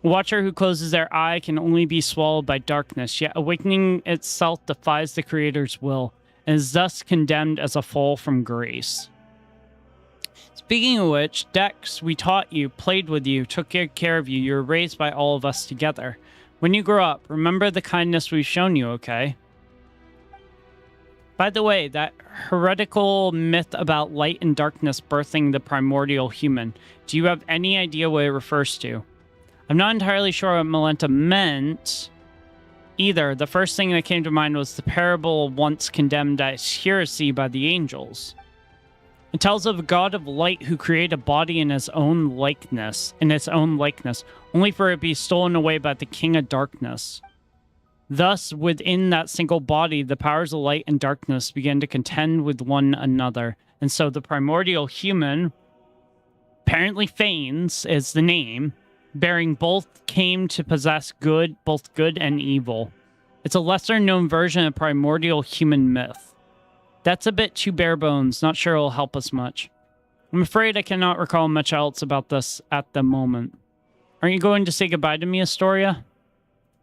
A Watcher who closes their eye can only be swallowed by darkness, yet awakening itself defies the Creator's will, and is thus condemned as a fall from grace. Speaking of which, Dex, we taught you, played with you, took good care of you. You were raised by all of us together. When you grow up, remember the kindness we've shown you, okay? By the way, that heretical myth about light and darkness birthing the primordial human, do you have any idea what it refers to? I'm not entirely sure what Malenta meant either. The first thing that came to mind was the parable once condemned as heresy by the angels. It tells of a god of light who created a body in his own likeness, only for it to be stolen away by the king of darkness. Thus, within that single body, the powers of light and darkness began to contend with one another. And so the primordial human, apparently Phanes is the name, bearing both came to possess both good and evil. It's a lesser-known version of primordial human myth. That's a bit too bare bones. Not sure it'll help us much. I'm afraid I cannot recall much else about this at the moment. Aren't you going to say goodbye to me, Astoria?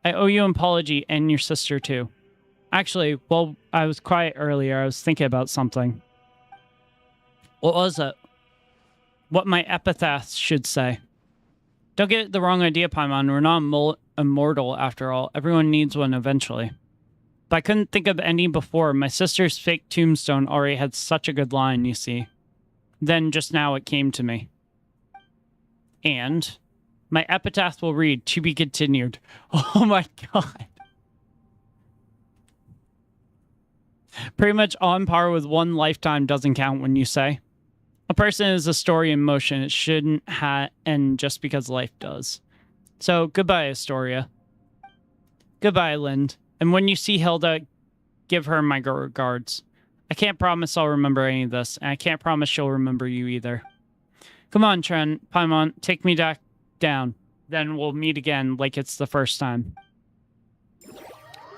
I owe you an apology, and your sister, too. Actually, while I was quiet earlier, I was thinking about something. What was it? What my epitaph should say. Don't get the wrong idea, Paimon. We're not immortal, after all. Everyone needs one eventually. But I couldn't think of any before. My sister's fake tombstone already had such a good line, you see. Then, just now, it came to me. And my epitaph will read, to be continued. Oh my god. Pretty much on par with one lifetime doesn't count when you say. A person is a story in motion. It shouldn't end just because life does. So, goodbye, Astoria. Goodbye, Lind. And when you see Hilda, give her my regards. I can't promise I'll remember any of this, and I can't promise she'll remember you either. Come on, Tren, Paimon, take me back down. Then we'll meet again like it's the first time.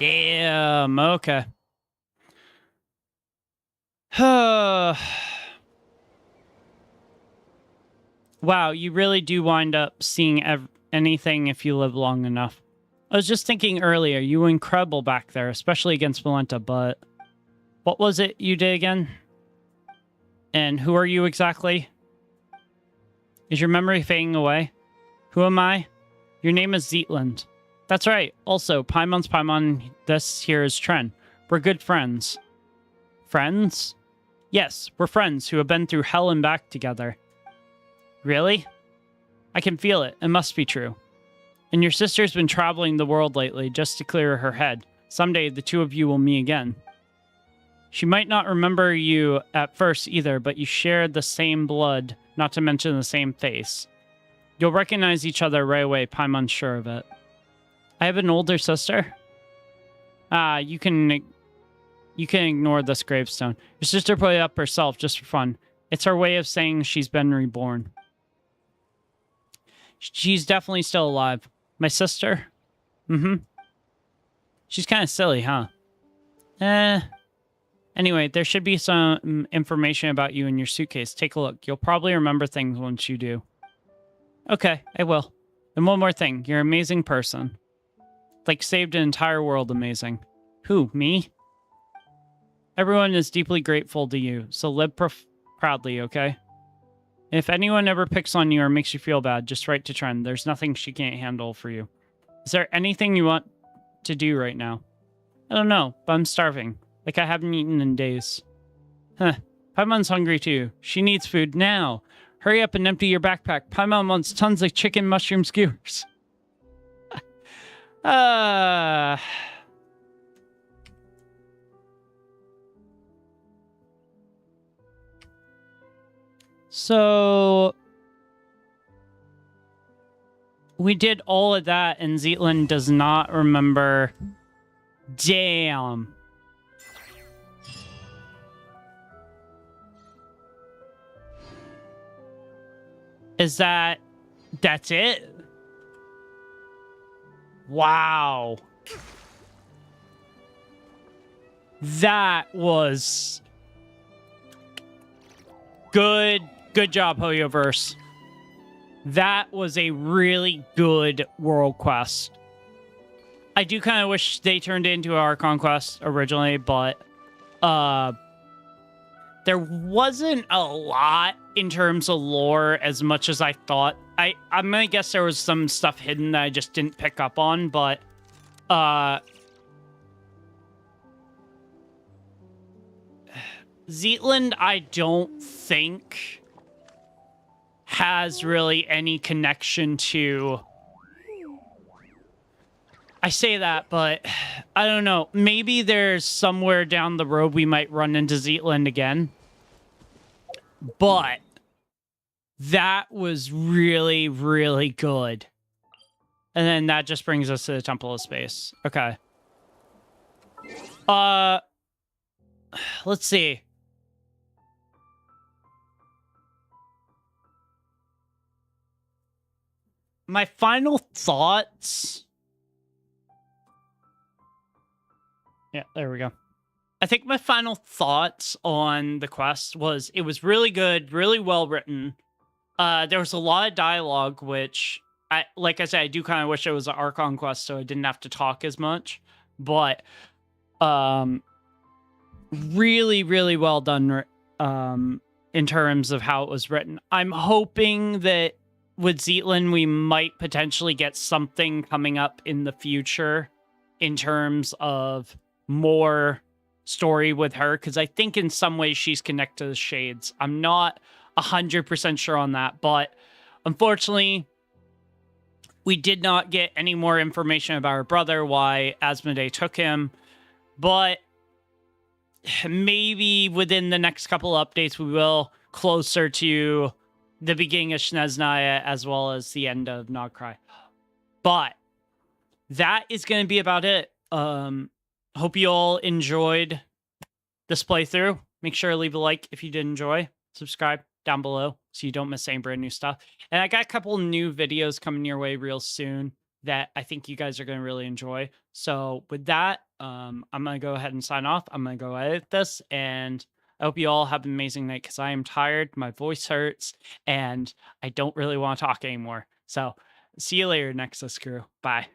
Damn, okay. Wow, you really do wind up seeing anything if you live long enough. I was just thinking earlier, you were incredible back there, especially against Malenta, but what was it you did again? And who are you exactly? Is your memory fading away? Who am I? Your name is Zetland. That's right. Also, Paimon's Paimon, this here is Tren. We're good friends. Friends? Yes, we're friends who have been through hell and back together. Really? I can feel it. It must be true. And your sister's been traveling the world lately just to clear her head. Someday the two of you will meet again. She might not remember you at first either, but you share the same blood, not to mention the same face. You'll recognize each other right away, Paimon's sure of it. I have an older sister? You can ignore this gravestone. Your sister put it up herself just for fun. It's her way of saying she's been reborn. She's definitely still alive. My sister? Mm-hmm. She's kind of silly, huh? Anyway, there should be some information about you in your suitcase. Take a look. You'll probably remember things once you do. Okay, I will. And one more thing. You're an amazing person. Like, saved an entire world amazing. Who, me? Everyone is deeply grateful to you, so live proudly, okay? If anyone ever picks on you or makes you feel bad, just write to Tren. There's nothing she can't handle for you. Is there anything you want to do right now? I don't know, but I'm starving. Like I haven't eaten in days. Huh. Paimon's hungry too. She needs food now. Hurry up and empty your backpack. Paimon wants tons of chicken mushroom skewers. So we did all of that, and Zeitland does not remember. Damn. That's it? Wow. That was good job, Hoyoverse. That was a really good world quest. I do kind of wish they turned it into our conquest originally, but there wasn't a lot in terms of lore as much as I thought. I'm gonna guess there was some stuff hidden that I just didn't pick up on, but Zeitland, I don't think has really any connection to... I say that, but I don't know. Maybe there's somewhere down the road we might run into Zeitland again. But that was really, really good. And then that just brings us to the Temple of Space. Okay. Let's see. My final thoughts... Yeah, there we go. I think my final thoughts on the quest was it was really good, really well written. There was a lot of dialogue, which, like I said, I do kind of wish it was an Archon quest so I didn't have to talk as much. But really, really well done in terms of how it was written. I'm hoping that with Zeitland, we might potentially get something coming up in the future in terms of more story with her, because I think in some ways she's connected to the Shades. I'm not 100% sure on that, but unfortunately, we did not get any more information about her brother, why Asmodee took him, but maybe within the next couple updates, we will, closer to the beginning of Snezhnaya as well as the end of Nogcry. But that is going to be about it. Hope you all enjoyed this playthrough. Make sure to leave a like if you did enjoy. Subscribe down below so you don't miss any brand new stuff. And I got a couple new videos coming your way real soon that I think you guys are going to really enjoy. So with that, I'm going to go ahead and sign off. I'm going to go edit this, and I hope you all have an amazing night because I am tired, my voice hurts, and I don't really want to talk anymore. So see you later, Nexus crew. Bye.